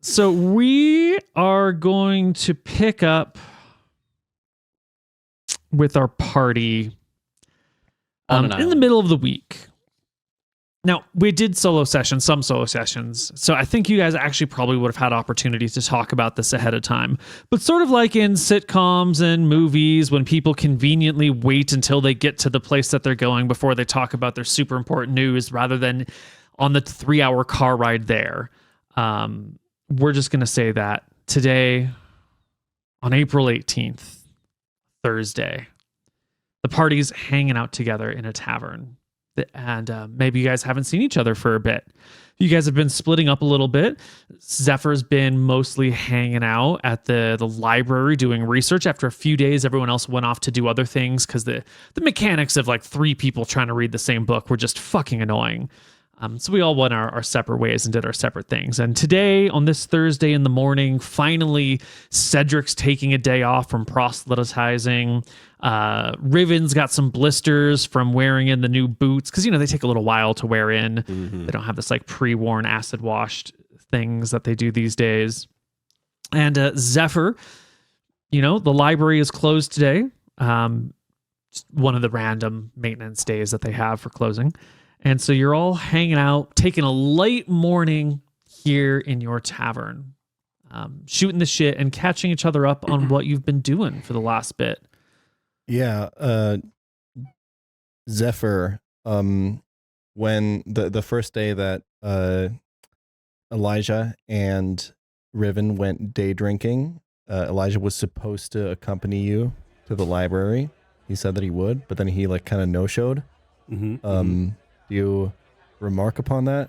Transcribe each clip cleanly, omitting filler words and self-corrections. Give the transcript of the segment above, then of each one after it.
So we are going to pick up with our party in the middle of the week. Now, we did some solo sessions, so I think you guys actually probably would have had opportunities to talk about this ahead of time. But sort of like in sitcoms and movies, when people conveniently wait until they get to the place that they're going before they talk about their super important news, rather than on the 3-hour car ride there. We're just going to say that today, on April 18th, Thursday, the party's hanging out together in a tavern. And maybe you guys haven't seen each other for a bit. You guys have been splitting up a little bit. Zephyr's been mostly hanging out at the library doing research. After a few days, everyone else went off to do other things because the mechanics of like 3 people trying to read the same book were just fucking annoying. So we all went our separate ways and did our separate things. And today, on this Thursday in the morning, finally, Cedric's taking a day off from proselytizing. Riven's got some blisters from wearing in the new boots because, they take a little while to wear in. Mm-hmm. They don't have this like pre-worn acid washed things that they do these days. And Zephyr, the library is closed today. One of the random maintenance days that they have for closing. And so you're all hanging out, taking a late morning here in your tavern, shooting the shit and catching each other up on what you've been doing for the last bit. Yeah. Zephyr, when the first day that Elijah and Riven went day drinking, Elijah was supposed to accompany you to the library. He said that he would, but then he kind of no-showed. Mm-hmm. Do you remark upon that?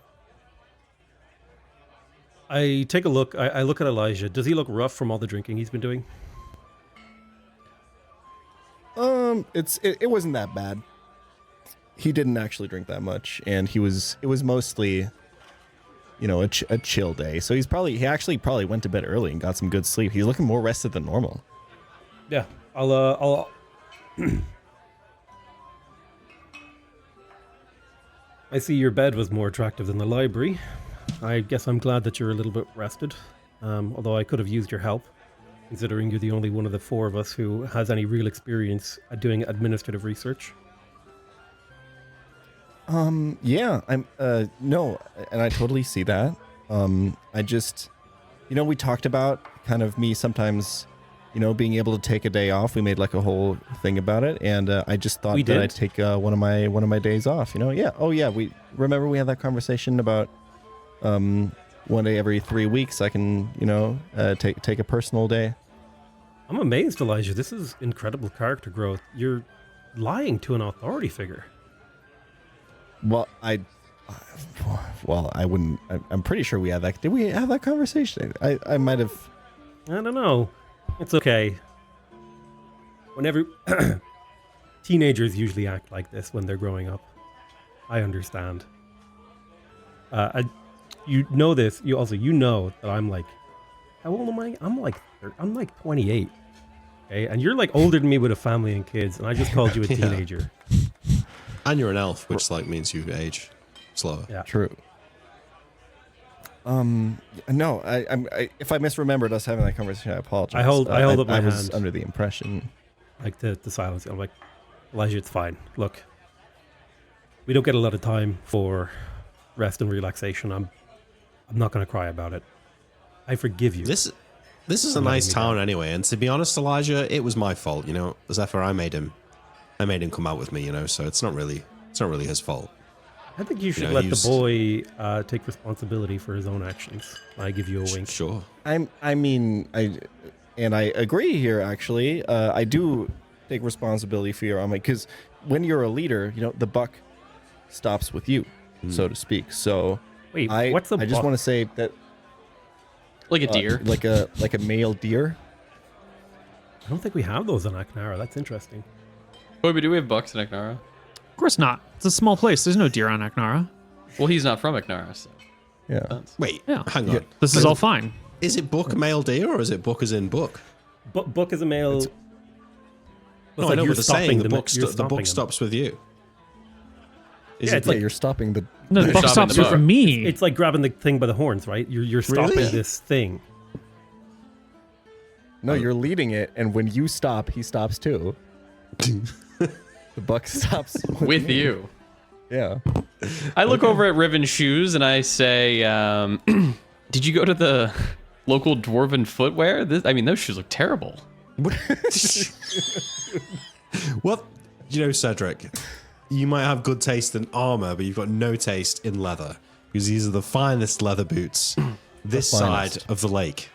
I take a look. I look at Elijah. Does he look rough from all the drinking he's been doing? It wasn't that bad. He didn't actually drink that much, and it was mostly, a chill day. So he actually probably went to bed early and got some good sleep. He's looking more rested than normal. Yeah, I'll I see your bed was more attractive than the library. I guess I'm glad that you're a little bit rested, although I could have used your help, considering you're the only one of the 4 of us who has any real experience at doing administrative research. Yeah, no, and I totally see that. I just, we talked about kind of me sometimes, being able to take a day off. We made like a whole thing about it, and I just thought that I'd take one of my days off. Yeah. Oh yeah, we had that conversation about one day every 3 weeks I can take a personal day. I'm amazed, Elijah. This is incredible character growth. You're lying to an authority figure. Well, I wouldn't. I'm pretty sure we had that. Did we have that conversation? I might have. I don't know. It's okay. Whenever teenagers usually act like this when they're growing up. I understand. You know this. You know that I'm like, how old am I? I'm like 28. Okay, and you're like older than me with a family and kids, and I just called you a teenager. And you're an elf, which means you age slower. Yeah, true. No, I if I misremembered us having that conversation, I apologize. I hold up my hand. I was under the impression, like the silence. I'm like, Elijah, it's fine. Look, we don't get a lot of time for rest and relaxation. I'm not going to cry about it. I forgive you. This is a nice town anyway, and to be honest, Elijah, it was my fault. Zephyr, I made him come out with me. So it's not really his fault. I think you should let the boy take responsibility for his own actions. I give you a wink. Sure. I agree here. Actually, I do take responsibility for your own, because when you're a leader, the buck stops with you, so to speak. So wait, what's the buck? I just want to say that, like a deer, like a male deer. I don't think we have those in Aknara. That's interesting. Koibu, do we have bucks in Aknara? Of course not. It's a small place. There's no deer on Aknara. Well, he's not from Aknara, so. Yeah. Wait, yeah. Hang on. This is all fine. Is it buck male deer, or is it buck as in book? Buck is a male. No, I know what you're saying. The buck stops with you. It's like you're stopping the No, the You're buck stopping stops the with buck. me. It's like grabbing the thing by the horns, right? You're stopping Really? this thing. No, you're leading it, and when you stop, he stops too. The buck stops With me. you. Yeah. I look over at Riven's shoes and I say, did you go to the local dwarven footwear? Those shoes look terrible. Well, Cedric, you might have good taste in armor, but you've got no taste in leather because these are the finest leather boots this The side finest. of the lake.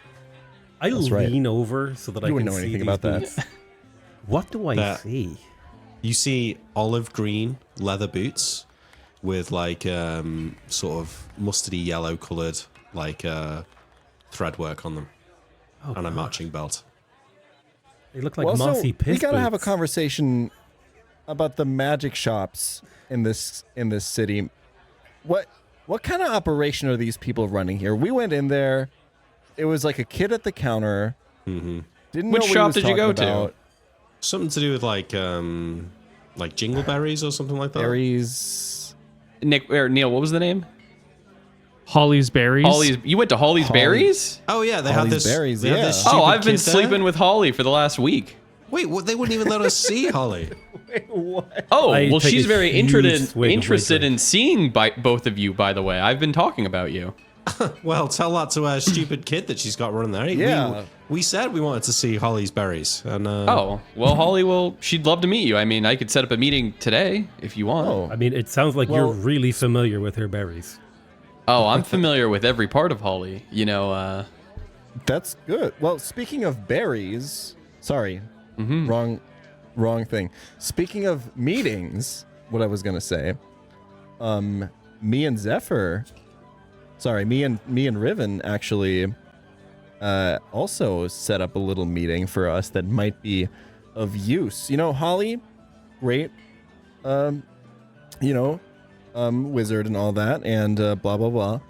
I That's right. lean over so that I You can wouldn't know see anything these about that. boots. What do I That- see? You see olive green leather boots with like sort of mustardy yellow colored like thread work on them and a matching belt. They look like Well, also, mossy piss we gotta have a boots. conversation about the magic shops in this city. What kind of operation are these people running here? We went in there. It was like a kid at the counter. Mm-hmm. Didn't Which know what he shop was did you go talking to? about. Something to do with like jingleberries or something like that. Berries. Neil, what was the name? Holly's berries. You went to Holly's Holly. Berries? Oh yeah, they Holly's had this. berries, they had yeah. this Oh, stupid I've been kid there. sleeping with Holly for the last week. Wait, what? They wouldn't even let us see Holly. Oh, I well, take she's a very huge interested swig of my interested drink. in seeing both of you, by the way. I've been talking about you. Well, tell that to our stupid kid that she's got running there. Yeah. We said we wanted to see Holly's berries, and Oh, well, Holly she'd love to meet you. I could set up a meeting today if you want. Oh, I mean, it sounds like Well- you're really familiar with her berries. Oh, I'm familiar with every part of Holly. that's good. Well, speaking of berries, sorry, wrong thing. Speaking of meetings, what I was gonna say, me and Riven actually also set up a little meeting for us that might be of use. Holly, great, wizard and all that, and blah blah blah.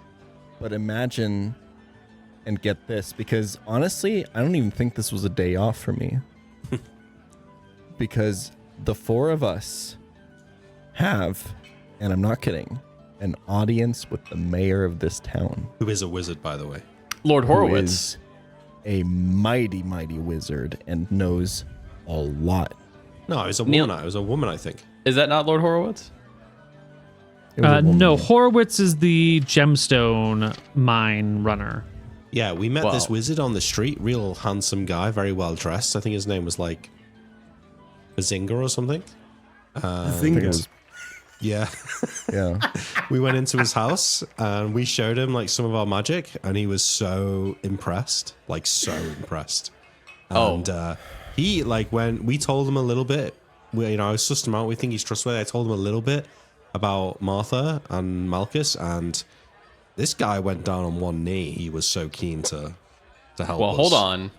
But imagine, and get this, because honestly, I don't even think this was a day off for me. Because the four of us have, and I'm not kidding, an audience with the mayor of this town. who is a wizard, by the way. Lord Who Horowitz. is a mighty, mighty wizard and knows a lot. No, it was a Neil- woman. It was a woman, I think. Is that not Lord Horowitz? It was a woman. No, Horowitz is the gemstone mine runner. Yeah, we met this Wow. wizard on the street. Real handsome guy, very well dressed. I think his name was like Bazinga or something. I think it was, Yeah. yeah. We went into his house and we showed him like some of our magic, and he was so impressed, like so impressed. Oh. And he like when we told him a little bit, I sussed him out. We think he's trustworthy. I told him a little bit about Martha and Malchus, and this guy went down on one knee. He was so keen to help Well, us. hold on.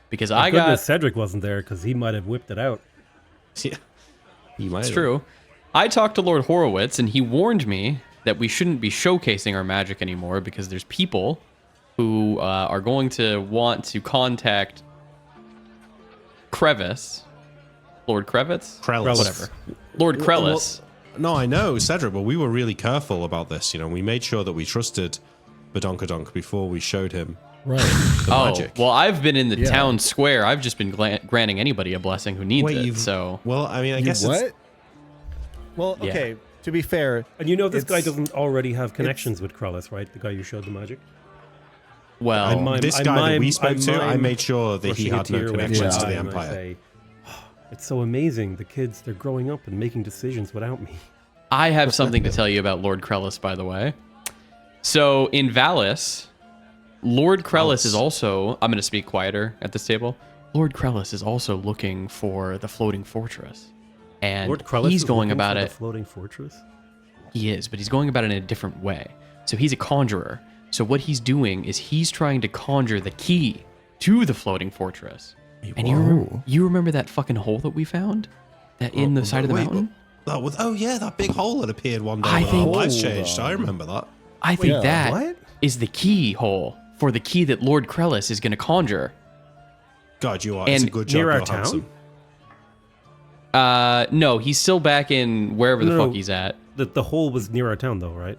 Because Thank I goodness got... Cedric wasn't there because he might have whipped it out. Yeah, he might. It's have. true. I talked to Lord Horowitz, and he warned me that we shouldn't be showcasing our magic anymore because there's people who are going to want to contact Crevice. Lord Krevitz? Krellis. Whatever. Lord Krellis. No, I know, Cedric, but we were really careful about this. We made sure that we trusted Badonkadonk before we showed him Right. the magic. Well, I've been in the Yeah. town square. I've just been granting anybody a blessing who needs Wait, it. you've- So, Well, I mean, I You guess it's, what? Well, Yeah. okay. To be fair, And this guy It's- doesn't already have connections with Krellis, right? The guy you showed the magic? well, I mime- this I guy that we mime- spoke to, I mime made sure that he brushing a had no tear away from connections his to the eye, and I Empire. say, it's so amazing. The kids, they're growing up and making decisions without me. I have something to tell you about Lord Krellis, by the way. So, in Valis, Lord Krellis is also... I'm going to speak quieter at this table. Lord Krellis is also looking for the floating fortress. And Lord Krellis he's is going looking about for it... the floating fortress? He is, but he's going about it in a different way. So he's a conjurer. So what he's doing is he's trying to conjure the key to the floating fortress. And you remember that fucking hole that we found? That in the side of the wait, mountain? That was, that big hole that appeared one day I when our think- lives changed. I remember that. I think Yeah. that is What? the key hole for the key that Lord Krellis is going to conjure. God, you are. It's a And good job. near our you're handsome. town? No, he's still back in wherever the No. fuck he's at. the hole was near our town, though, right?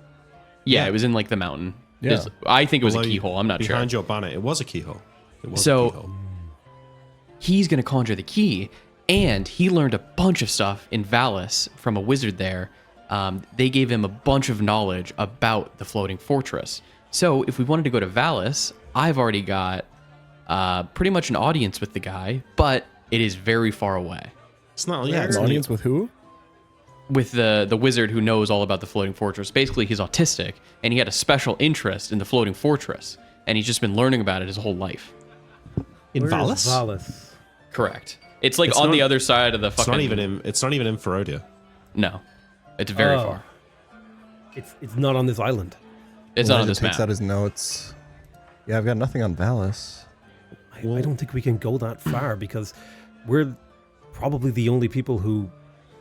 Yeah, it was in like the mountain. Yeah. I think it was a Although keyhole. I'm not sure. Behind your banner, it was a keyhole. It was So- a keyhole. He's going to conjure the key, and he learned a bunch of stuff in Valis from a wizard there. They gave him a bunch of knowledge about the floating fortress. So if we wanted to go to Valis, I've already got pretty much an audience with the guy, but it is very far away. It's not. Yeah, Yeah, it's an audience with who? With the wizard who knows all about the floating fortress. Basically, he's autistic, and he had a special interest in the floating fortress, and he's just been learning about it his whole life. in Where is Valis. Valis? Correct. It's like It's on not- the other side of the It's fucking... not even in. It's not even in Ferodia. No. It's very Oh. far. It's not on this island. It's not on Elijah this takes map. out his notes. Yeah, I've got nothing on Valis. I don't think we can go that far because we're probably the only people who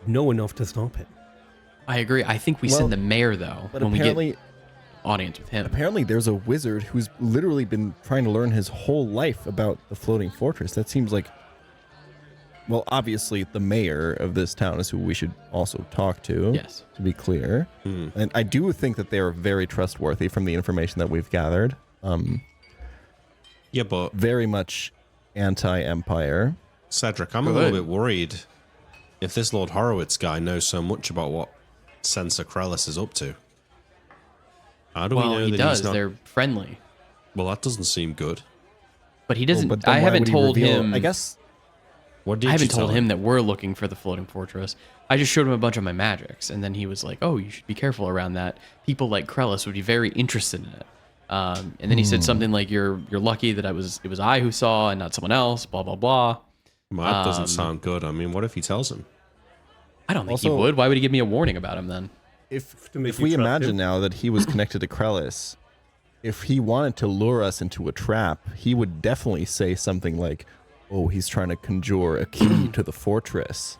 know enough to stop it. I agree. I think we Well, send the mayor, though, But when we apparently, get audience with him. apparently there's a wizard who's literally been trying to learn his whole life about the floating fortress. That seems like, well, obviously the mayor of this town is who we should also talk to. Yes. To be clear. And I do think that they are very trustworthy from the information that we've gathered. Yeah, but Very much anti-empire. Cedric, I'm a Good. little bit worried if this Lord Horowitz guy knows so much about what Sensor Krellis is up to. How do we Well, know he that does. he's not? They're friendly. Well, that doesn't seem good. But he doesn't... But then I why haven't would he told reveal- him... I guess What did I haven't you tell told him that we're looking for the floating fortress. I just showed him a bunch of my magics, and then he was like, "Oh, you should be careful around that. People like Krellis would be very interested in it." And then he said something like, "You're lucky that it was I who saw and not someone else." Blah blah blah. Well, that doesn't sound good. I mean, what if he tells him? I don't think he Also- would. Why would he give me a warning about him then? if To make if you we trust imagine him. now that he was connected to Krellis, if he wanted to lure us into a trap, he would definitely say something like, "Oh, he's trying to conjure a key to the fortress."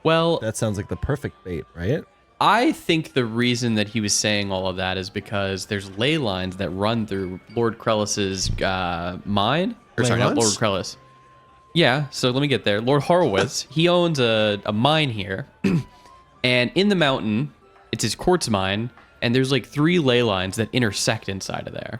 Well, That sounds like the perfect bait, right? I think the reason that he was saying all of that is because there's ley lines that run through Lord Krellis's mine. Or Ley sorry, not lines? Lord Krellis. Yeah, so let me get there. Lord Horowitz, he owns a mine here. And in the mountain, it's his quartz mine, and there's like 3 ley lines that intersect inside of there.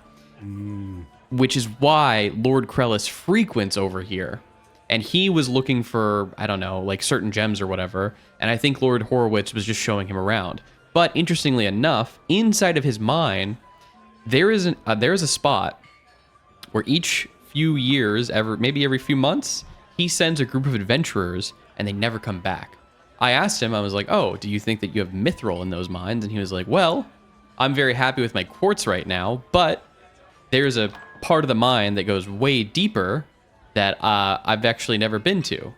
Which is why Lord Krellis frequents over here. And he was looking for, I don't know, like certain gems or whatever. And I think Lord Horowitz was just showing him around. But interestingly enough, inside of his mine, there is a spot where each few years, maybe every few months, he sends a group of adventurers and they never come back. I asked him, I was like, "Oh, do you think that you have mithril in those mines?" And he was like, "Well, I'm very happy with my quartz right now, but there's a part of the mine that goes way deeper that I've actually never been to."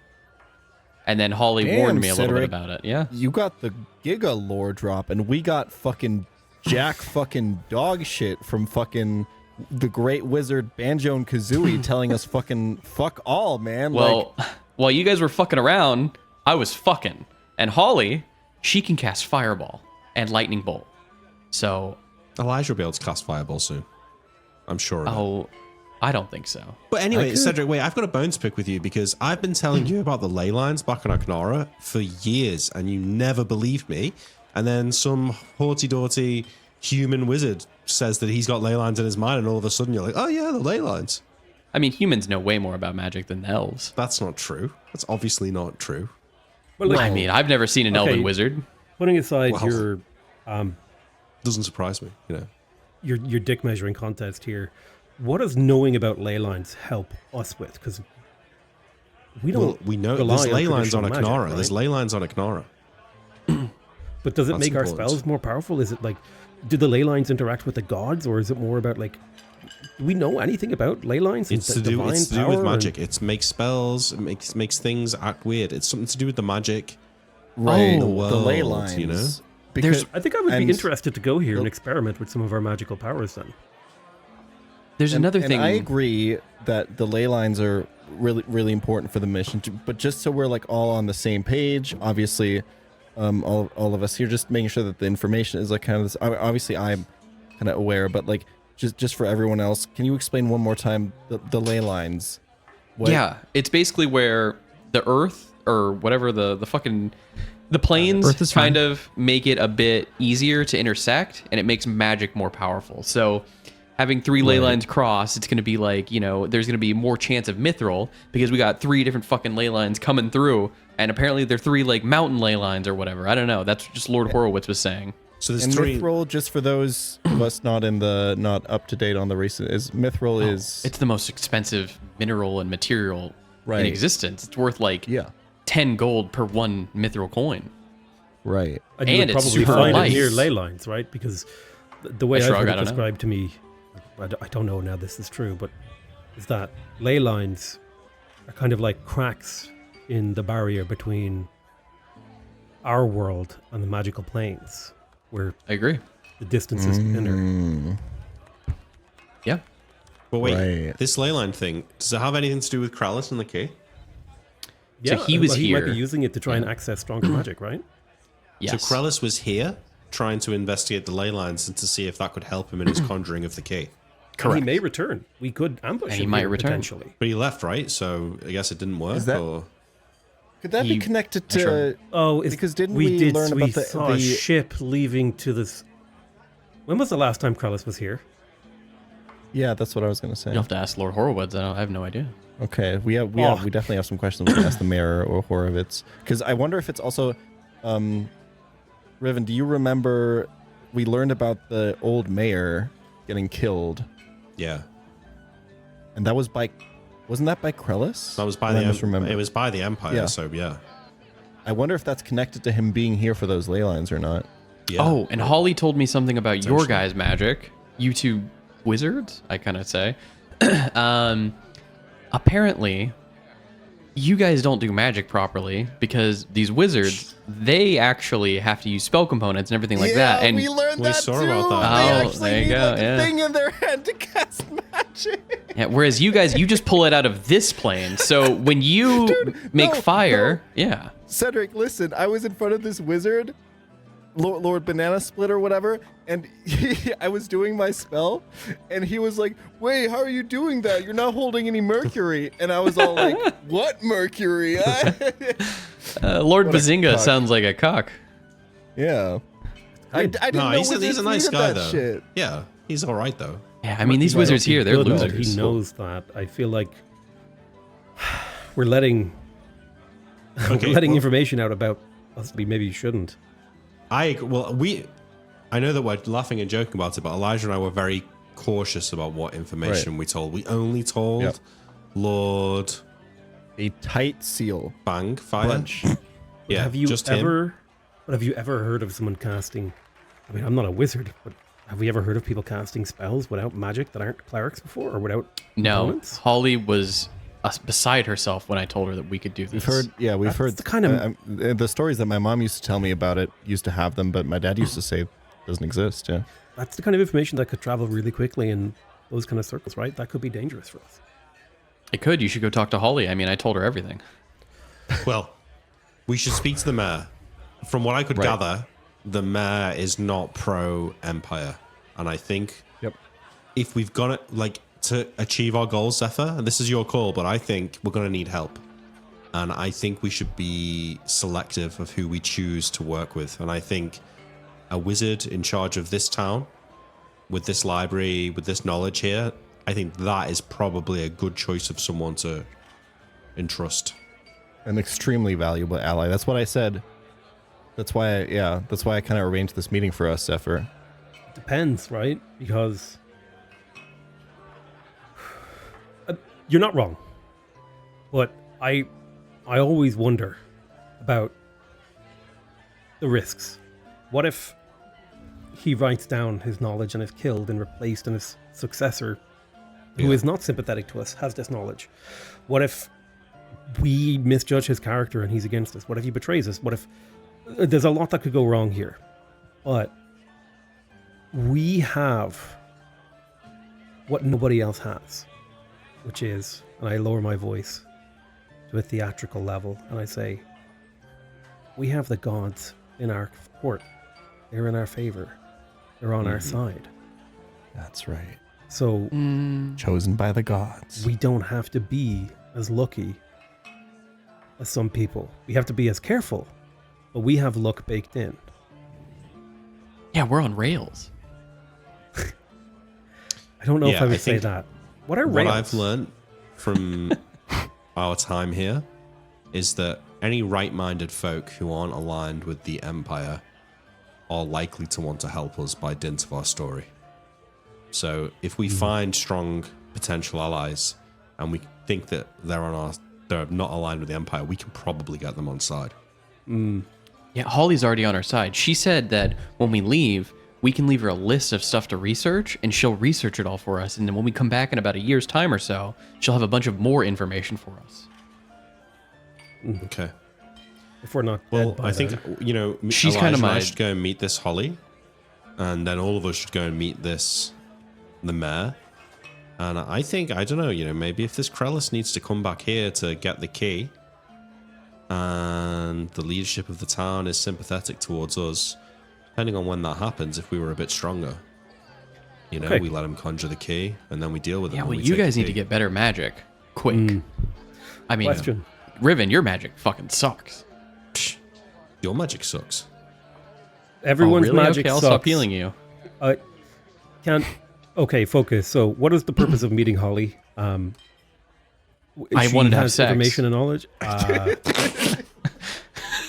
And then Holly warned me a little bit Cedric. about it. Yeah. You got the Giga lore drop, and we got fucking Jack fucking dog shit from fucking the great wizard Banjo and Kazooie telling us fucking fuck all, man. Well, while you guys were fucking around, I was fucking. And Holly, she can cast Fireball and Lightning Bolt. So, Elijah will be able to cast Fireball soon. I'm sure of it. oh, I don't think so. But anyway, Cedric, wait, I've got a bone to pick with you because I've been telling you about the ley lines back on Aknara for years and you never believed me. And then some haughty-doughty human wizard says that he's got ley lines in his mind and all of a sudden you're like, "Oh yeah, the ley lines." I mean, humans know way more about magic than the elves. That's not true. That's obviously not true. Well, like, I mean, I've never seen an elven Okay. wizard. putting aside Well. your Doesn't surprise me, you know. your dick measuring contest here, what does knowing about ley lines help us with? Because we don't. Well, we know rely there's on ley lines on traditional Aknara. magic, There's right? ley lines on Aknara. But does it That's make our important. spells more powerful? Is it like, do the ley lines interact with the gods, or is it more about like, do we know anything about ley lines? and It's to do divine with power and- magic. It makes spells, it makes things act weird. It's something to do with the magic. right, Oh, the ley world, lines. you know? Because I think I would be and- interested to go here and experiment with some of our magical powers then. There's another and thing. I agree that the ley lines are really, really important for the mission. But just so we're like all on the same page, obviously, all of us here, just making sure that the information is like kind of this. Obviously, I'm kind of aware, but like just for everyone else, can you explain one more time the ley lines? What- Yeah, it's basically where the earth or whatever the fucking The planes Earth is fine. kind of make it a bit easier to intersect, and it makes magic more powerful. So having 3 ley lines cross, it's going to be like, there's going to be more chance of mithril because we got 3 different fucking ley lines coming through, and apparently they're 3 like mountain ley lines or whatever. I don't know. That's just Lord Horowitz was saying. So there's And 3. mithril, just for those of us not up to date on the recent, mithril is It's the most expensive mineral and material in existence. It's worth like 10 gold per 1 mithril coin. right. And you And would it's probably super find light. it near ley lines, right? Because the way I've Shrug, heard I it don't know. described to me, I don't know now this is true, but is that ley lines are kind of like cracks in the barrier between our world and the magical planes, where I agree. the distance is thinner. Yeah. But wait, Right. this ley line thing, does it have anything to do with Krallis and the key? Yeah, he was he might here. be using it to try and access stronger magic, right? Yes. So Krallis was here trying to investigate the ley lines and to see if that could help him in his conjuring of the key. And he may return. We could ambush And he him might here, return. potentially. But he left, right? So I guess it didn't work. Is that- or Could that be He- connected Sure. to? Oh, Because didn't we learn about the- saw a the- ship leaving to this? When was the last time Krallis was here? Yeah, that's what I was gonna say. You'll have to ask Lord Horowitz. I have no idea. Okay, we definitely have some questions we can ask the mayor or Horowitz, because I wonder if it's also, Riven, do you remember we learned about the old mayor getting killed, yeah, and that was wasn't that by Krellis? that was by Am I the misremembering? it was by the Empire. Yeah. So yeah, I wonder if that's connected to him being here for those ley lines or not. yeah. Oh, and Holly told me something about your Potentially. guys' magic. You two wizards, I kind of say. Apparently, you guys don't do magic properly because these wizards, they actually have to use spell components and everything like that. And we learned We that saw too. about that. They Oh, actually there you need go, like yeah. a thing in their hand to cast magic. yeah, whereas you guys, you just pull it out of this plane. So when you make no, fire, yeah. Cedric, listen, I was in front of this wizard, Lord Banana Split or whatever, and I was doing my spell, and he was like, wait, how are you doing that? You're not holding any mercury. And I was all like, what mercury? Lord What a Bazinga cock. sounds like a cock. Yeah. I didn't No, know he's wizards a nice needed guy that though. shit. Yeah, he's all right though. Yeah, I mean, these Might wizards be here, they're good that losers. He knows that. I feel like we're letting Okay, we're letting well- information out about us we maybe shouldn't. I know that we're laughing and joking about it, but Elijah and I were very cautious about what information we told. We only told Yep. Lord A tight seal. Bang Fire. Bunch. Yeah, have you just him. ever? But have you ever heard of someone casting? I mean, I'm not a wizard, but have we ever heard of people casting spells without magic that aren't clerics before, or without No, components? Holly was beside herself when I told her that we could do this. We've heard, we've That's heard the kind of- the stories that my mom used to tell me about it used to have them, but my dad used to say it doesn't exist. Yeah. That's the kind of information that could travel really quickly in those kind of circles, right? That could be dangerous for us. It could. You should go talk to Holly. I mean, I told her everything. Well, we should speak to the mayor. From what I could gather, the mayor is not pro Empire, and I think if we've got it, like, to achieve our goals, Zephyr, and this is your call, but I think we're going to need help. And I think we should be selective of who we choose to work with. And I think a wizard in charge of this town, with this library, with this knowledge here, I think that is probably a good choice of someone to entrust. An extremely valuable ally. That's what I said. That's why I kind of arranged this meeting for us, Zephyr. Depends, right? Because you're not wrong, but I always wonder about the risks. What if he writes down his knowledge and is killed and replaced, and his successor, who is not sympathetic to us, has this knowledge? What if we misjudge his character and he's against us? What if he betrays us? What if there's a lot that could go wrong here? But we have what nobody else has, which is, and I lower my voice to a theatrical level, and I say, we have the gods in our court. They're in our favor. They're on our side. That's right. So Chosen by the gods. we don't have to be as lucky as some people. We have to be as careful, but we have luck baked in. Yeah, we're on rails. I don't know if I would say that. What are rails? What I've learned from our time here is that any right-minded folk who aren't aligned with the Empire are likely to want to help us by dint of our story. So if we find strong potential allies and we think that they're not aligned with the Empire, we can probably get them on side. Yeah, Holly's already on our side. She said that when we leave, we can leave her a list of stuff to research, and she'll research it all for us. And then when we come back in about a year's time or so, she'll have a bunch of more information for us. Okay. If we're not Well, dead by I think, then. She's Elijah kind of and I my... should go and meet this Holly, and then all of us should go and meet the mayor. And I think, I don't know, maybe if this Krellis needs to come back here to get the key, and the leadership of the town is sympathetic towards us, depending on when that happens, if we were a bit stronger, Okay. we let him conjure the key, and then we deal with it. Yeah, when well, we you take guys the need to key. get better magic. Quick. I mean, Question. Riven, your magic fucking sucks. Psh, your magic sucks. Everyone's oh, really? magic Okay, I'll sucks. stop healing you. Can't. Okay, focus. So, what is the purpose of meeting Holly? I She wanted to have has sex. information and knowledge.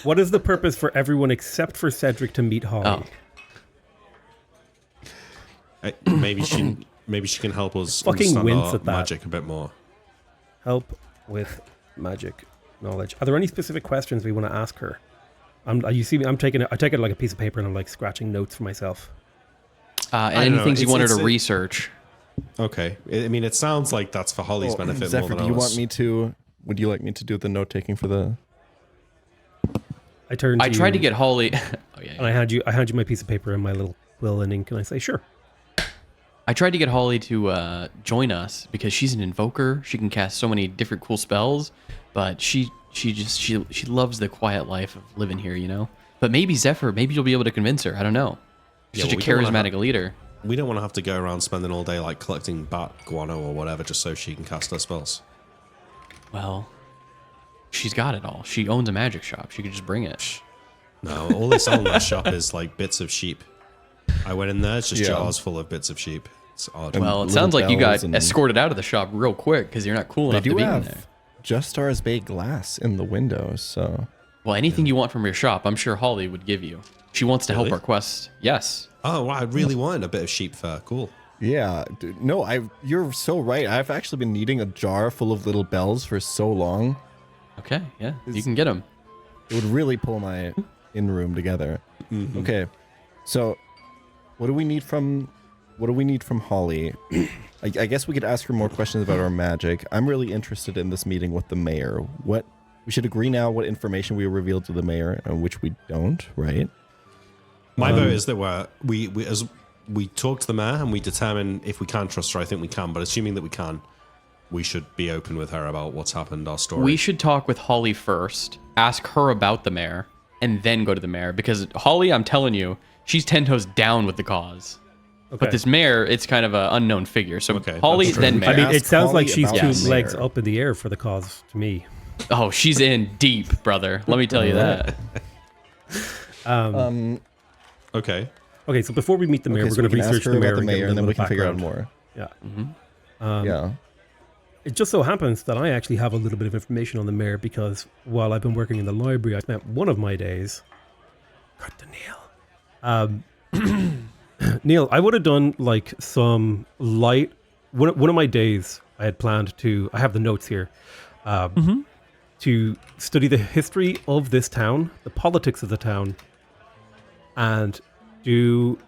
What is the purpose for everyone except for Cedric to meet Holly? Maybe she can help us Fucking understand wince our at that. magic a bit more. Help with magic knowledge. Are there any specific questions we want to ask her? You see me? I take it like a piece of paper and I'm like scratching notes for myself. And I don't know, anything you want her to it's- research. Okay. I mean, it sounds like that's for Holly's benefit Zephyr, more than do you ours. want me to? Would you like me to do the note taking for the? I turn. To I tried to you, get Holly. Oh yeah. and I hand you my piece of paper and my little quill and ink, and I say, "Sure." I tried to get Holly to join us because she's an invoker. She can cast so many different cool spells, but she loves the quiet life of living here, But maybe Zephyr, maybe you'll be able to convince her. I don't know. You're Yeah, such well, a we don't wanna charismatic leader. We don't want to have to go around spending all day like collecting bat guano or whatever just so she can cast her spells. Well, she's got it all. She owns a magic shop. She could just bring it. No, all they sell in that shop is like bits of sheep. I went in there, it's just Yeah. jars full of bits of sheep. It's odd. Well, it little sounds like you got bells and- escorted out of the shop real quick because you're not cool They enough to do be in have there. Just Stars Bay glass in the windows, so. Well, anything you want from your shop, I'm sure Holly would give you. She wants to help Really? our quest. Yes. Oh, wow, I really wanted a bit of sheep fur. Cool. Yeah, dude, no, you're so right. I've actually been needing a jar full of little bells for so long. Okay. Yeah. You can get them. It would really pull my in-room together. Okay, so what do we need from Holly? I guess we could ask her more questions about our magic. I'm really interested in this meeting with the mayor. We should agree now what information we reveal to the mayor and which we don't, right? My vote is that we talk to the mayor and we determine if we can trust her. I think we can, but assuming that we can, we should be open with her about what's happened, our story. We should talk with Holly first, ask her about the mayor, and then go to the mayor. Because Holly, I'm telling you, she's 10 toes down with the cause. Okay. But this mayor, it's kind of an unknown figure. So Okay, Holly, that's true. then mayor. I mean, Ask it sounds like Holly she's about two the legs mayor. up in the air for the cause to me. Oh, she's in deep, brother. Let me tell you that. Okay. Okay, so before we meet the mayor, Okay, we're so going to we can ask research her the about mayor, the and get a mayor, and then little we can figure out background. more. Yeah. Yeah. It just so happens that I actually have a little bit of information on the mayor because while I've been working in the library, I spent one of my days. Cut to Neil. Neil, I would have done like some light. One of my days, I had planned to. I have the notes here. To study the history of this town, the politics of the town, and do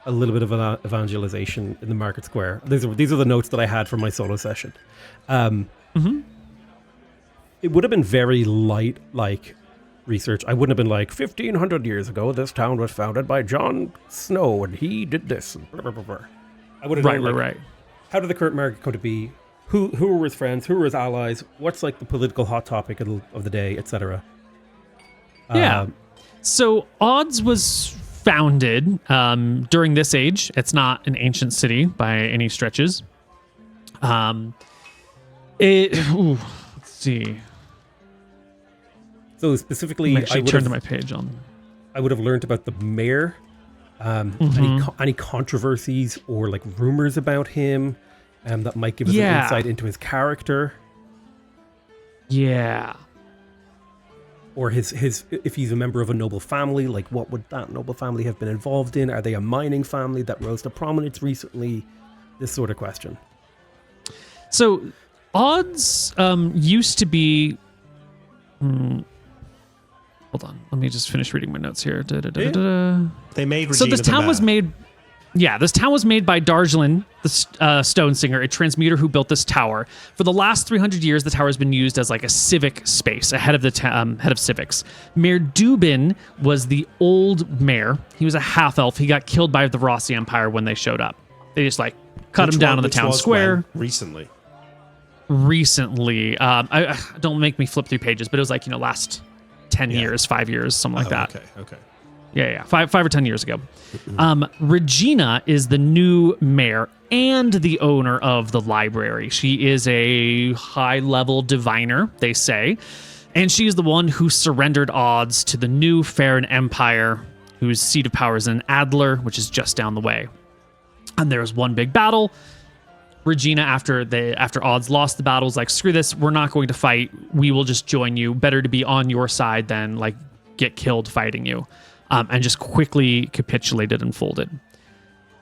a little bit of an evangelization in the market square. These are the notes that I had from my solo session. It would have been very light, like research. I wouldn't have been like 1,500 years ago, this town was founded by Jon Snow, and he did this. And blah, blah, blah, blah. I would have done, like, Right. how did the current market come to be? Who were his friends? Who were his allies? What's like the political hot topic of the day, etc. Yeah. So Odds was founded during this age. It's not an ancient city by any stretches. Let's see. So specifically, I actually turned to my page on. I would have learned about the mayor. Any controversies or like rumors about him that might give us an insight into his character. Yeah. Or his if he's a member of a noble family, like what would that noble family have been involved in? Are they a mining family that rose to prominence recently? This sort of question. So odds used to be... hold on. Let me just finish reading my notes here. They made Regina So this town was made... Yeah, this town was made by Darjeeling, the stone singer, a transmuter who built this tower. For the last 300 years, the tower has been used as like a civic space, a head of the head of civics. Mayor Dubin was the old mayor. He was a half elf. He got killed by the Rossi Empire when they showed up. They just like cut him down in the town square. Recently. I don't make me flip through pages, but it was like last 10 years, 5 years, something like that. Okay. Yeah. 5 or 10 years ago. Regina is the new mayor and the owner of the library. She is a high-level diviner, they say, and she's the one who surrendered odds to the new Farron Empire, whose seat of power is in Adler, which is just down the way. And there's one big battle. Regina, after odds lost the battle, was like, screw this, we're not going to fight. We will just join you. Better to be on your side than like get killed fighting you. And just quickly capitulated and folded.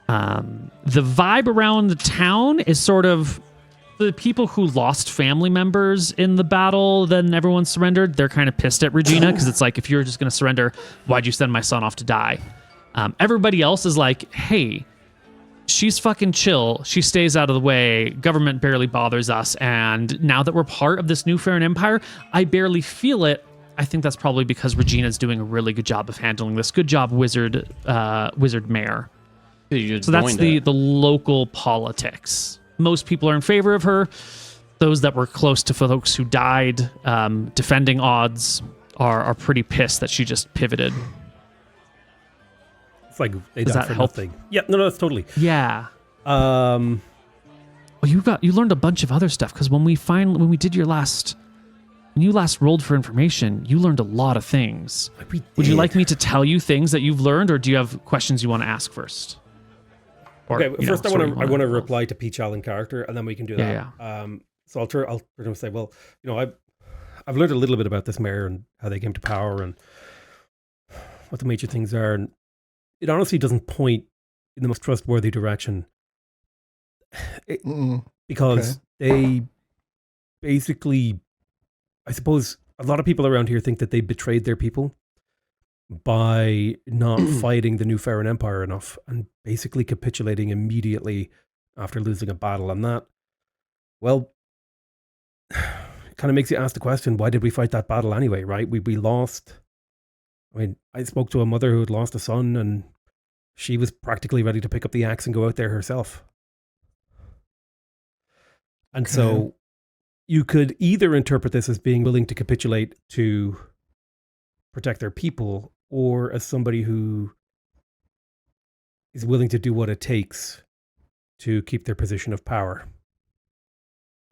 The vibe around the town is sort of the people who lost family members in the battle, then everyone surrendered. They're kind of pissed at Regina because it's like, if you're just going to surrender, why'd you send my son off to die? Everybody else is like, hey, she's fucking chill. She stays out of the way. Government barely bothers us. And now that we're part of this new Farron Empire, I barely feel it. I think that's probably because Regina's doing a really good job of handling this. Good job, Wizard Mayor. So that's the local politics. Most people are in favor of her. Those that were close to folks who died defending odds are pretty pissed that she just pivoted. It's like they died for nothing. Yeah, no, that's totally. Yeah. Well, you learned a bunch of other stuff because when you last rolled for information, you learned a lot of things. Would you like me to tell you things that you've learned, or do you have questions you want to ask first? Or, okay, first I want to reply to Peach Allen character, and then we can do that. Yeah. So I'll turn and say, well, I've learned a little bit about this mayor and how they came to power and what the major things are, and it honestly doesn't point in the most trustworthy direction. Because they basically, I suppose a lot of people around here think that they betrayed their people by not fighting the new Farron Empire enough and basically capitulating immediately after losing a battle. And that, well, kind of makes you ask the question, why did we fight that battle anyway, right? We lost. I mean, I spoke to a mother who had lost a son, and she was practically ready to pick up the axe and go out there herself. And so you could either interpret this as being willing to capitulate to protect their people, or as somebody who is willing to do what it takes to keep their position of power.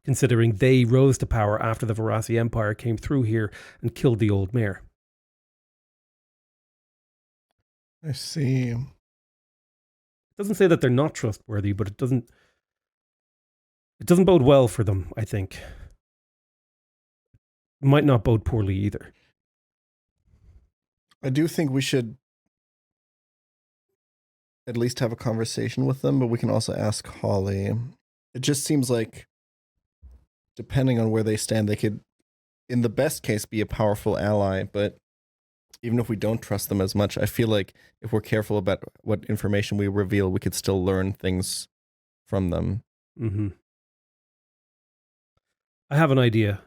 Considering they rose to power after the Varasi Empire came through here and killed the old mayor. I see. It doesn't say that they're not trustworthy, but it doesn't bode well for them, I think. It might not bode poorly either. I do think we should at least have a conversation with them, but we can also ask Holly. It just seems like, depending on where they stand, they could, in the best case, be a powerful ally, but even if we don't trust them as much, I feel like if we're careful about what information we reveal, we could still learn things from them. Mm-hmm. I have an idea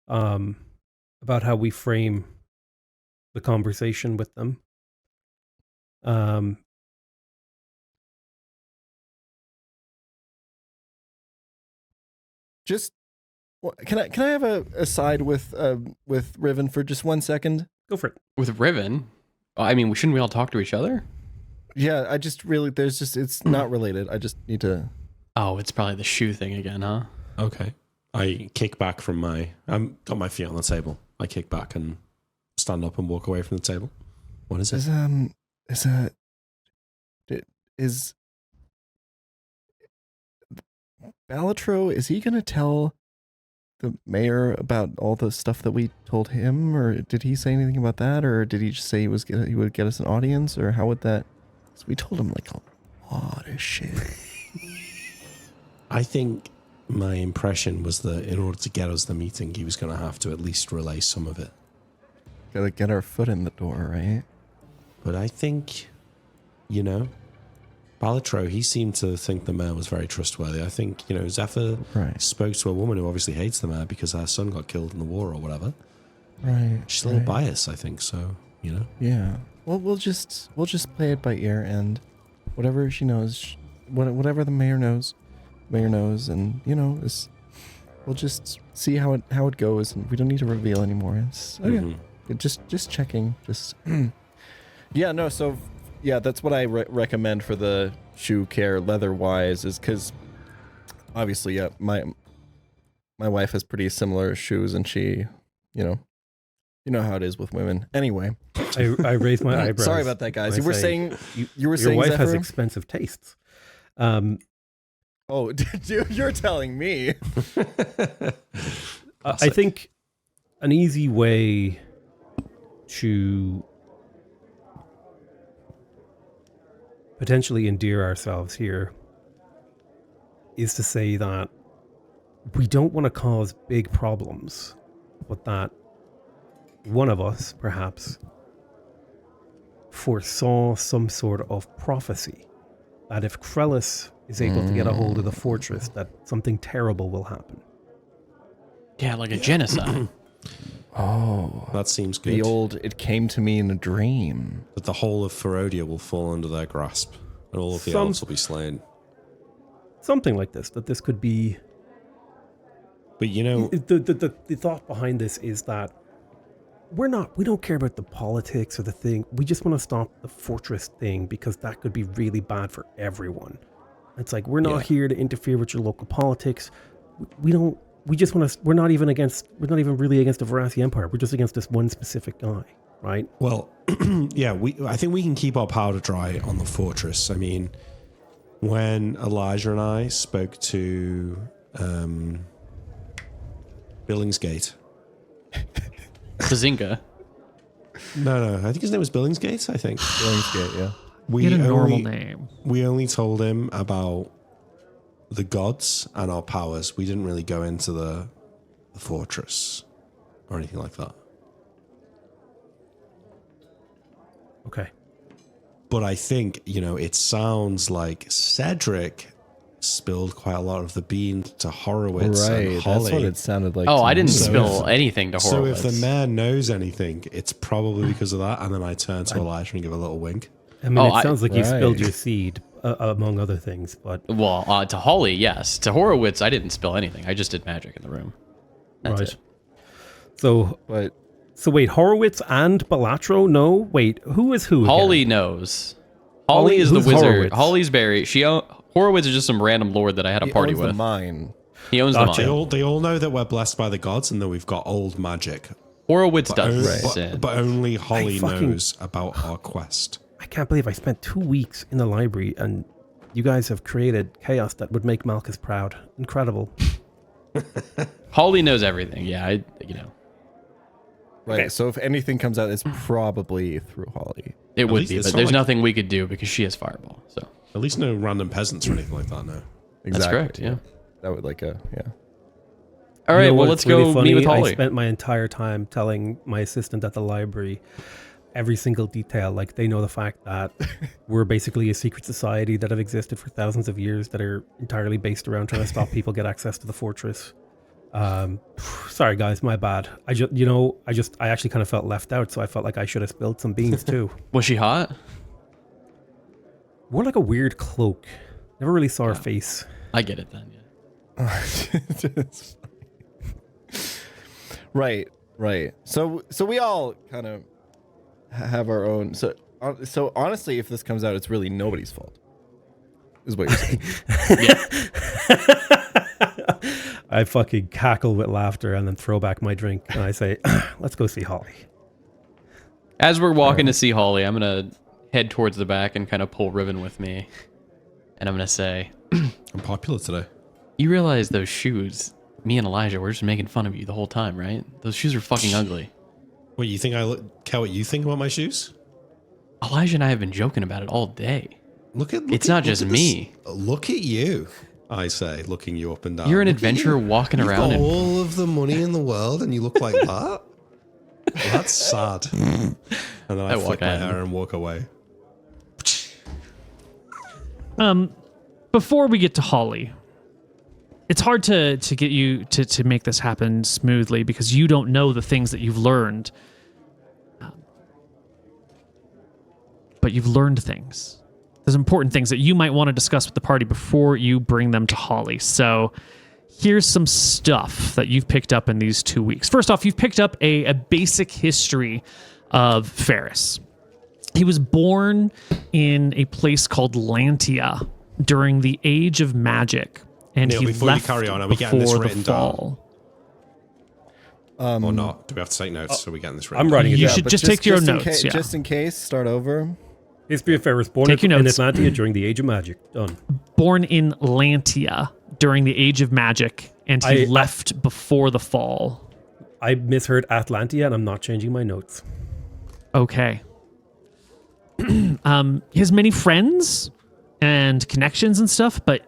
about how we frame the conversation with them. Just can I have a side with Riven for just 1 second? Go for it. With Riven? I mean, shouldn't we all talk to each other? Yeah, I just really, it's not related. I just need to. Oh, it's probably the shoe thing again, huh? Okay. I kick back from my. I've got my feet on the table. I kick back and stand up and walk away from the table. What is it? Is Balatro, is he going to tell the mayor about all the stuff that we told him, or did he say anything about that, or did he just say he would get us an audience, or how would that? Because we told him like a lot of shit. I think my impression was that in order to get us the meeting, he was going to have to at least relay some of it. Gotta get our foot in the door, right? But I think, Balatro, he seemed to think the mayor was very trustworthy. I think, Zephyr spoke to a woman who obviously hates the mayor because her son got killed in the war or whatever. Right. She's a little biased, I think, so, Yeah. Well, we'll just play it by ear, and whatever she knows, whatever the mayor knows, and we'll just see how it goes, and we don't need to reveal anymore. It's okay. Just checking. Just yeah. No. So yeah, that's what I recommend for the shoe care leather wise, is because obviously, yeah, my wife has pretty similar shoes, and she, you know how it is with women. Anyway, I raised my eyebrows. Sorry about that, guys. You were saying your wife has expensive tastes. Oh, you're telling me. I think an easy way to potentially endear ourselves here is to say that we don't want to cause big problems, but that one of us, perhaps, foresaw some sort of prophecy that if Krellis is able to get a hold of the fortress, that something terrible will happen. Yeah, like a genocide. Oh, that seems good. The old, it came to me in a dream. That the whole of Ferodia will fall under their grasp, and all of the elves will be slain. Something like this, that this could be... But the thought behind this is that we don't care about the politics or the thing. We just want to stop the fortress thing, because that could be really bad for everyone. It's like, we're not here to interfere with your local politics. We're not even really against the Verasi Empire. We're just against this one specific guy, right? Well, yeah, I think we can keep our powder dry on the fortress. I mean, when Elijah and I spoke to Billingsgate. Bazinga. No, I think his name was Billingsgate, I think. Billingsgate, yeah. He had a normal name. We only told him about the gods and our powers. We didn't really go into the fortress or anything like that. Okay. But I think, it sounds like Cedric spilled quite a lot of the beans to Horowitz and Holly. That's what it sounded like. Oh, I didn't spill anything to Horowitz. So if the man knows anything, it's probably because of that. And then I turn to Elijah and give a little wink. I mean, it sounds like you spilled your seed, among other things, but... Well, to Holly, yes. To Horowitz, I didn't spill anything. I just did magic in the room. That's it. So wait, Horowitz and Balatro know? Wait, who is who Holly again? knows. Holly is the wizard. Horowitz? Holly's Barry. Horowitz is just some random lord that I had a party with. The mine. He owns the mine. They all know that we're blessed by the gods and that we've got old magic. Horowitz does. But only Holly knows about our quest. I can't believe I spent 2 weeks in the library and you guys have created chaos that would make Malchus proud. Incredible. Holly knows everything. Yeah, Right. Okay. So if anything comes out, it's probably through Holly. It would be, but there's nothing we could do because she has fireball. So at least no random peasants or anything like that. No. Exactly. That's correct. Yeah. That would yeah. All right. Well, let's go meet with Holly. I spent my entire time telling my assistant at the library every single detail. Like, they know the fact that we're basically a secret society that have existed for thousands of years that are entirely based around trying to stop people get access to the fortress. Sorry guys, my bad. I actually kind of felt left out, so I felt like I should have spilled some beans too. Was she hot? More like a weird cloak. Never really saw her face. I get it then. Yeah. Right. So we all kind of have our own. So honestly, if this comes out, it's really nobody's fault. Is what you're saying. Yeah. I fucking cackle with laughter and then throw back my drink and I say, let's go see Holly. As we're walking to see Holly, I'm going to head towards the back and kind of pull Riven with me. And I'm going to say, I'm popular today. you realize those shoes, me and Elijah, we're just making fun of you the whole time, right? Those shoes are fucking ugly. What, you think care what you think about my shoes? Elijah and I have been joking about it all day. It's not just me. Look at you, I say, looking you up and down. You're an adventurer walking You've around. got all of the money in the world and you look like that? Well, that's sad. And then I flick my hair and walk away. Before we get to Holly, it's hard to get you to make this happen smoothly because you don't know the things that you've learned. But you've learned things. There's important things that you might want to discuss with the party before you bring them to Holly. So here's some stuff that you've picked up in these 2 weeks. First off, you've picked up a basic history of Ferris. He was born in a place called Lantia during the Age of Magic. And Neil, he before left you carry on, are we getting this before written the fall. Or not? Do we have to take notes? So we're getting this written I'm writing it You down. should but just take your notes. Just in case, start over. History of Ferris, born Take in your notes. Atlantia during the Age of Magic. Done. Born in Lantia during the Age of Magic, and he left before the fall. I misheard Atlantia and I'm not changing my notes. Okay. He has many friends and connections and stuff, but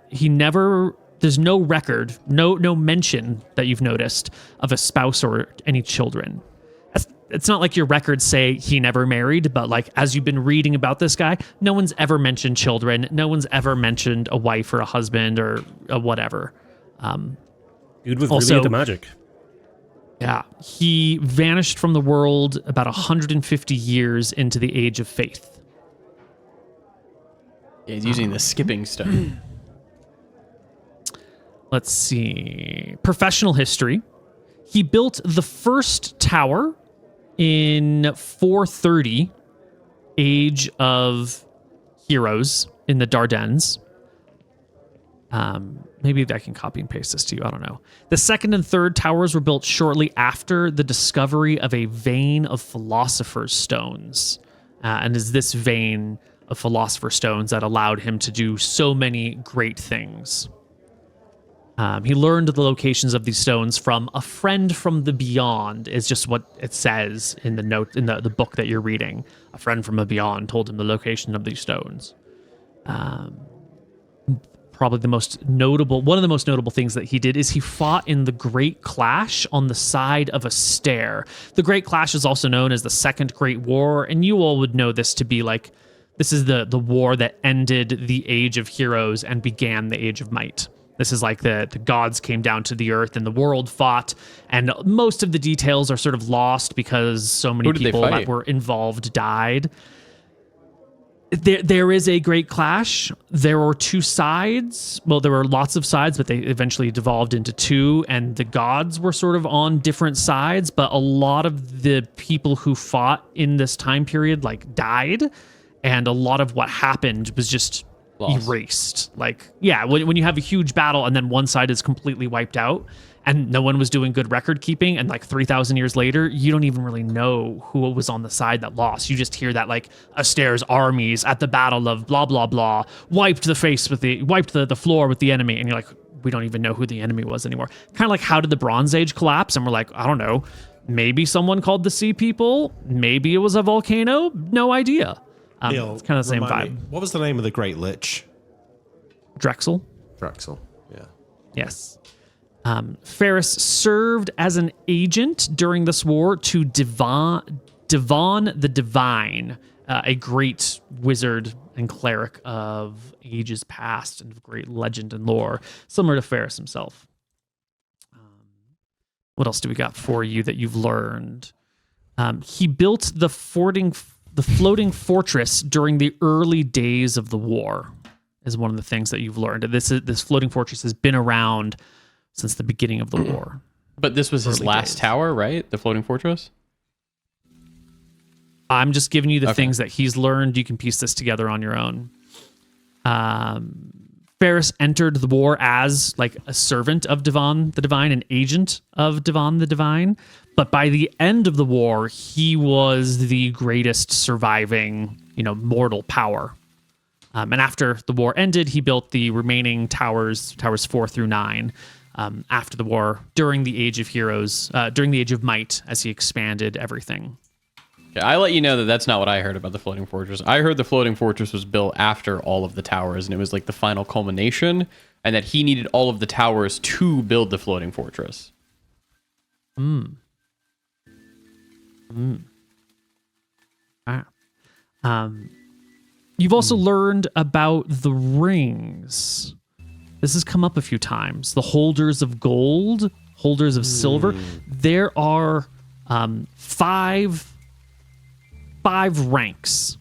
there's no record, no mention that you've noticed of a spouse or any children. It's not like your records say he never married, but like as you've been reading about this guy, no one's ever mentioned children. No one's ever mentioned a wife or a husband or a whatever. Dude was also, really into magic. Yeah, he vanished from the world about 150 years into the Age of Faith. Yeah, he's using the skipping stone. Let's see. Professional history. He built the first tower in 430 Age of Heroes in the Dardanelles. Maybe I can copy and paste this to you. I don't know. The second and third towers were built shortly after the discovery of a vein of Philosopher's Stones. And is this vein of Philosopher's Stones that allowed him to do so many great things. He learned the locations of these stones from a friend from the beyond, is just what it says in the note in the book that you're reading. A friend from the beyond told him the location of these stones. Probably one of the most notable things that he did is he fought in the Great Clash on the side of a stair. The Great Clash is also known as the Second Great War, and you all would know this to be like, this is the war that ended the Age of Heroes and began the Age of Might. This is like the gods came down to the earth and the world fought, and most of the details are sort of lost because so many people that were involved died. There is a great clash. There were two sides. Well, there were lots of sides, but they eventually devolved into two, and the gods were sort of on different sides, but a lot of the people who fought in this time period like died, and a lot of what happened was just erased. Like, yeah, when you have a huge battle and then one side is completely wiped out and no one was doing good record keeping, and like 3,000 years later, you don't even really know who was on the side that lost. You just hear that like Astair's armies at the battle of blah blah blah wiped the floor with the enemy, and you're like, we don't even know who the enemy was anymore. Kind of like, how did the Bronze Age collapse? And we're like, I don't know. Maybe someone called the Sea People. Maybe it was a volcano. No idea. Neil, it's kind of the same vibe. What was the name of the Great Lich? Drexel. Yeah. Yes. Ferris served as an agent during this war to Devon the Divine, a great wizard and cleric of ages past and of great legend and lore, similar to Ferris himself. What else do we got for you that you've learned? He built the floating fortress during the early days of the war, is one of the things that you've learned. This floating fortress has been around since the beginning of the war. But this was his last tower, right? The floating fortress? I'm just giving you the things that he's learned. You can piece this together on your own. Barris entered the war as like a servant of Devon the Divine, an agent of Devon the Divine. But by the end of the war, he was the greatest surviving, mortal power. And after the war ended, he built the remaining towers 4 through 9, after the war, during the Age of Heroes, during the Age of Might, as he expanded everything. Yeah, I let you know that that's not what I heard about the floating fortress. I heard the floating fortress was built after all of the towers, and it was like the final culmination, and that he needed all of the towers to build the floating fortress. You've also learned about the rings. This has come up a few times. The holders of gold, holders of silver. There are 5 ranks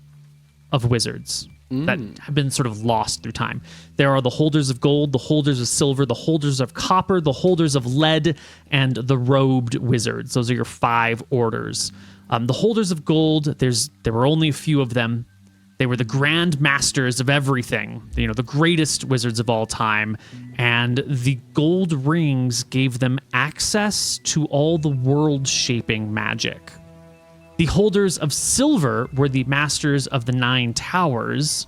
of wizards that have been sort of lost through time. There are the holders of gold, the holders of silver, the holders of copper, the holders of lead, and the robed wizards. Those are your 5 orders. The holders of gold, there were only a few of them. They were the grand masters of everything, the greatest wizards of all time. And the gold rings gave them access to all the world-shaping magic. The holders of silver were the masters of the 9 towers,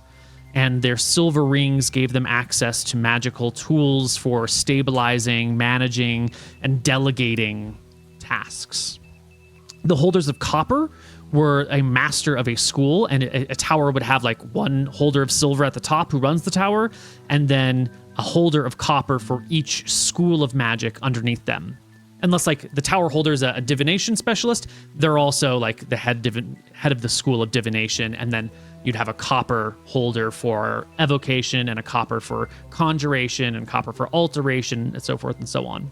and their silver rings gave them access to magical tools for stabilizing, managing, and delegating tasks. The holders of copper were a master of a school, and a tower would have like one holder of silver at the top who runs the tower, and then a holder of copper for each school of magic underneath them. Unless like the tower holder is a divination specialist, they're also like the head of the school of divination, and then you'd have a copper holder for evocation, and a copper for conjuration, and copper for alteration, and so forth and so on.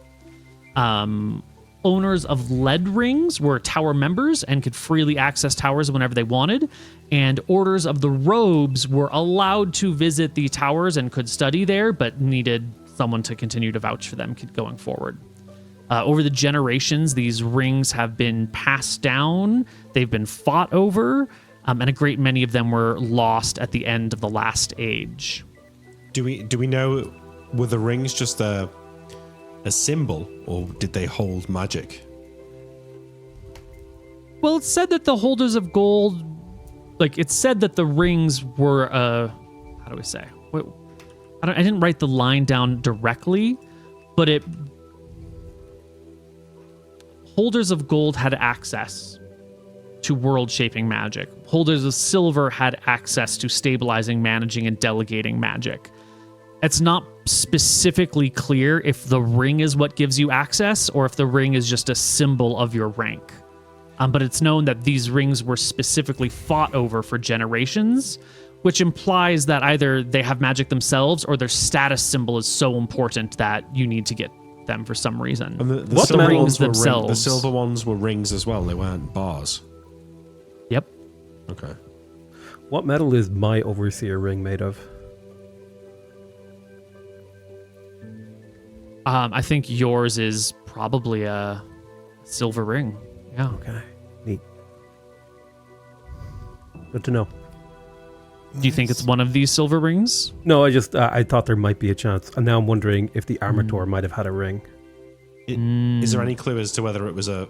Owners of lead rings were tower members and could freely access towers whenever they wanted, and orders of the robes were allowed to visit the towers and could study there, but needed someone to continue to vouch for them going forward. Over the generations, these rings have been passed down, they've been fought over, and a great many of them were lost at the end of the last age. Do we know, were the rings just a symbol, or did they hold magic? Well, it's said that the holders of gold, it's said that the rings were, how do we say? I didn't write the line down directly, but holders of gold had access to world-shaping magic. Holders of silver had access to stabilizing, managing, and delegating magic. It's not specifically clear if the ring is what gives you access or if the ring is just a symbol of your rank. But it's known that these rings were specifically fought over for generations, which implies that either they have magic themselves or their status symbol is so important that you need to get them for some reason. And the rings themselves. The silver ones were rings as well. They weren't bars. Yep. Okay. What metal is my overseer ring made of? I think yours is probably a silver ring. Yeah. Okay. Neat. Good to know. Do you think it's one of these silver rings? No, I thought there might be a chance. And now I'm wondering if the Armator might have had a ring. Is there any clue as to whether it was a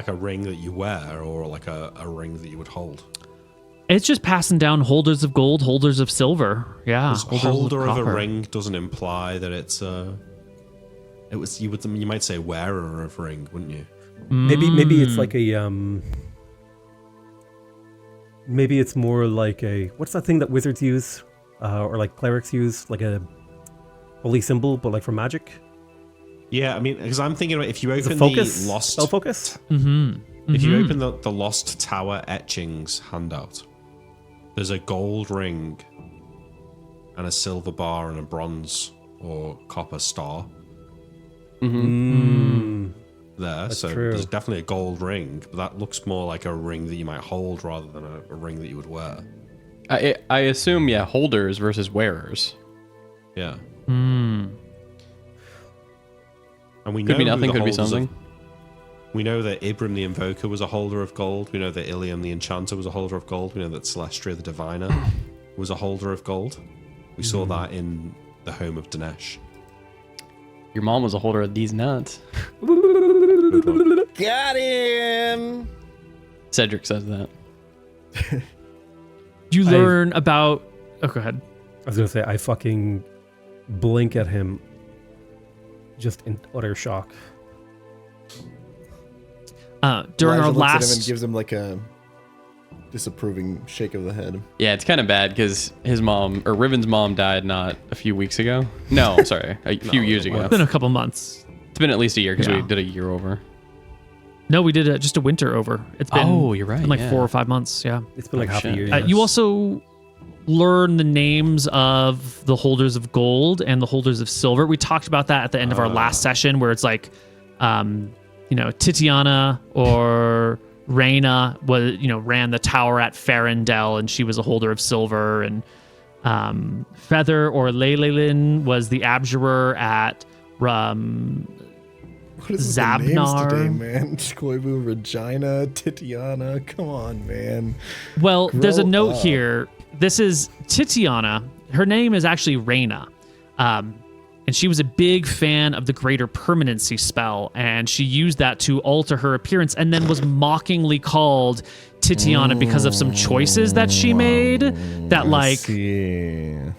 ring that you wear or like a ring that you would hold? It's just passing down holders of gold, holders of silver. Yeah. Holder of a ring doesn't imply that it's you might say wearer of ring, wouldn't you? Maybe it's like a maybe it's more like a, what's that thing that wizards use or like clerics use, like a holy symbol but like for magic? Yeah, I mean, because I'm thinking about if you open focus? the lost Spell focus? If you open the Lost Tower etchings handout, there's a gold ring and a silver bar and a bronze or copper star. That's so true. There's definitely a gold ring, but that looks more like a ring that you might hold rather than a ring that you would wear. I assume, holders versus wearers. Yeah. And we know could be nothing, could be something. We know that Ibram the Invoker was a holder of gold. We know that Ilium the Enchanter was a holder of gold. We know that Celestria the Diviner was a holder of gold. We saw that in the home of Dinesh. Your mom was a holder of these nuts. Got him. Cedric says that. You learn about. Oh, go ahead. I was gonna say I fucking blink at him, just in utter shock. During our Elijah looks at him last. and gives him like a disapproving shake of the head. Yeah, it's kind of bad because his mom, or Riven's mom, died not a few weeks ago. No, sorry, a few years ago. It's been a couple months. It's been at least a year because Yeah. we did a year over. No, we did just a winter over. It's been. Oh, you're right, It's been like yeah. 4 or 5 months. Yeah. It's been like half a shit. year. You also learn the names of the holders of gold and the holders of silver. We talked about that at the end of our last session, where it's like, Titiana or Reyna was, ran the tower at Farendel, and she was a holder of silver. And Feather or Leylelin was the abjurer at What is the names Zabnar. today, man? Koibu, Regina, Titiana. Come on, man. Well, there's a Grow note up. here. This is Titiana. Her name is actually Reyna. And she was a big fan of the Greater Permanency spell, and she used that to alter her appearance, and then was mockingly called Titiana because of some choices that she made. That like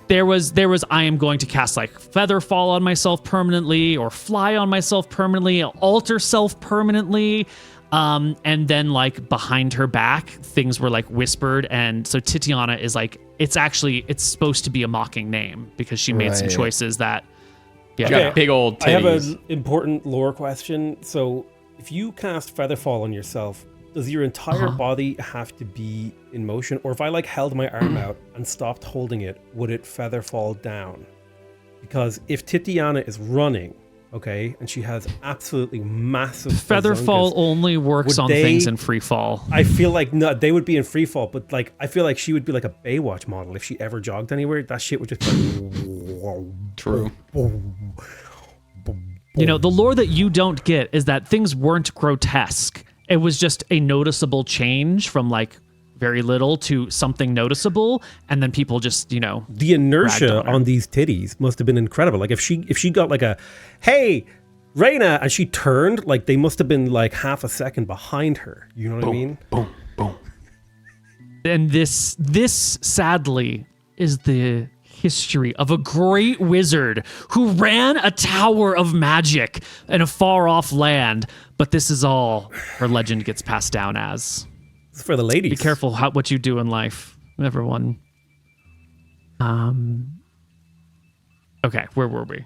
there was I am going to cast like Featherfall on myself permanently, or Fly on myself permanently, alter self permanently. And then like behind her back, things were like whispered, and so Titiana is like it's supposed to be a mocking name because she made some Right. choices that. She Yeah. got big old I have titties. an important lore question. So, if you cast Featherfall on yourself, does your entire body have to be in motion? Or if I like held my arm out and stopped holding it, would it Featherfall down? Because if Titiana is running, okay, and she has absolutely massive Featherfall bazongas, only works would on they- things in free fall. I feel like no, they would be in free fall, but like I feel like she would be like a Baywatch model if she ever jogged anywhere. That shit would just be True. The lore that you don't get is that things weren't grotesque. It was just a noticeable change from like very little to something noticeable, and then people just, the ragged inertia on her. on these titties must have been incredible. Like if she got like a hey Reyna and she turned, like they must have been like half a second behind her. You know what I mean? Boom, boom. And this sadly is the history of a great wizard who ran a tower of magic in a far off land, but this is all her legend gets passed down as. It's for the ladies. Be careful what you do in life, everyone. Okay, where were we?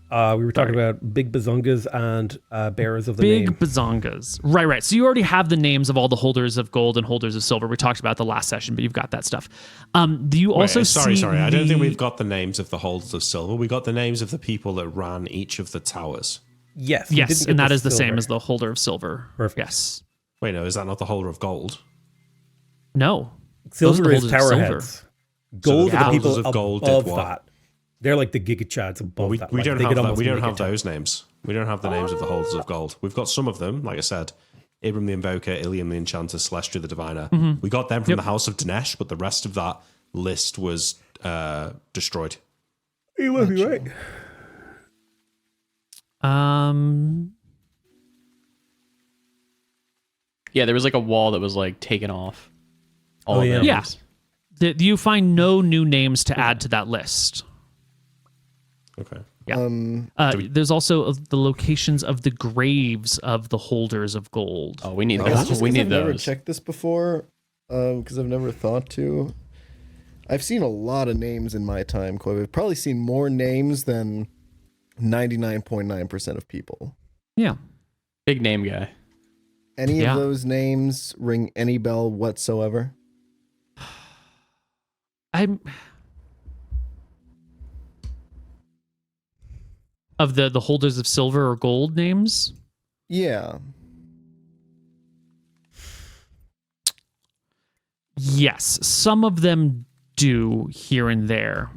We were talking about big bazongas and bearers of the Big name. bazongas. Right. So you already have the names of all the holders of gold and holders of silver. We talked about the last session, but you've got that stuff. Do you also sorry. see I don't think the- we've got the names of the holders of silver. We got the names of the people that ran each of the towers. Yes. we Yes, didn't and get that is the same silver. as the holder of silver. Perfect. Yes. Wait, no, is that not the holder of gold? No. Those are Silver the is holders of tower silver. heads. Gold the are the people holders of gold did above what? that. They're like the Giga Chads above We that. don't Like, they have could that. almost We don't make have it those names. We don't have the names of the holders of gold. We've got some of them, like I said. Ibram the Invoker, Ilium the Enchanter, Celestia the Diviner. We got them from the House of Dinesh, but the rest of that list was destroyed. You must be right. Yeah, there was like a wall that was like taken off. All Oh, of yeah. them. Yeah. You find no new names to add to that list. Okay. Yeah. There's also the locations of the graves of the holders of gold. Oh, we need I guess those. just We 'cause need I've never those. checked this before, because I've never thought to. I've seen a lot of names in my time, Koibu. I've probably seen more names than 99.9% of people. Yeah. Big name guy. Any Yeah. of those names ring any bell whatsoever? I'm of the holders of silver or gold names. Yeah. Yes, some of them do here and there.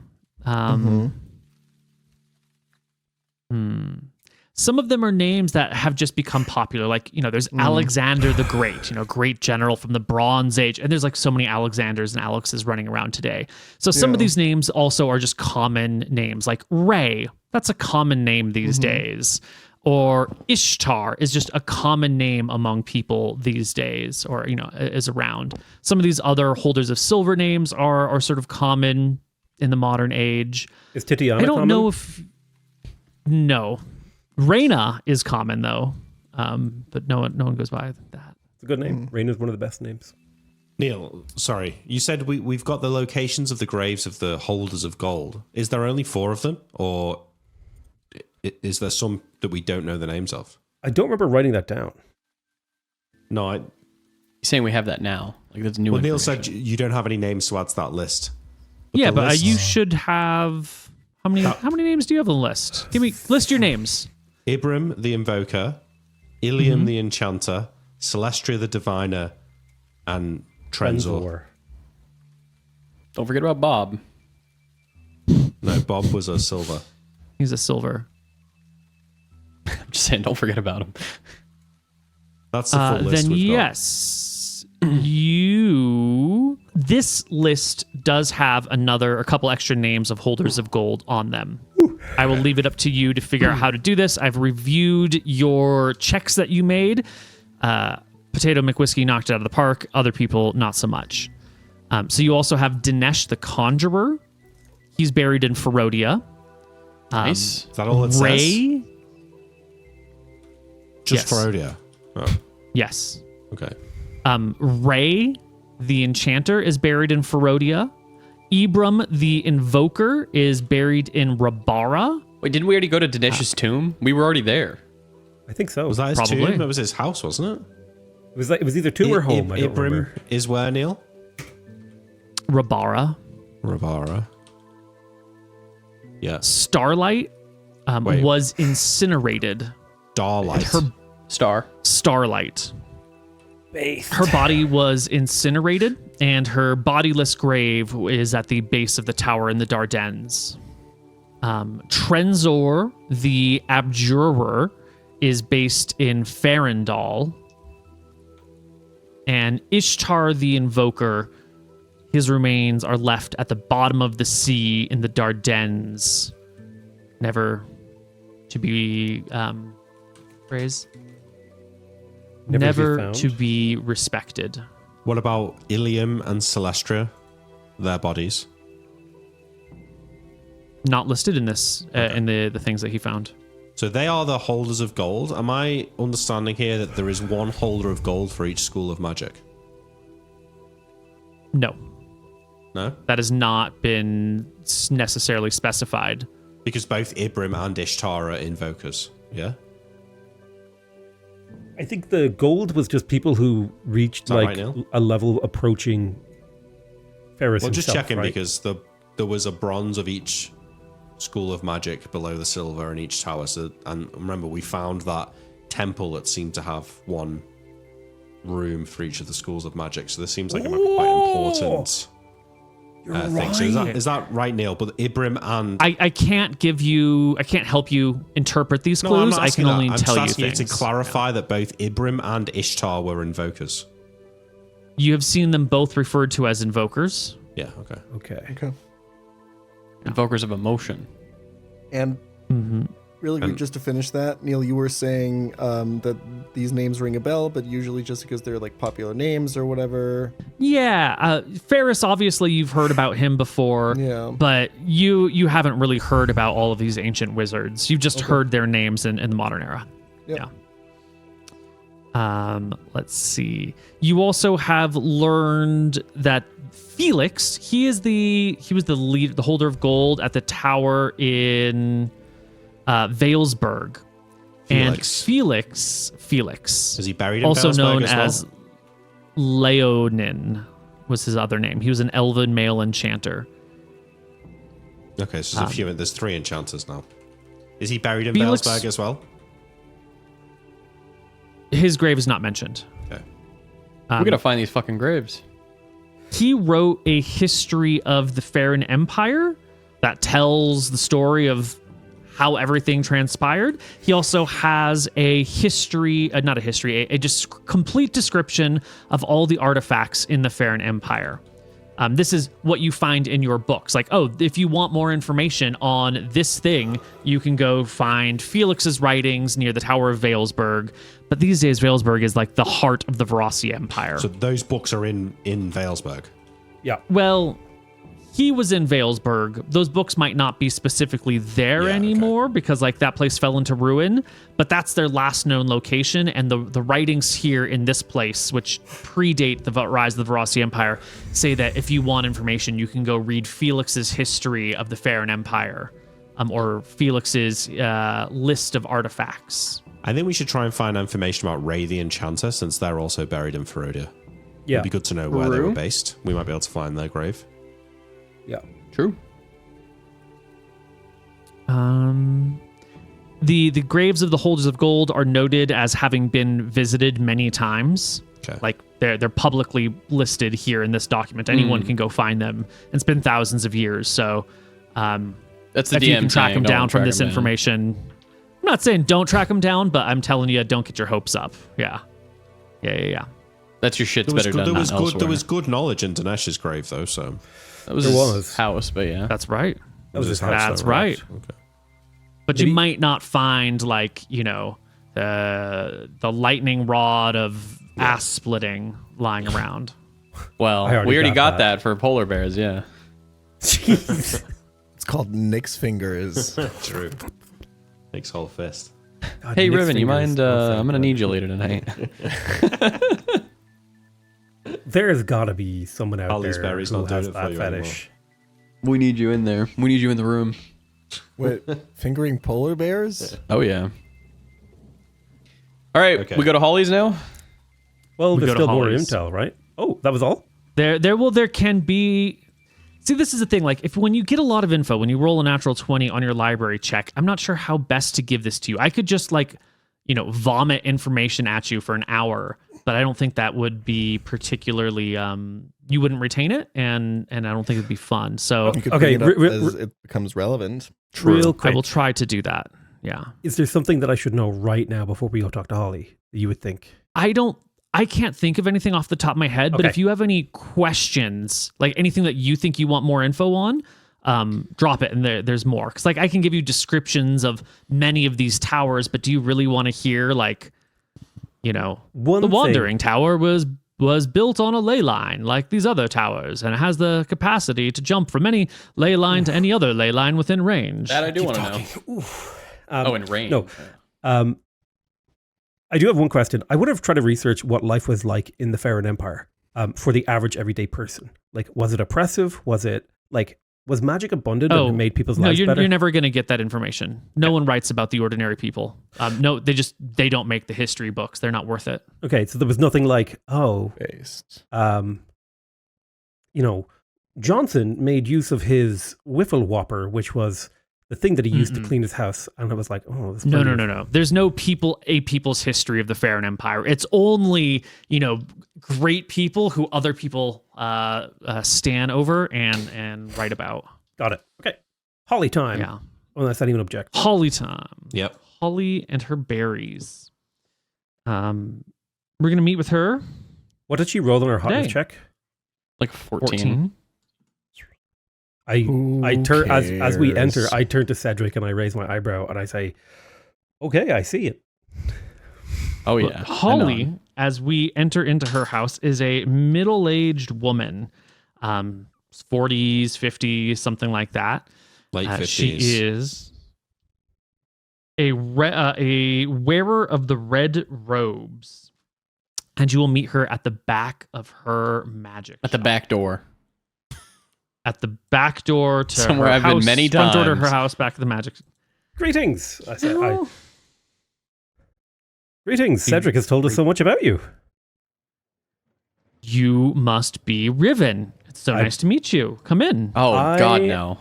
Some of them are names that have just become popular. Like, there's Alexander the Great, great general from the Bronze Age. And there's like so many Alexanders and Alexes running around today. So some of these names also are just common names, like Ray. That's a common name these days. Or Ishtar is just a common name among people these days, or, is around. Some of these other holders of silver names are sort of common in the modern age. Is Titiana I don't common? know if... No. Reyna is common, though, but no one goes by that. It's a good name. Reyna is one of the best names. Neil, sorry. You said we've got the locations of the graves of the holders of gold. Is there only 4 of them, or is there some that we don't know the names of? I don't remember writing that down. No, He's saying we have that now. Like that's new. Well, Neil said you don't have any names to add to that list. But you should have... How many names do you have on the list? List your names. Ibram the Invoker, Ilium the Enchanter, Celestria the Diviner, and Trenzor. Don't forget about Bob. No, Bob was a silver. He's a silver. I'm just saying, don't forget about him. That's the full list then we've got. yes, this list does have a couple extra names of holders of gold on them. I will leave it up to you to figure out how to do this. I've reviewed your checks that you made. PotatoMcWhiskey knocked it out of the park. Other people, not so much. So you also have Dinesh the Conjurer. He's buried in Ferodia. Nice. Is that all it Ray? says? Just Yes. Ferodia. Oh, Yes. okay. Ray, the Enchanter, is buried in Ferodia. Ibram, the Invoker, is buried in Rabara. Wait, didn't we already go to Dinesh's tomb? We were already there. I think so. Was that his Probably. tomb? That was his house, wasn't it? It was either tomb or home. I don't Ibram remember. is where, Neil? Rabara. Ravara. Yes. Starlight Wait. was incinerated. Starlight. Starlight. Based. Her body was incinerated, and her bodiless grave is at the base of the tower in the Dardanelles. Trenzor, the Abjurer, is based in Farandal. And Ishtar, the Invoker, his remains are left at the bottom of the sea in the Dardanelles, never to be phrase. Never to be respected. What about Ilium and Celestria? Their bodies? Not listed in this in the things that he found. So they are the holders of gold. Am I understanding here that there is one holder of gold for each school of magic? No, No? that has not been necessarily specified. Because both Ibram and Ishtar are invokers. Yeah? I think the gold was just people who reached that like right, Neil? a level approaching Ferris Well, himself, just checking right? because there was a bronze of each school of magic below the silver in each tower. So, and remember, we found that temple that seemed to have one room for each of the schools of magic. So this seems like a quite important thing. So is that right, Neil? But Ibram and I can't help you interpret these No, I'm clues. not I asking can only that. I'm tell just you asking things. you to clarify that both Ibram and Ishtar were invokers. You have seen them both referred to as invokers. Yeah, okay. Okay. Invokers of emotion. And really quick, just to finish that, Neil, you were saying that these names ring a bell, but usually just because they're like popular names or whatever. Yeah, Ferris, obviously you've heard about him before. Yeah. But you haven't really heard about all of these ancient wizards. You've just heard their names in the modern era. Yep. Yeah. Let's see. You also have learned that Felix, he was the holder of gold at the tower in Valesburg. And Felix Is he buried in also Valesburg known as well? Leonin was his other name. He was an elven male enchanter. Okay, so there's 3 enchanters now. Is he buried in Felix- Valesburg as well? His grave is not mentioned. Okay. We gotta find these fucking graves. He wrote a history of the Farron Empire that tells the story of how everything transpired. He also has a history, not a history, a just complete description of all the artifacts in the Farron Empire. This is what you find in your books. Like, oh, if you want more information on this thing, you can go find Felix's writings near the Tower of Valesburg. But these days, Valesburg is like the heart of the Verossi Empire. So those books are in Valesburg. Yeah. Well, he was in Valesburg. Those books might not be specifically there anymore because like that place fell into ruin, but that's their last known location. And the writings here in this place, which predate the rise of the Verossi Empire, say that if you want information, you can go read Felix's history of the Farron Empire, or Felix's list of artifacts. I think we should try and find information about Ray the Enchanter, since they're also buried in Ferodia. Yeah. It'd be good to know where they were based. We might be able to find their grave. Yeah. True. The graves of the holders of gold are noted as having been visited many times. Okay. Like they're publicly listed here in this document. Anyone can go find them. It's been thousands of years. So That's the if DM you can track saying, them down don't from track this them down. information, I'm not saying don't track them down, but I'm telling you, don't get your hopes up. Yeah. That's your shit's There was, better good, done. there, was not good, elsewhere. there was good knowledge in Dinesh's grave, though, so... That was There his was. house, but yeah. That's right. That was his house. That's though, right. Okay. But Maybe- you might not find like, the lightning rod of ass splitting lying around. Well, I already we already got got that. that for polar bears, yeah. Jeez. It's called Nick's fingers. True. Nick's whole fist. God, Hey, Nick's Riven, you fingers. mind? One second. I'm gonna need you later tonight. There's gotta be someone out Holly's there berry's who not doing has it for that you fetish. We need you in there. We need you in the room. Wait, fingering polar bears? Oh yeah. All right, Okay. we go to Holly's now. Well, We there's go to still more Holly's. intel, right? Oh, that was all? There can be. See, this is the thing. Like, if when you get a lot of info, when you roll a natural 20 on your library check, I'm not sure how best to give this to you. I could just vomit information at you for an hour, but I don't think that would be particularly. You wouldn't retain it, and I don't think it'd be fun. So You could Okay, bring it up re- as it becomes relevant. Real I quick. will try to do that. Yeah. Is there something that I should know right now before we go talk to Holly that you would think? I can't think of anything off the top of my head, but Okay. if you have any questions, like anything that you think you want more info on, drop it and there's more. Because I can give you descriptions of many of these towers, but do you really want to hear the Wandering Tower was built on a ley line like these other towers, and it has the capacity to jump from any ley line to any other ley line within range. That I do want to know. Oh, in rain. No. I do have one question. I would have tried to research what life was like in the Farron Empire for the average everyday person. Like, was it oppressive? Was magic abundant and it made people's no, lives you're better? never going to get that information. No one writes about the ordinary people. No, they don't make the history books. They're not worth it. Okay, so there was nothing like, Based. Johnson made use of his Wiffle Whopper, which was the thing that he used to clean his house, and I was like, oh, this No. There's no people's history of the Farron Empire. It's only, great people who other people stand over and write about. Got it. Okay. Holly time. Yeah. Oh, that's not even object. Holly time. Yep. Holly and her berries. We're going to meet with her. What did she roll on her hotness Today. check? Like 14. 14. I turn as we cares? enter, I turn to Cedric and I raise my eyebrow and I say, okay, I see it. Oh yeah. Holly, as we enter into her house, is a middle-aged woman, 40s, 50s, something like that. Late 50s. She is a wearer of the red robes, and you will meet her at the back of her magic At the shop. back door. At the back door to Somewhere her I've been house, many front door to her times. house, back of the magic. Greetings. I said, Oh. Greetings. Cedric has told us so much about you. You must be Riven. It's so nice to meet you. Come in. Oh God, I- no.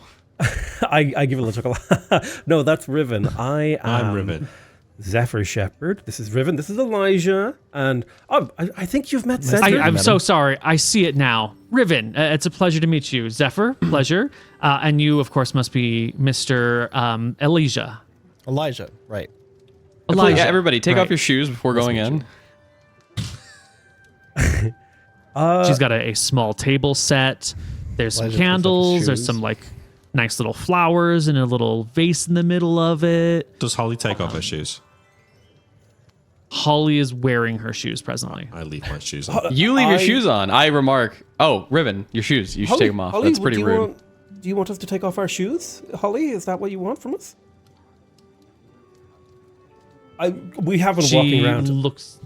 I give a little chuckle. No, that's Riven. I am I'm Riven. Zephyr Shepherd. This is Riven. This is Elijah. And I think you've met Cedric. I'm so sorry. I see it now. Riven, it's a pleasure to meet you. Zephyr, pleasure. And you, of course, must be Mr. Elijah. Elijah, right. Elijah. Yeah, everybody, take Right. off your shoes before going in. She's got a small table set. There's some Elijah takes off his candles. There's shoes. some like nice little flowers and a little vase in the middle of it. Does Holly take off her shoes? Holly is wearing her shoes presently. I leave my shoes on. You leave your shoes on. I remark, oh, Riven, your shoes. You should take them off. Holly, That's pretty rude. Do you want us to take off our shoes, Holly? Is that what you want from us? We have been walking She around. looks.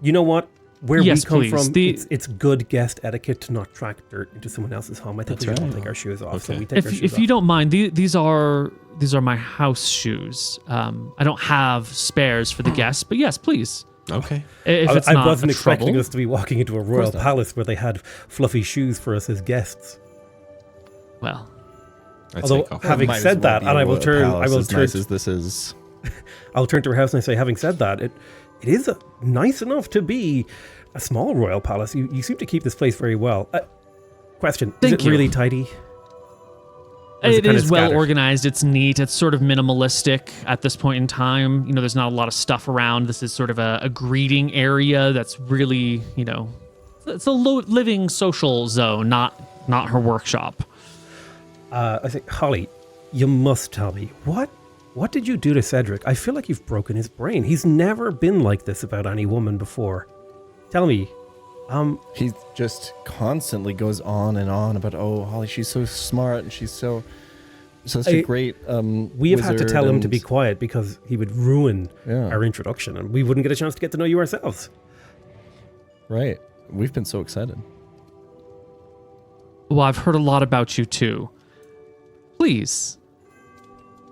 You know what? Where Yes, we come please. from, it's good guest etiquette to not track dirt into someone else's home. I think we should all take our shoes off. So Okay. we take our shoes If off. you don't mind, these are my house shoes. I don't have spares for the guests, but yes, please. Okay. If it's I not wasn't a expecting trouble. us to be walking into a royal not. palace where they had fluffy shoes for us as guests. Well, I Although, take off. having Might as said well that, be and a I will royal turn, palace as turn, nice as this is. I'll turn to her house and I say, having said that, it is nice enough to be a small royal palace. You seem to keep this place very well. Question: Thank is it you. really tidy? Or is it kinda is well scattered? organized. It's neat. It's sort of minimalistic at this point in time. You know, there's not a lot of stuff around. This is sort of a greeting area that's really, you know, it's a living social zone, not her workshop. I think, Holly, you must tell me what did you do to Cedric? I feel like you've broken his brain. He's never been like this about any woman before. Tell me. He just constantly goes on and on about, oh, Holly, she's so smart and she's such a great We have had to wizard tell him to and- be quiet because he would ruin Yeah. our introduction, and we wouldn't get a chance to get to know you ourselves. Right. We've been so excited. Well, I've heard a lot about you too. Please,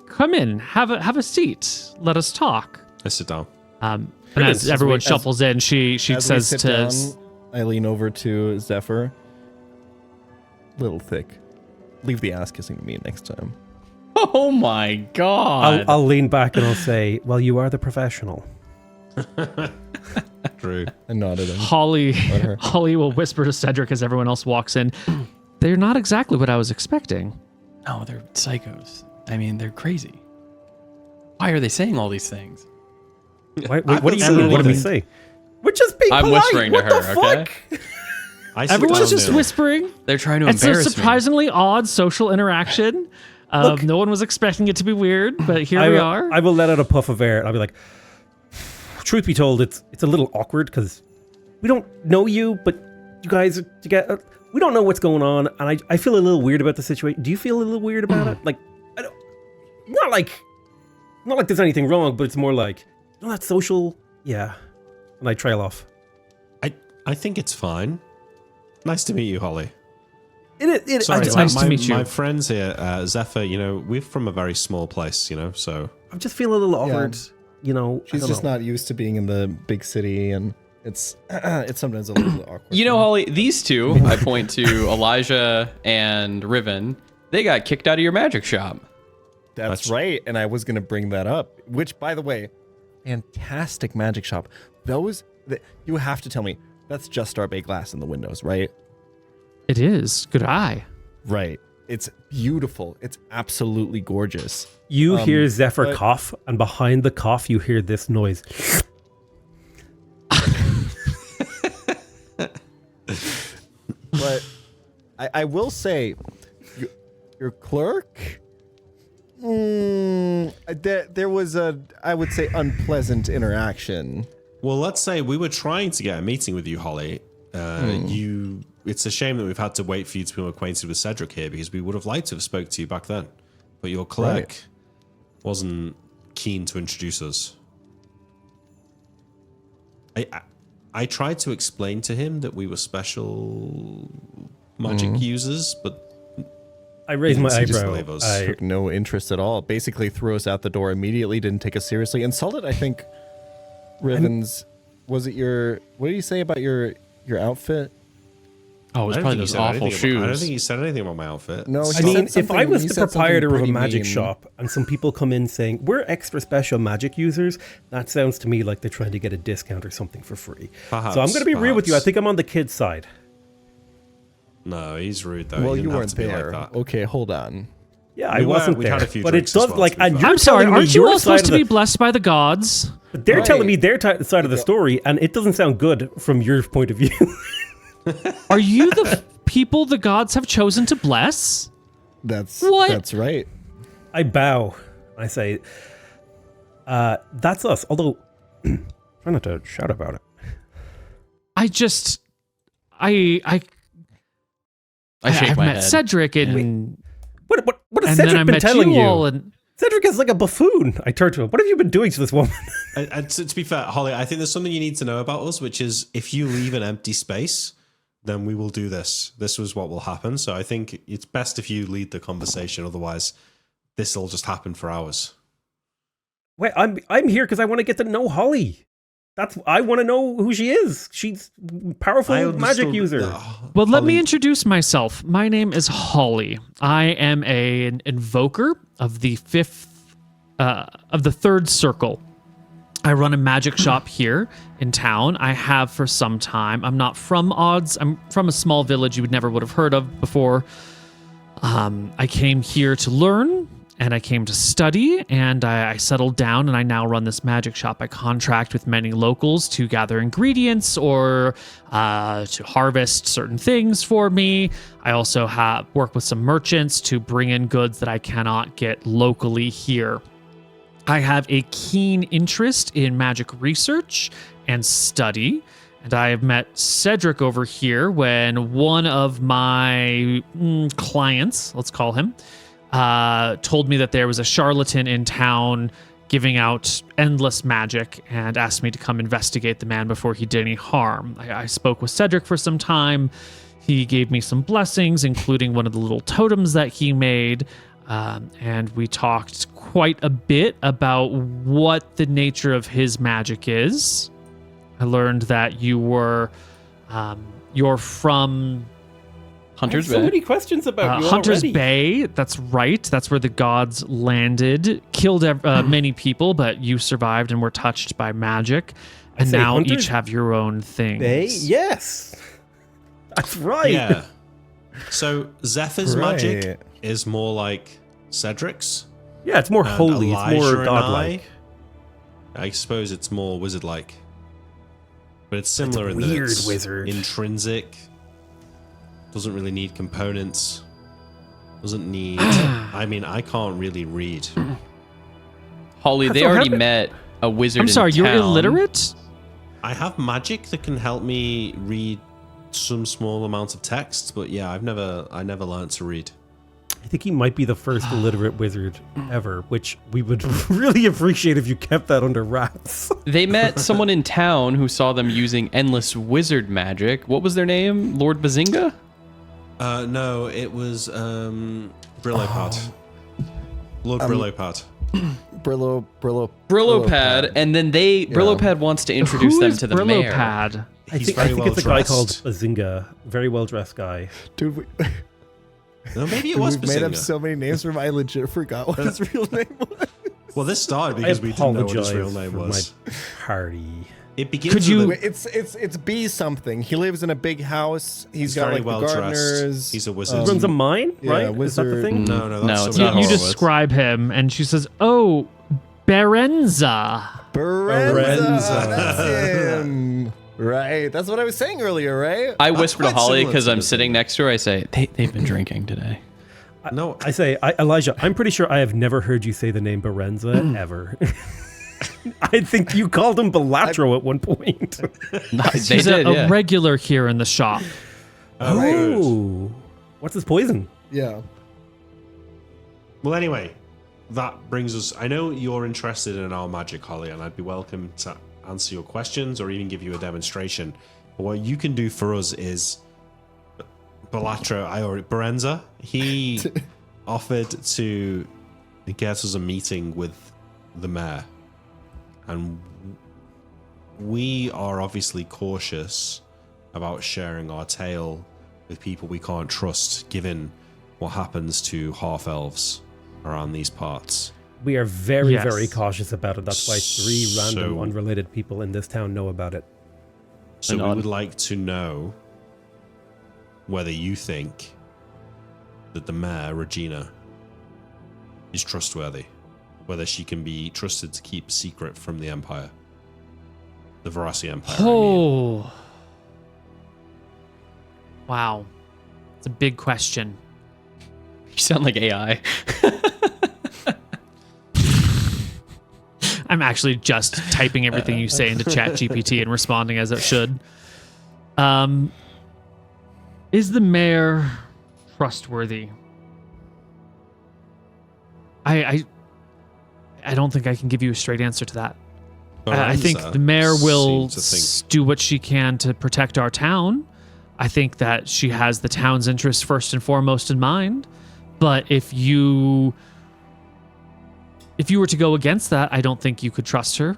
come in, have a seat. Let us talk. I sit down. And Brilliant. as everyone As we- shuffles in, she As we says sit to down, I lean over to Zephyr. Little thick. Leave the ass kissing to me next time. Oh my god. I'll lean back and I'll say, well, you are the professional. True. I nodded him. Holly. her. Holly will whisper to Cedric as everyone else walks in. They're not exactly what I was expecting. No, they're psychos. I mean, they're crazy. Why are they saying all these things? What I've do been you saying mean? What do we anything. say? We're just being I'm polite. whispering to What her, the okay? fuck? I sit Everyone's down just there. whispering. They're trying to It's a embarrass me. surprisingly odd social interaction. No one was expecting it to be weird, but here we are. I will let out a puff of air and I'll be like, truth be told, it's a little awkward because we don't know you, but you guys are together. We don't know what's going on, and I feel a little weird about the situation. Do you feel a little weird about it? Like, I don't, not like there's anything wrong, but it's more like, you know, that social, yeah. And I trail off. I think it's fine. Nice to meet you, Holly. Sorry, like, nice to meet you. My friends here, Zephyr, you know, we're from a very small place, you know, so. I'm just feeling a little awkward, you know. She's just not used to being in the big city, and it's sometimes a little awkward. You know, Holly, these two, I point to Elijah and Riven, they got kicked out of your magic shop. That's right, and I was going to bring that up, which, by the way, fantastic magic shop. You have to tell me, that's just our bay glass in the windows, right? It is. Good eye. Right. It's beautiful. It's absolutely gorgeous. You hear Zephyr but- cough, and behind the cough, you hear this noise. But I will say, your clerk, there was I would say, unpleasant interaction. Well, let's say we were trying to get a meeting with you, Holly. It's a shame that we've had to wait for you to become acquainted with Cedric here, because we would have liked to have spoke to you back then. But your clerk wasn't keen to introduce us. I tried to explain to him that we were special magic users, but I raised my He just eyebrow. believe us. Took no interest at all. Basically threw us out the door immediately, didn't take us seriously. Insulted, I think, Riven's, what did you say about your outfit? Oh, it was probably those awful shoes. I don't think he said anything about my outfit. No, I mean, if I was he the said something proprietor of a pretty magic mean. shop and some people come in saying, we're extra special magic users, that sounds to me like they're trying to get a discount or something for free. Perhaps, So I'm going to be real with you. I perhaps. think I'm on the kid's side. No, he's rude though. Well, He you didn't have weren't to be there. Like that. Okay, hold on. Yeah, I wasn't we there. had a few But it drinks as does well, like, to be and fair. you're I'm sorry, telling me aren't you your all supposed side to of be blessed by the gods? But they're Right. telling me their side of the story, and it doesn't sound good from your point of view. Are you the people the gods have chosen to bless? That's right. I bow. I say, that's us. Although, try not to shout about it. I just, I shake I've my met head. Cedric and What has and then I Cedric been met telling you you? all, and Cedric is like a buffoon. I turn to him. What have you been doing to this woman? And to be fair, Holly, I think there's something you need to know about us, which is if you leave an empty space, then we will do this. This was what will happen. So I think it's best if you lead the conversation. Otherwise, this will just happen for hours. Wait, I'm here because I want to get to know Holly. I want to know who she is. She's a powerful magic user. well, let me introduce myself. My name is Holly. I am an invoker of the third circle. I run a magic shop here in town. I have for some time. I'm not from Odds. I'm from a small village you would have heard of before. I came here to learn, and I came to study, and I settled down, and I now run this magic shop. I contract with many locals to gather ingredients or to harvest certain things for me. I also work with some merchants to bring in goods that I cannot get locally here. I have a keen interest in magic research and study, and I have met Cedric over here when one of my clients, let's call him, told me that there was a charlatan in town giving out endless magic and asked me to come investigate the man before he did any harm. I spoke with Cedric for some time. He gave me some blessings, including one of the little totems that he made. And we talked quite a bit about what the nature of his magic is. I learned that you're from Hunter's so Bay. many questions about you Hunter's already. Bay. That's right. That's where the gods landed, killed many people, but you survived and were touched by magic. And say now Hunter's each have your own things. Bay? Yes. That's right. Yeah. So Zephyr's Right. magic is more like Cedric's. Yeah, it's more and holy. It's Elijah more and godlike. I suppose it's more wizard-like. But it's similar in weird that it's wizard. intrinsic. Doesn't really need components. Doesn't need... I mean, I can't really read. Holly, they So already have it- met a wizard. I'm sorry, in you're town. illiterate? I have magic that can help me read some small amounts of text, but yeah, I never learned to read. I think he might be the first illiterate wizard ever, which we would really appreciate if you kept that under wraps. They met someone in town who saw them using endless wizard magic. What was their name? Lord Bazinga? No, it was Brillopad. Lord Brillopad. Brillopad, and then Brillopad wants to introduce Who them is to the mayor. Brillopad? I He's think very well it's a guy dressed. called Bazinga. Very well dressed guy. Dude, No, maybe it was we've made up Bazinga. so many names from I legit forgot what his real name was. Well, this started I because we didn't know what his apologize real name for was. my party. It begins Could you- with Wait, it's B something. He lives in a big house. He's got very like well the dressed. gardeners. He's a wizard. He runs a mine, yeah, right? Is that the wizard. thing? No, No, that's it's some not You horror word. describe him, and she says, "Oh, Berenza." Berenza. That's him. Right. That's what I was saying earlier, right? I whisper to quite Holly similar because to I'm this sitting next to her. I say, they've been drinking today. No, I say, Elijah, I'm pretty sure I have never heard you say the name Berenza ever. I think you called him Belatro at one point. They He's did, a yeah. regular here in the shop. Oh, what's his poison? Yeah. Well, anyway, that brings us. I know you're interested in our magic, Holly, and I'd be welcome to answer your questions or even give you a demonstration. But what you can do for us is Berenza. He offered to get us a meeting with the mayor, and we are obviously cautious about sharing our tale with people we can't trust, given what happens to half elves around these parts. We are very, Yes. very cautious about it. That's why 3 random So- unrelated people in this town know about it. So And we on- would like to know whether you think that the mayor, Regina, is trustworthy, whether she can be trusted to keep secret from the Empire, the Verasi Empire. Oh, wow, it's a big question. You sound like AI. I'm actually just typing everything you say into ChatGPT and responding as it should. Is the mayor trustworthy? I don't think I can give you a straight answer to that. I think the mayor will do what she can to protect our town. I think that she has the town's interests first and foremost in mind. But if you were to go against that, I don't think you could trust her.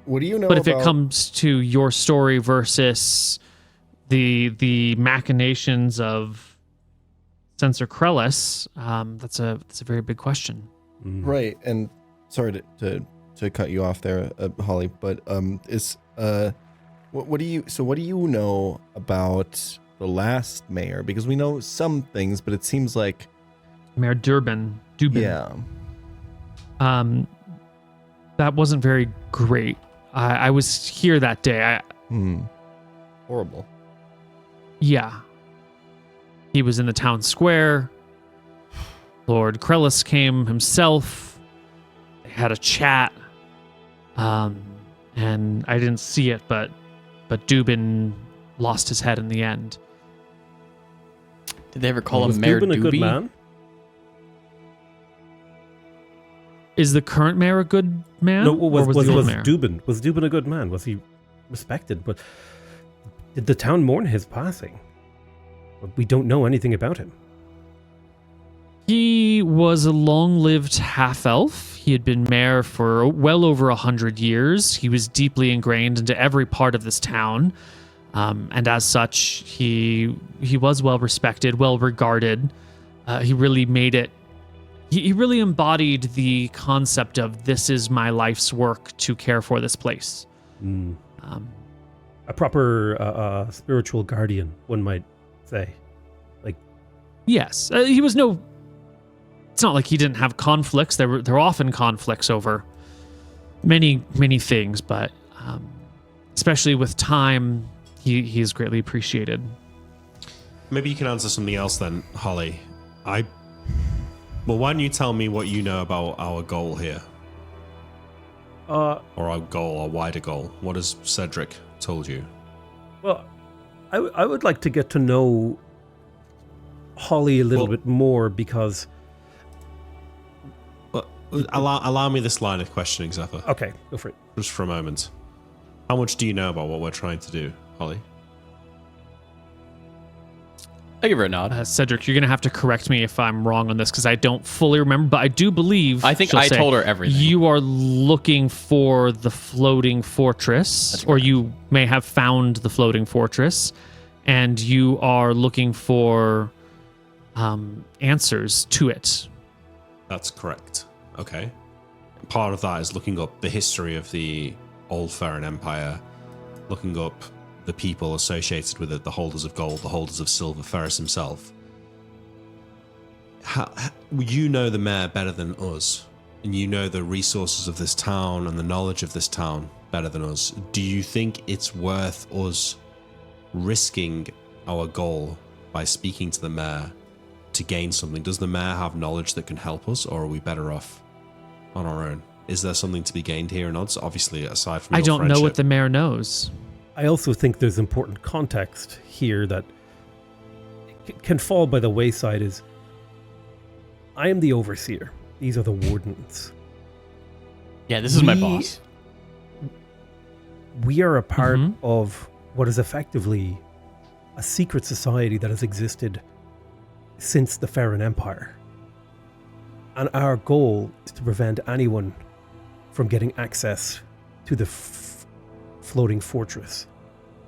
What do you know But if it comes to your story versus the machinations of Censor Krellis, that's a very big question. Right, and sorry to cut you off there, Holly, but what do you know about the last mayor? Because we know some things, but it seems like Mayor Dubin. Yeah. That wasn't very great. I was here that day. Horrible. Yeah. He was in the town square. Lord Krellis came himself. They had a chat. And I didn't see it, but Dubin lost his head in the end. Did they ever call was him Mayor Dubin a good Doobie? man? Is the current mayor a good man? No, or was the old mayor? Dubin a good man? Was he respected? But did the town mourn his passing? We don't know anything about him. He was a long-lived half-elf. He had been mayor for well over 100 years. He was deeply ingrained into every part of this town. And as such, he was well-respected, well-regarded. He really made it... He really embodied the concept of, this is my life's work to care for this place. A proper spiritual guardian, one might say. Yes. He was no... It's not like he didn't have conflicts. There were often conflicts over many things, but especially with time, he is greatly appreciated. Maybe you can answer something else then, Holly. Well, why don't you tell me what you know about our goal here? Or our goal, our wider goal. What has Cedric told you? Well, I would like to get to know Holly a little bit more, because... Allow me this line of questioning, Zephyr. Okay, go for it. Just for a moment. How much do you know about what we're trying to do, Holly? I give her a nod. Cedric, you're going to have to correct me if I'm wrong on this, because I don't fully remember, but I do believe... I think I told her everything. You are looking for the floating fortress, or you may have found the floating fortress, and you are looking for answers to it. That's correct. Okay. Part of that is looking up the history of the Old Farron Empire, looking up the people associated with it, the holders of gold, the holders of silver, Ferris himself. You know the mayor better than us, and you know the resources of this town and the knowledge of this town better than us. Do you think it's worth us risking our goal by speaking to the mayor to gain something? Does the mayor have knowledge that can help us, or are we better off on our own? Is there something to be gained here or not? Obviously, aside from I don't know what the mayor knows. I also think there's important context here that can fall by the wayside. Is I am the overseer. These are the wardens. Yeah, this is my boss. We are a part of what is effectively a secret society that has existed since the Farron Empire. And our goal is to prevent anyone from getting access to the floating fortress,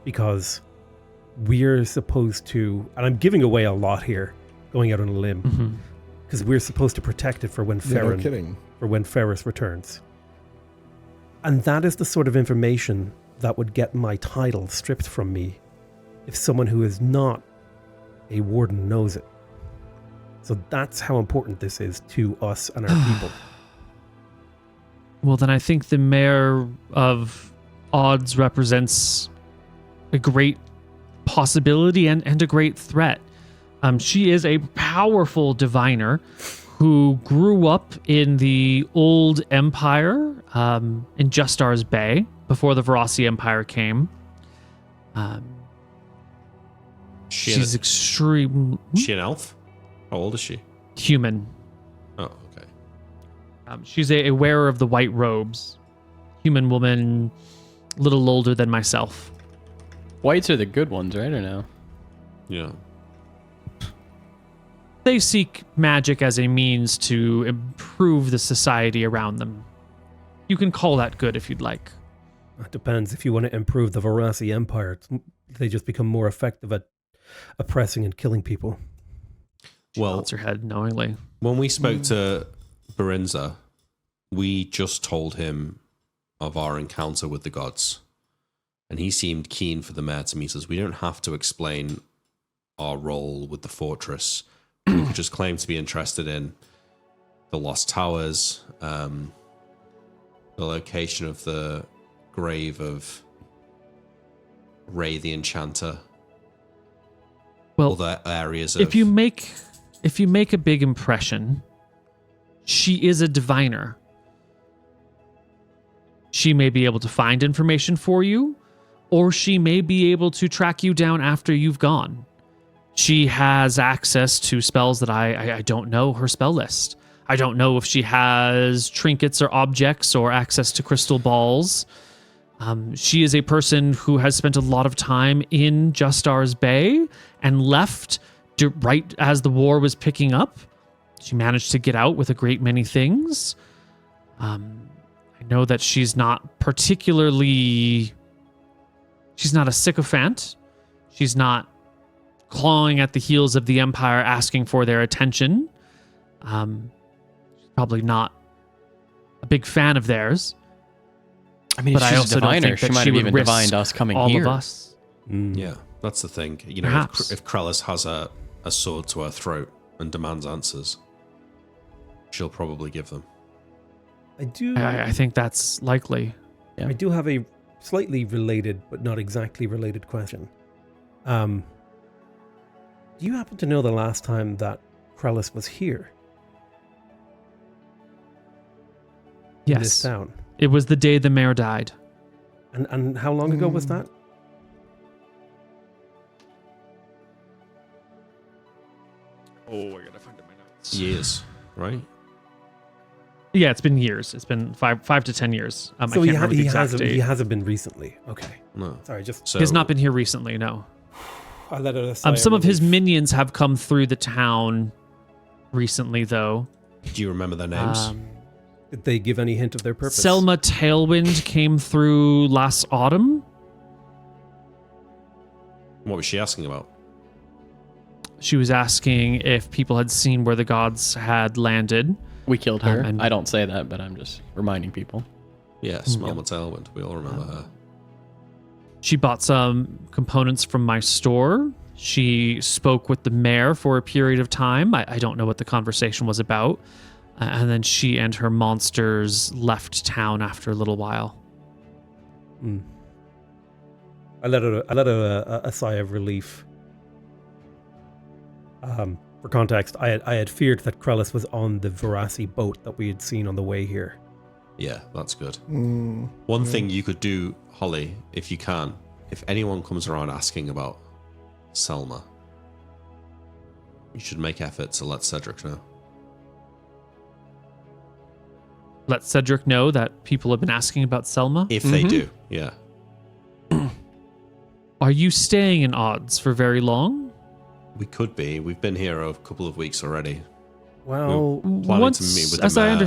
because we're supposed to, and I'm giving away a lot here, going out on a limb, because we're supposed to protect it for when Ferris returns. And that is the sort of information that would get my title stripped from me if someone who is not a warden knows it. So that's how important this is to us and our people. Well, then I think the mayor of Odds represents a great possibility and a great threat. She is a powerful diviner who grew up in the old empire in Justar's Bay before the Varasi Empire came. She's extreme. She an elf? How old is she? Human. Oh, okay. She's a wearer of the white robes. Human woman, a little older than myself. Whites are the good ones, right, or no? Yeah. They seek magic as a means to improve the society around them. You can call that good if you'd like. It depends. If you want to improve the Varasi Empire, they just become more effective at oppressing and killing people. She nods her head knowingly. When we spoke to Barinza, we just told him of our encounter with the gods. And he seemed keen for the mayor to meet us. We don't have to explain our role with the fortress. We could just claim to be interested in the Lost Towers, the location of the grave of Ray the Enchanter. Well, other areas of... if you make a big impression, she is a diviner. She may be able to find information for you, or she may be able to track you down after you've gone. She has access to spells that I don't know her spell list. I don't know if she has trinkets or objects or access to crystal balls. She is a person who has spent a lot of time in Justar's Bay and left right as the war was picking up. She managed to get out with a great many things. I know that she's not particularly... She's not a sycophant. She's not clawing at the heels of the Empire asking for their attention. She's probably not a big fan of theirs. I mean, but if I she's also a don't diviner, think that she might she have would even risk divined us coming all here. of us. Yeah, that's the thing. You know, Perhaps. if Krellis has a sword to her throat and demands answers, she'll probably give them. I think that's likely. Yeah. I do have a slightly related, but not exactly related question. Do you happen to know the last time that Krellis was here? In this Yes. town? It was the day the mayor died. And how long ago was that? Oh, I gotta find my notes. Years, right? Yeah, it's been years. It's been five to 10 years. I So can't remember the exact he date. hasn't been recently. Okay. No. Sorry, just So He has not been here recently, no. I let it aside. Some of his minions have come through the town recently, though. do you remember their names? Did they give any hint of their purpose? Selma Tailwind came through last autumn. What was she asking about? She was asking if people had seen where the gods had landed. We killed her. and- I don't say that, but I'm just reminding people. Yes, Melma Tailwind. We all remember her. She bought some components from my store. She spoke with the mayor for a period of time. I don't know what the conversation was about. And then she and her monsters left town after a little while. I let out a sigh of relief. For context, I had feared that Krellis was on the Varasi boat that we had seen on the way here. Yeah, that's good. One thing you could do, Holly, if you can, if anyone comes around asking about Selma, you should make effort to let Cedric know. Let Cedric know that people have been asking about Selma. If they do, yeah. Are you staying in Odds for very long? We could be. We've been here a couple of weeks already. Well, Planning to meet with the mayor.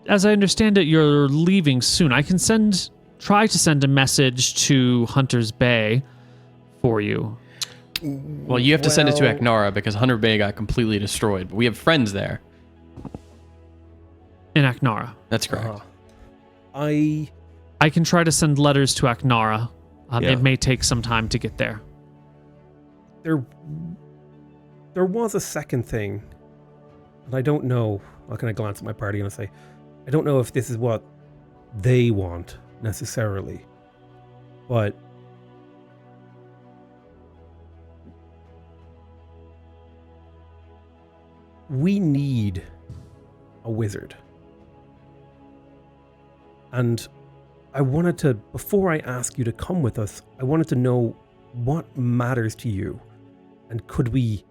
As I understand it, you're leaving soon. I can try to send a message to Hunter's Bay for you. Well, you have to send it to Aknara because Hunter Bay got completely destroyed. But we have friends there. In Aknara. That's correct. I can try to send letters to Aknara. Yeah. It may take some time to get there. there was a second thing, and I don't know. I'll kind of glance at my party and I'll say, I don't know if this is what they want necessarily, but we need a wizard. And I wanted to, before I ask you to come with us, I wanted to know what matters to you, and could we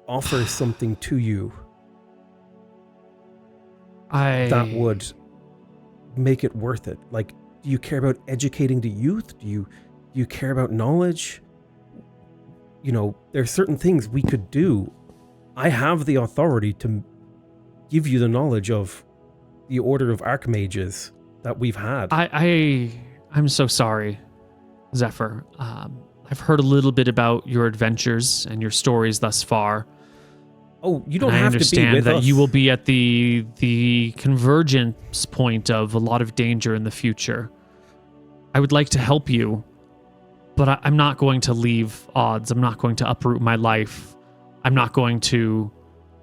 offer something to you that would make it worth it? Like, do you care about educating the youth? Do you care about knowledge? You know, there are certain things we could do. I have the authority to give you the knowledge of the Order of Archmages that we've had. I'm so sorry, Zephyr. I've heard a little bit about your adventures and your stories thus far. Oh, you don't and have to be with us. I understand that you will be at the convergence point of a lot of danger in the future. I would like to help you, but I'm not going to leave odds. I'm not going to uproot my life. I'm not going to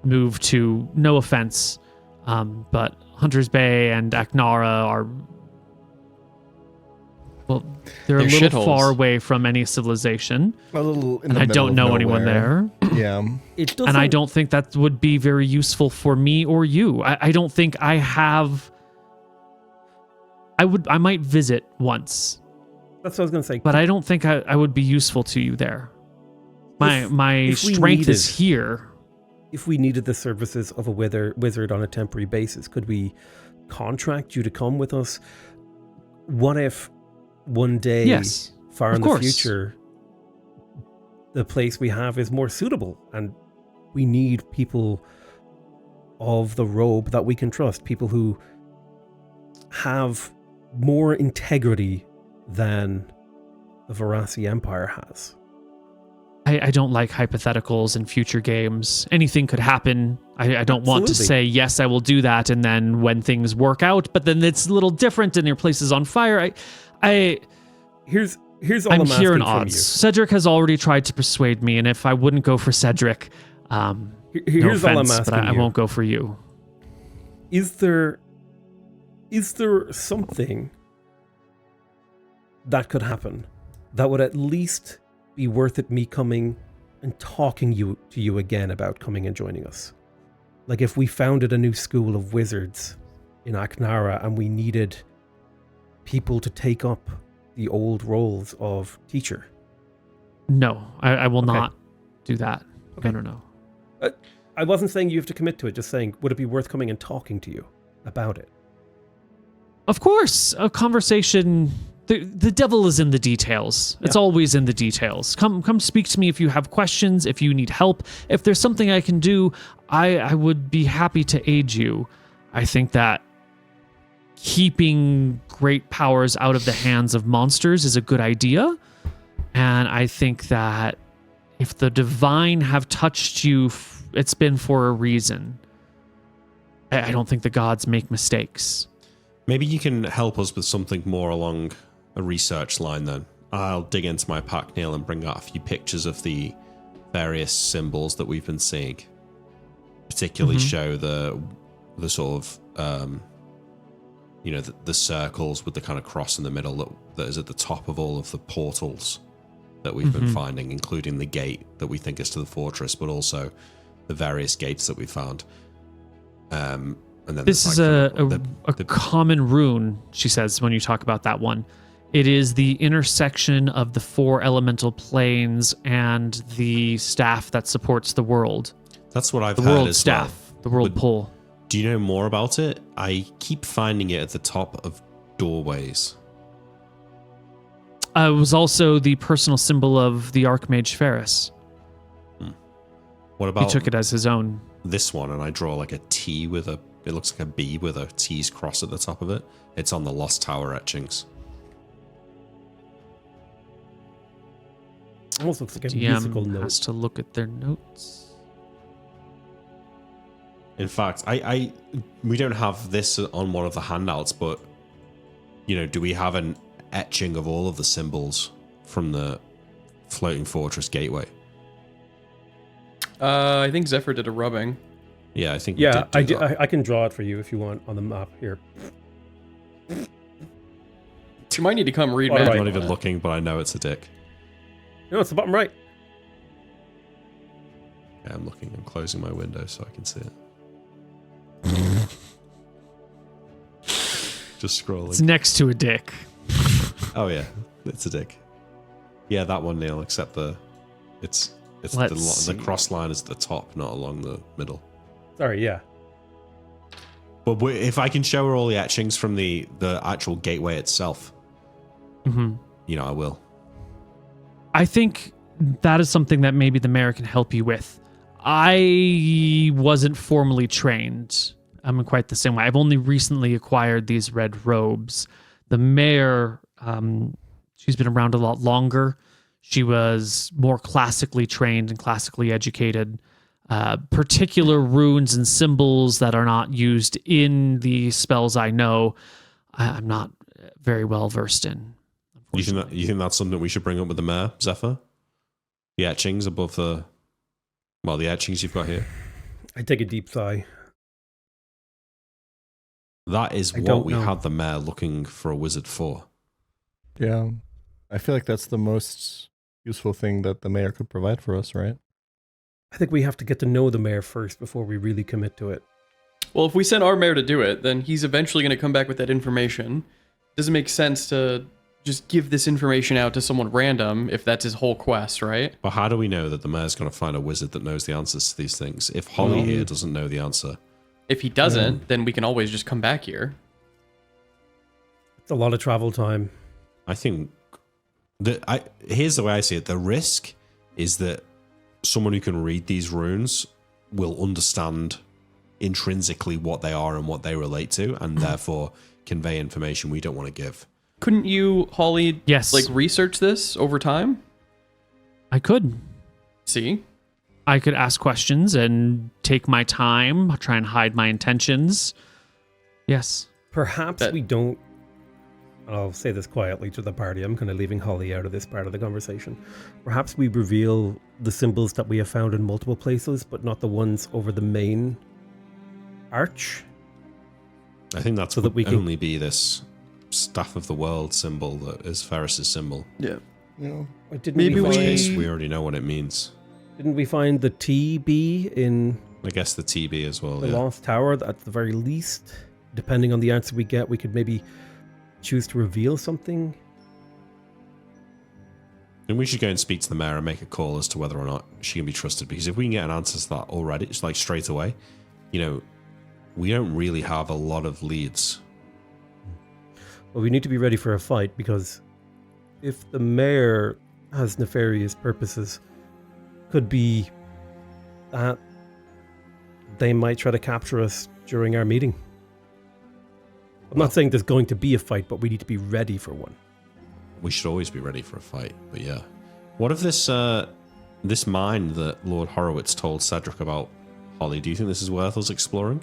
move to, no offense, but Hunter's Bay and Aknara are, well, they're a little shitholes. far away from any civilization. A little in and the I middle don't of know anyone nowhere. there. Yeah. It And I don't think that would be very useful for me or you. I don't think I have... I might visit once, That's what I was going to say. but I don't think I would be useful to you there. My if we strength is needed- here. If we needed the services of a wizard on a temporary basis, could we contract you to come with us? What if one day, Yes, far of in course. the future, the place we have is more suitable and we need people of the robe that we can trust, people who have more integrity than the Varasi Empire has? I don't like hypotheticals in future games. Anything could happen. I don't want to Absolutely. say, yes, I will do that, and then when things work out, but then it's a little different and your place is on fire. Here's all I'm I'm here in asking from odds. Cedric has already tried to persuade me, and if I wouldn't go for Cedric, no Here's all I'm offense, asking but I you. won't go for you. Is there something that could happen that would at least be worth it, me coming and talking to you again about coming and joining us? Like if we founded a new school of wizards in Aknara and we needed people to take up the old roles of teacher. No, I will Okay. not do that. Okay. No. I wasn't saying you have to commit to it, just saying, would it be worth coming and talking to you about it? Of course, a conversation. The devil is in the details. It's Yeah. always in the details. Come speak to me if you have questions, if you need help. If there's something I can do, I would be happy to aid you. I think that keeping great powers out of the hands of monsters is a good idea. And I think that if the divine have touched you, it's been for a reason. I don't think the gods make mistakes. Maybe you can help us with something more along a research line then. I'll dig into my pack, Neil, and bring out a few pictures of the various symbols that we've been seeing. Particularly show the sort of, the circles with the kind of cross in the middle that is at the top of all of the portals that we've been finding, including the gate that we think is to the fortress, but also the various gates that we found. And then This is a common rune, she says, when you talk about that one. It is the intersection of the 4 elemental planes and the staff that supports the world. That's what I've The heard world as staff, well. the world But pull. do you know more about it? I keep finding it at the top of doorways. It was also the personal symbol of the Archmage Ferris. What He about took it as his own. this one? And I draw like a T with it looks like a B with a T's cross at the top of it. It's on the Lost Tower etchings. Almost looks like a musical DM note. has to look at their notes. In fact, we don't have this on one of the handouts, but do we have an etching of all of the symbols from the floating fortress gateway? I think Zephyr did a rubbing. Yeah, I think. Yeah, we did do that. I can draw it for you if you want on the map here. You might need to come read. All I'm right. not even looking, but I know it's a dick. No, it's the bottom right. Yeah, I'm looking. I'm closing my window so I can see it. Just scrolling. It's next to a dick. Oh yeah, it's a dick. Yeah, that one, Neil. Except it's the cross line is at the top, not along the middle. Sorry, yeah. But if I can show her all the etchings from the actual gateway itself, you know, I will. I think that is something that maybe the mayor can help you with. I wasn't formally trained. I'm in quite the same way. I've only recently acquired these red robes. The mayor, she's been around a lot longer. She was more classically trained and classically educated. Particular runes and symbols that are not used in the spells I know, I'm not very well versed in. You think that's something we should bring up with the mayor, Zephyr? The etchings above the etchings you've got here. I take a deep sigh. That is what we had the mayor looking for a wizard for. Yeah. I feel like that's the most useful thing that the mayor could provide for us, right? I think we have to get to know the mayor first before we really commit to it. Well, if we send our mayor to do it, then he's eventually going to come back with that information. Doesn't make sense to just give this information out to someone random if that's his whole quest, right? But how do we know that the mayor's going to find a wizard that knows the answers to these things if Holly here doesn't know the answer? If he doesn't, then we can always just come back here. It's a lot of travel time. I think here's the way I see it. The risk is that someone who can read these runes will understand intrinsically what they are and what they relate to, and therefore convey information we don't want to give. Couldn't you, Holly, Yes. research this over time? I could. See? I could ask questions and take my time, try and hide my intentions. Yes. Perhaps we don't... I'll say this quietly to the party. I'm kind of leaving Holly out of this part of the conversation. Perhaps we reveal the symbols that we have found in multiple places, but not the ones over the main arch. I think that's so that we can only be this Staff of the World symbol that is Ferris's symbol. Yeah. Yeah. Maybe In which case, we already know what it means. Didn't we find the TB in... I guess the TB as well, the Lost Tower, at the very least? Depending on the answer we get, we could maybe choose to reveal something. And we should go and speak to the mayor and make a call as to whether or not she can be trusted. Because if we can get an answer to that already, it's like straight away, you know, we don't really have a lot of leads. Well, we need to be ready for a fight, because if the mayor has nefarious purposes, could be that they might try to capture us during our meeting. I'm not saying there's going to be a fight, but we need to be ready for one. We should always be ready for a fight, but yeah. What of this this mine that Lord Horowitz told Cedric about, Holly? Do you think this is worth us exploring?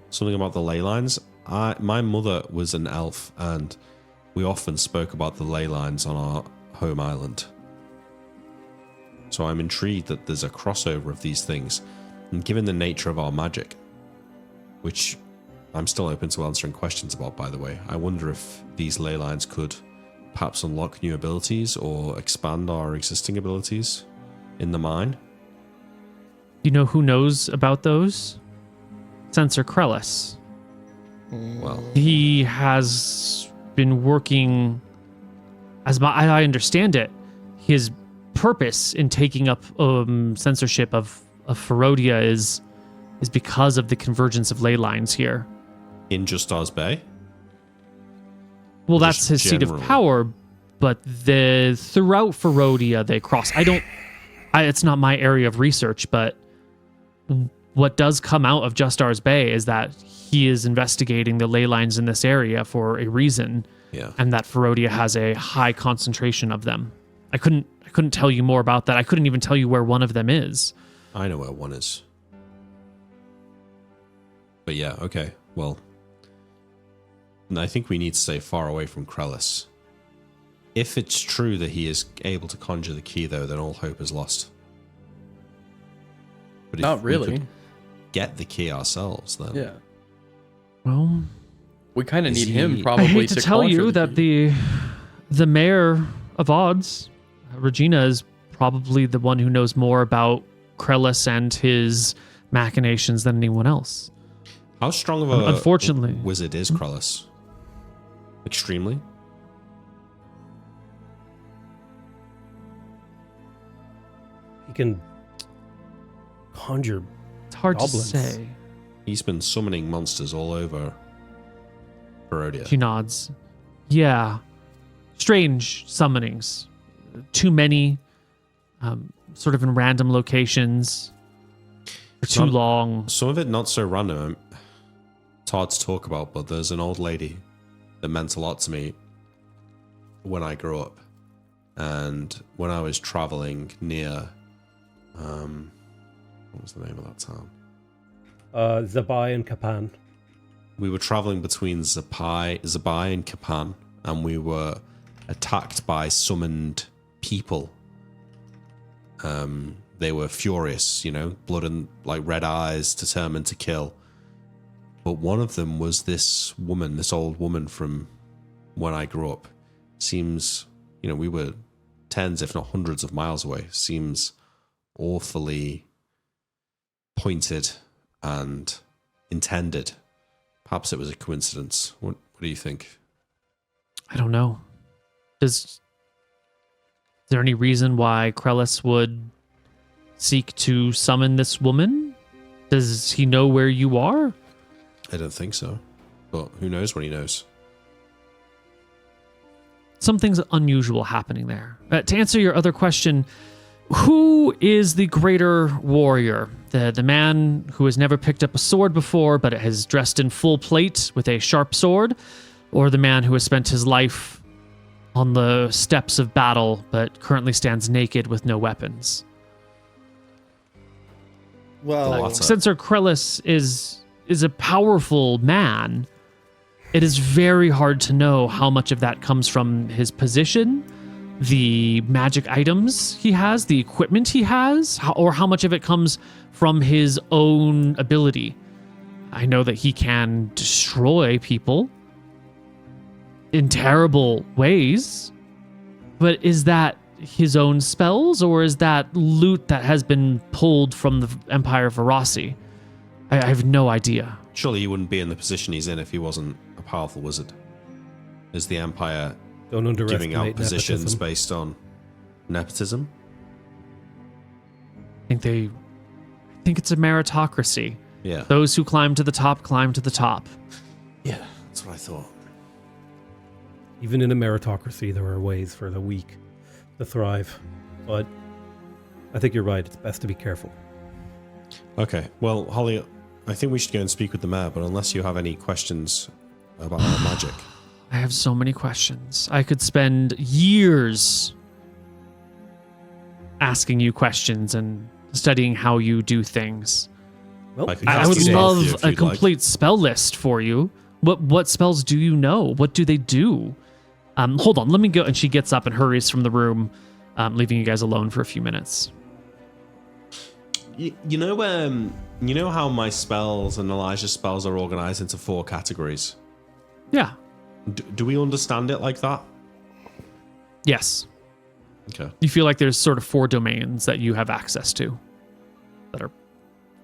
Something about the ley lines? My mother was an elf, and we often spoke about the ley lines on our home island. So I'm intrigued that there's a crossover of these things, and given the nature of our magic, which I'm still open to answering questions about, by the way, I wonder if these ley lines could perhaps unlock new abilities or expand our existing abilities in the mine. You know who knows about those? Sensor Krellis. Well, He has been working, as I understand it, his purpose in taking up censorship of Ferodia is because of the convergence of ley lines here. in Justar's Bay? Well, Just that's his seat of generally. power, but throughout Ferodia they cross. It's not my area of research, but what does come out of Justar's Bay is that he is investigating the ley lines in this area for a reason, Yeah. and that Ferodia has a high concentration of them. I couldn't tell you more about that. I couldn't even tell you where one of them is. I know where one is. But yeah, okay. Well, I think we need to stay far away from Krellis. If it's true that he is able to conjure the key, though, then all hope is lost. But Not if we really. could get the key ourselves, then Yeah. Well, We kind of Is need him he- probably I hate to tell conjure you that the mayor of Odds, Regina, is probably the one who knows more about Krellis and his machinations than anyone else. how strong of a Unfortunately. wizard is Krellis? Extremely. He can conjure. It's hard Goblins. to say. He's been summoning monsters all over Barodia. She nods. Yeah. Strange summonings. Too many. Sort of in random locations. For too Not- long. Some of it not so random. It's hard to talk about, but there's an old lady that meant a lot to me when I grew up. And when I was traveling near, what was the name of that town? Zabai and Kapan. We were traveling between Zabai and Kapan, and we were attacked by summoned people. They were furious, blood and like red eyes, determined to kill. But one of them was this woman, this old woman from when I grew up. Seems, we were tens, if not hundreds of miles away. Seems awfully pointed and intended. Perhaps it was a coincidence. What do you think? I don't know. Is there any reason why Krellis would seek to summon this woman? Does he know where you are? I don't think so. But who knows when he knows? Something's unusual happening there. To answer your other question, who is the greater warrior? The man who has never picked up a sword before but has dressed in full plate with a sharp sword? Or the man who has spent his life on the steps of battle but currently stands naked with no weapons? Well, Since Sir Krellis is a powerful man, it is very hard to know how much of that comes from his position, the magic items he has, the equipment he has, or how much of it comes from his own ability. I know that he can destroy people in terrible ways, but is that his own spells, or is that loot that has been pulled from the Empire of Varasi? I have no idea. Surely he wouldn't be in the position he's in if he wasn't a powerful wizard. Is the Empire Don't underestimate giving out positions nepotism. based on nepotism? I think it's a meritocracy. Yeah. Those who climb to the top climb to the top. Yeah, that's what I thought. Even in a meritocracy, there are ways for the weak to thrive. But I think you're right. It's best to be careful. Okay, well, Holly, I think we should go and speak with the mayor, but unless you have any questions about our magic. I have so many questions. I could spend years asking you questions and studying how you do things. Well, I could I ask would you to help you love if a you'd complete spell list for you. What spells do you know? What do they do? Hold on, let me go. And she gets up and hurries from the room, leaving you guys alone for a few minutes. You know how my spells and Elijah's spells are organized into 4 categories? Yeah. Do we understand it like that? Yes. Okay. You feel like there's sort of 4 domains that you have access to that are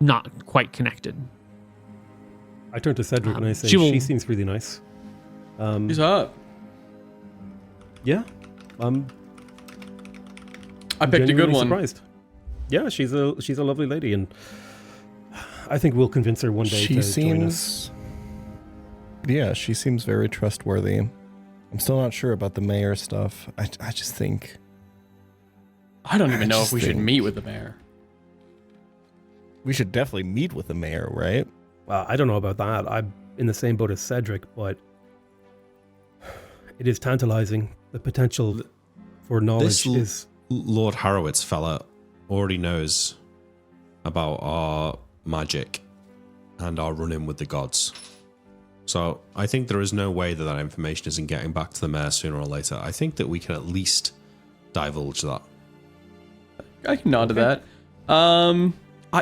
not quite connected. I turn to Cedric and I say, she she seems really nice. He's up. Yeah. I picked a good genuinely one. Surprised. Yeah, she's a lovely lady, and I think we'll convince her one day she to join us. Yeah, she seems very trustworthy. I'm still not sure about the mayor stuff. I just think I don't even know just if we should think- meet with the mayor. we should definitely meet with the mayor, right? Well, I don't know about that. I'm in the same boat as Cedric, but it is tantalizing. The potential for knowledge This is... Lord Harrowitz fella already knows about our magic and our run-in with the gods. So I think there is no way that that information isn't getting back to the mayor sooner or later. I think that we can at least divulge that. I can nod to that.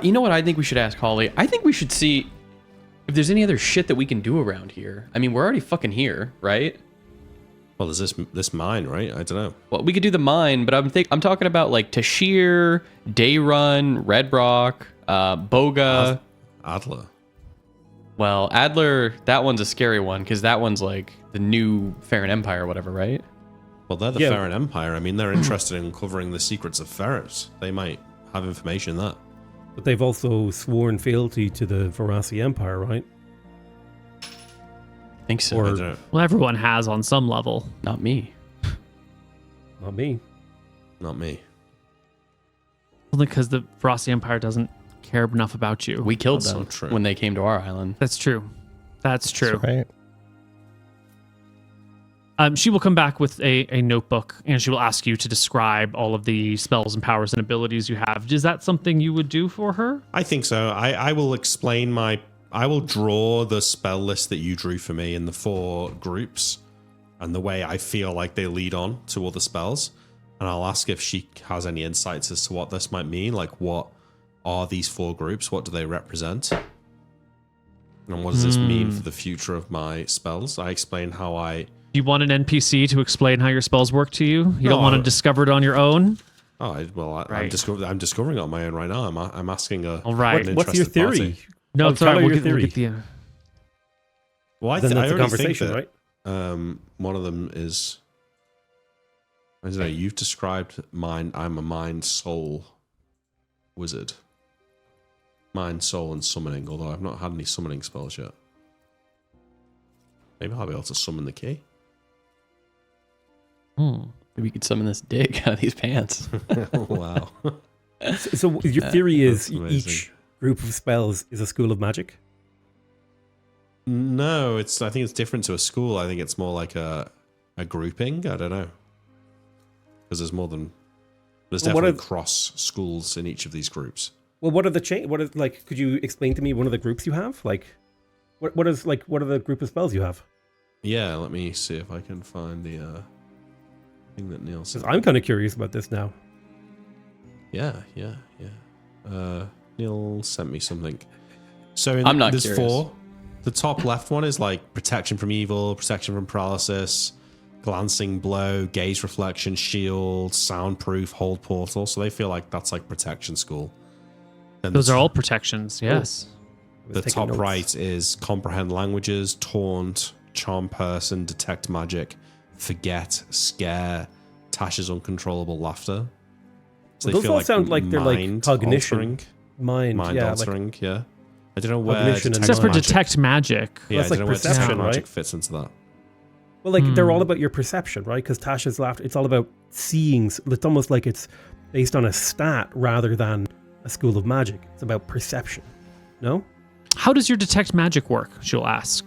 You know what I think we should ask Holly? I think we should see if there's any other shit that we can do around here. I mean, we're already fucking here, right? Well, there's this mine, right? I don't know. Well, we could do the mine, but I'm talking about like Tashir, Dayrun, Red Rock, Boga. Adler. Well, Adler, that one's a scary one because that one's like the new Farron Empire or whatever, right? Well, they're the Farron Empire. I mean, they're interested in uncovering the secrets of Ferris. They might have information that. But they've also sworn fealty to the Varasi Empire, right? I think so. Well, everyone has on some level. Not me. Not me. Not me. Only because the Frosty Empire doesn't care enough about you. We killed That's them so true. when they came to our island. That's true. That's true. Right. She will come back with a notebook, and she will ask you to describe all of the spells and powers and abilities you have. Is that something you would do for her? I think so. I will explain I will draw the spell list that you drew for me in the 4 groups and the way I feel like they lead on to other spells. And I'll ask if she has any insights as to what this might mean. Like, what are these 4 groups? What do they represent? And what does this mean for the future of my spells? I explain how I... Do you want an NPC to explain how your spells work to you? You don't want to discover it on your own? I'm Right. discovering it on my own right now. I'm asking a... All right. an What's your interested theory? party. No, What's all we'll your get, we'll theory? get the, Well, Then that's I a already conversation, think that, right? one of them is, I don't know, you've described mine. I'm a mind soul wizard. Mind, soul, and summoning, although I've not had any summoning spells yet. Maybe I'll be able to summon the key. Maybe we could summon this dick out of these pants. Wow. So your theory is That's amazing. each group of spells is a school of magic? No, I think it's different to a school. I think it's more like a grouping. I don't know. Because there's definitely cross schools in each of these groups. Well, what are the could you explain to me one of the groups you have? Like, what are the group of spells you have? Yeah, let me see if I can find the thing that Neil said. Because I'm kind of curious about this now. Yeah. Neil sent me something. So I'm not there's curious. 4. The top left one is like protection from evil, protection from paralysis, glancing blow, gaze reflection, shield, soundproof, hold portal. So they feel like that's like protection school. Then those are all protections, yes. the top right is comprehend languages, taunt, charm person, detect magic, forget, scare, Tasha's uncontrollable laughter. So Well, those all sound like they're like mind cognition. altering. Mind yeah. altering, yeah. I don't know where Cognition and detect Except for magic. detect magic. Yeah, That's I don't like know where detect perception, magic right? fits into that. Well, like they're all about your perception, right? Because Tasha's laughter, it's all about seeing. It's almost like it's based on a stat rather than a school of magic. It's about perception. No? How does your detect magic work? She'll ask.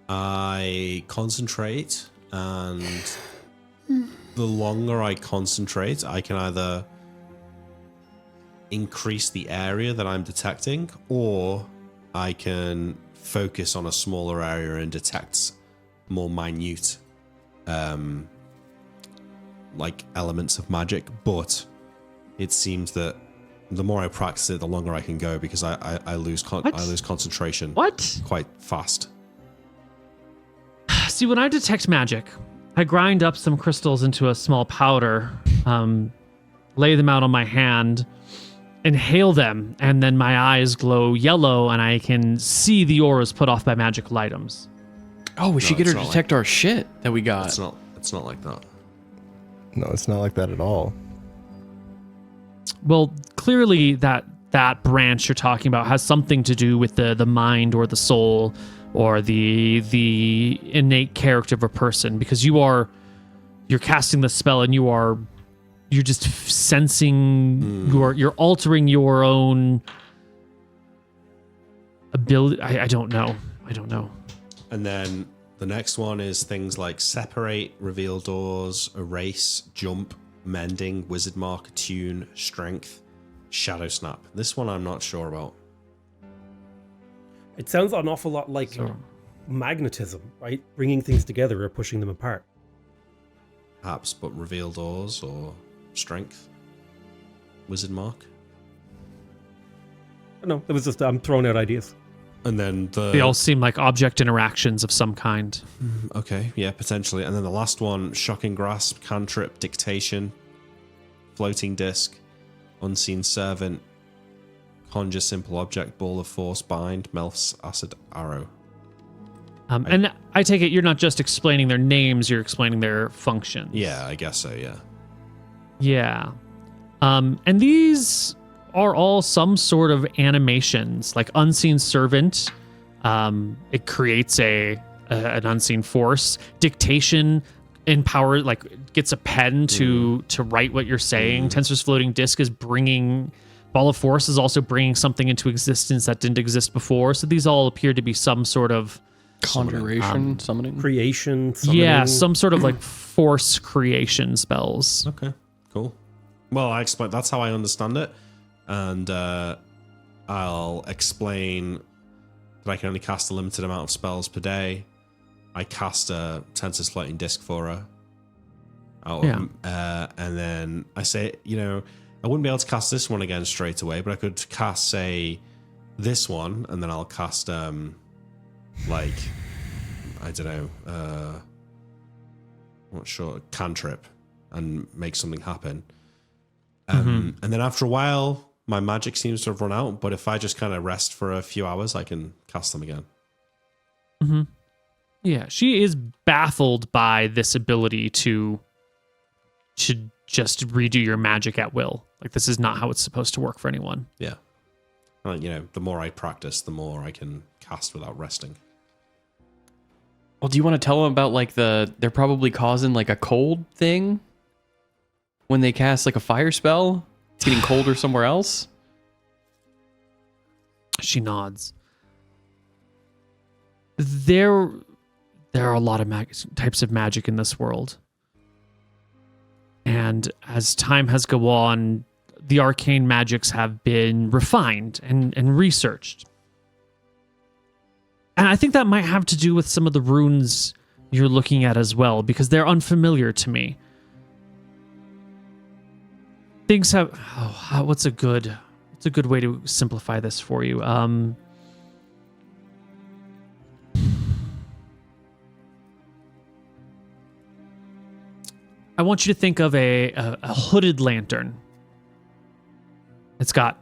I concentrate, and the longer I concentrate, I can either increase the area that I'm detecting, or I can focus on a smaller area and detect more minute like elements of magic. But it seems that the more I practice it, the longer I can go, because I lose concentration What? quite fast. See, when I detect magic, I grind up some crystals into a small powder, lay them out on my hand, inhale them, and then my eyes glow yellow and I can see the auras put off by magical items. Oh, we should get her it's to not detect our shit that we got. It's not like that. No, it's not like that at all. Well, clearly that branch you're talking about has something to do with the mind or the soul or the innate character of a person, because you're casting the spell and you're just sensing you're altering your own ability. I don't know. And then the next one is things like separate, reveal doors, erase, jump, mending, wizard mark, attune, strength, shadow snap. This one I'm not sure about. It sounds an awful lot like magnetism, right? Bringing things together or pushing them apart. Perhaps, but reveal doors or strength, wizard mark. No, it was just I'm throwing out ideas. And then They all seem like object interactions of some kind. Okay, yeah, potentially. And then the last one, shocking grasp, cantrip, dictation, floating disc, unseen servant, conjure simple object, ball of force, bind, Melf's acid arrow. And I take it you're not just explaining their names, you're explaining their functions. Yeah, I guess so, yeah. Yeah. And these are all some sort of animations, like unseen servant. It creates an unseen force. Dictation empower, like gets a pen to write what you're saying. Tensor's floating disk is bringing. Ball of force is also bringing something into existence that didn't exist before. So these all appear to be some sort of Conjuration, summoning. Creation, summoning. Yeah, some sort of like force creation spells. Okay, cool. Well, that's how I understand it. And I'll explain that I can only cast a limited amount of spells per day. I cast a Tensor's floating disc for her. And then I say, I wouldn't be able to cast this one again straight away, but I could cast, say, this one, and then I'll cast, I don't know, I'm not sure, cantrip, and make something happen. And then after a while, my magic seems to have run out, but if I just kind of rest for a few hours, I can cast them again. Mm-hmm. Yeah, she is baffled by this ability to just redo your magic at will. Like, this is not how it's supposed to work for anyone. Yeah. The more I practice, the more I can cast without resting. Well, do you want to tell them about, like, they're probably causing, like, a cold thing when they cast, like, a fire spell? It's getting colder somewhere else? She nods. There are a lot of types of magic in this world. And as time has gone on, the arcane magics have been refined and researched. And I think that might have to do with some of the runes you're looking at as well, because they're unfamiliar to me. Things have... what's a good way to simplify this for you? I want you to think of a hooded lantern. It's got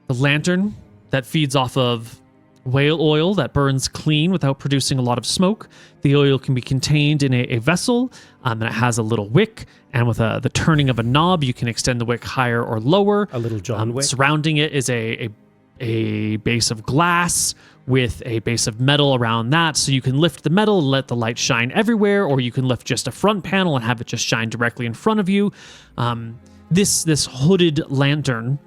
the lantern that feeds off of whale oil that burns clean without producing a lot of smoke. The oil can be contained in a vessel, and it has a little wick, and with the turning of a knob, you can extend the wick higher or lower. A little John wick. Surrounding it is a base of glass with a base of metal around that, so you can lift the metal and let the light shine everywhere, or you can lift just a front panel and have it just shine directly in front of you. This hooded lantern,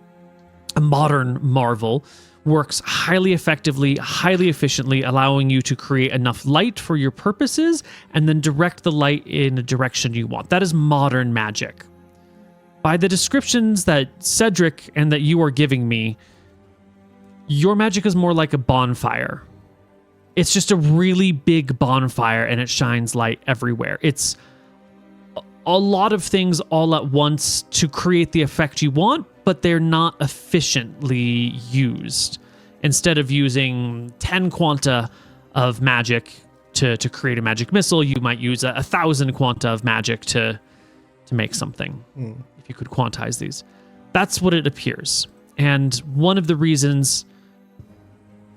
a modern marvel, works highly effectively, highly efficiently, allowing you to create enough light for your purposes and then direct the light in a direction you want. That is modern magic. By the descriptions that Cedric and that you are giving me, your magic is more like a bonfire. It's just a really big bonfire and it shines light everywhere. It's a lot of things all at once to create the effect you want, but they're not efficiently used. Instead of using 10 quanta of magic to create a magic missile, you might use 1,000 quanta of magic to make something, if you could quantize these. That's what it appears. And one of the reasons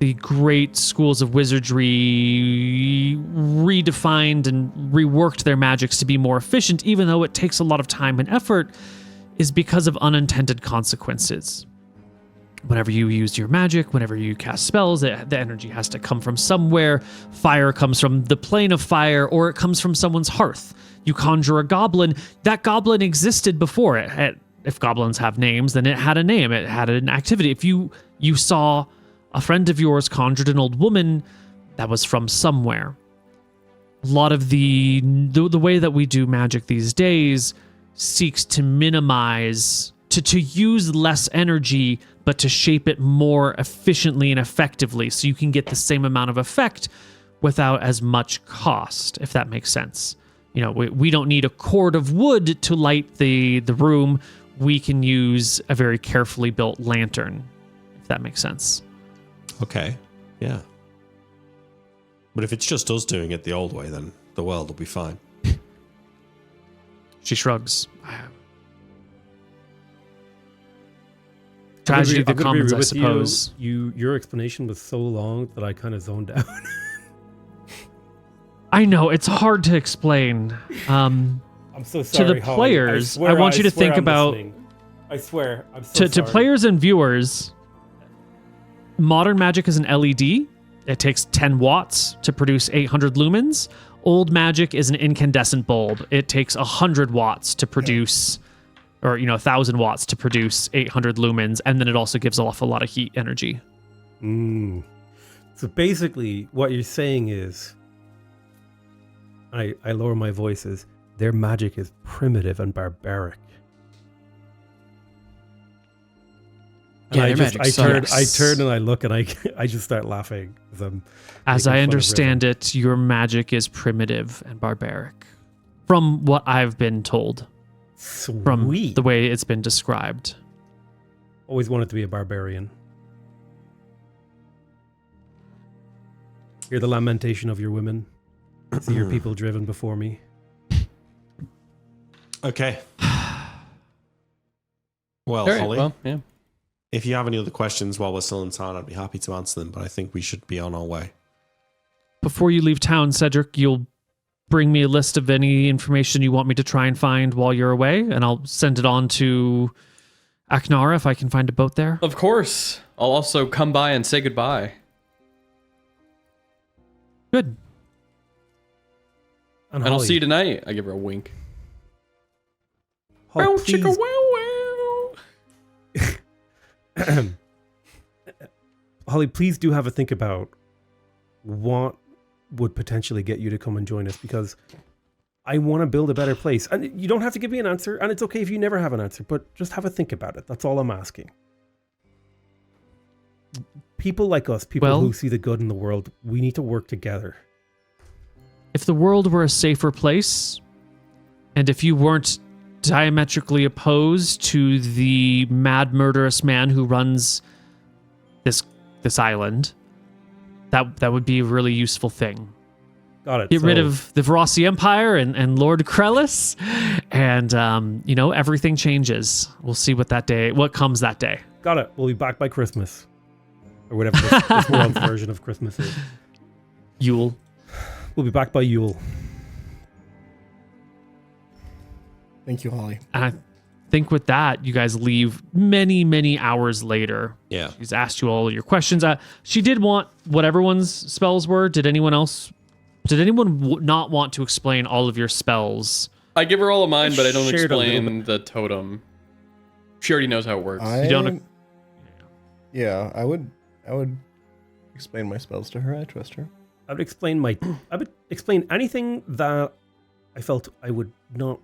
the great schools of wizardry redefined and reworked their magics to be more efficient, even though it takes a lot of time and effort, is because of unintended consequences. Whenever you use your magic, whenever you cast spells, the energy has to come from somewhere. Fire comes from the plane of fire, or it comes from someone's hearth. You conjure a goblin. That goblin existed before it. If goblins have names, then it had a name. It had an activity. If you saw a friend of yours conjured an old woman, that was from somewhere. A lot of the way that we do magic these days seeks to minimize, to use less energy, but to shape it more efficiently and effectively so you can get the same amount of effect without as much cost, if that makes sense. We don't need a cord of wood to light the room. We can use a very carefully built lantern if that makes sense. Okay. Yeah. But if it's just us doing it the old way, then the world will be fine. She shrugs. Tragedy of the commons, I suppose. Your explanation was so long that I kind of zoned out. I know, it's hard to explain. I'm so sorry, to the players, I want you to think about... I swear, I'm so sorry. To players and viewers, modern magic is an LED. It takes 10 watts to produce 800 lumens. Old magic is an incandescent bulb. It takes 100 watts to produce, or 1,000 watts to produce 800 lumens, and then it also gives off a lot of heat energy. So basically, what you're saying is, I lower my voices. Their magic is primitive and barbaric. And I turn and I look and I just start laughing. As I understand it, your magic is primitive and barbaric. From what I've been told. Sweet. From the way it's been described. Always wanted to be a barbarian. Hear the lamentation of your women. See your people driven before me. Okay. Well, right, Holly. well, yeah. If you have any other questions while we're still in town, I'd be happy to answer them, but I think we should be on our way. Before you leave town, Cedric, you'll bring me a list of any information you want me to try and find while you're away, and I'll send it on to Aknara if I can find a boat there. Of course. I'll also come by and say goodbye. Good. And I'll see you tonight. I give her a wink. Holly, Chicka wow wow. Holly, please do have a think about what would potentially get you to come and join us, because I want to build a better place. And you don't have to give me an answer, and it's okay if you never have an answer, but just have a think about it. That's all I'm asking. People like us, people who see the good in the world, we need to work together. If the world were a safer place, and if you weren't diametrically opposed to the mad murderous man who runs this island, that would be a really useful thing. Got it. Get rid of the Verossi Empire and Lord Krellis, and everything changes. We'll see what comes that day. Got it. We'll be back by Christmas, or whatever this world's version of Christmas is. Yule. We'll be back by Yule. Thank you, Holly. And I think with that, you guys leave many, many hours later. Yeah. She's asked you all your questions. She did want what everyone's spells were. Did anyone not want to explain all of your spells? I give her all of mine, but I don't shared a little explain the totem. She already knows how it works. You don't. Yeah, I would explain my spells to her. I trust her. I would explain anything that I felt I would not.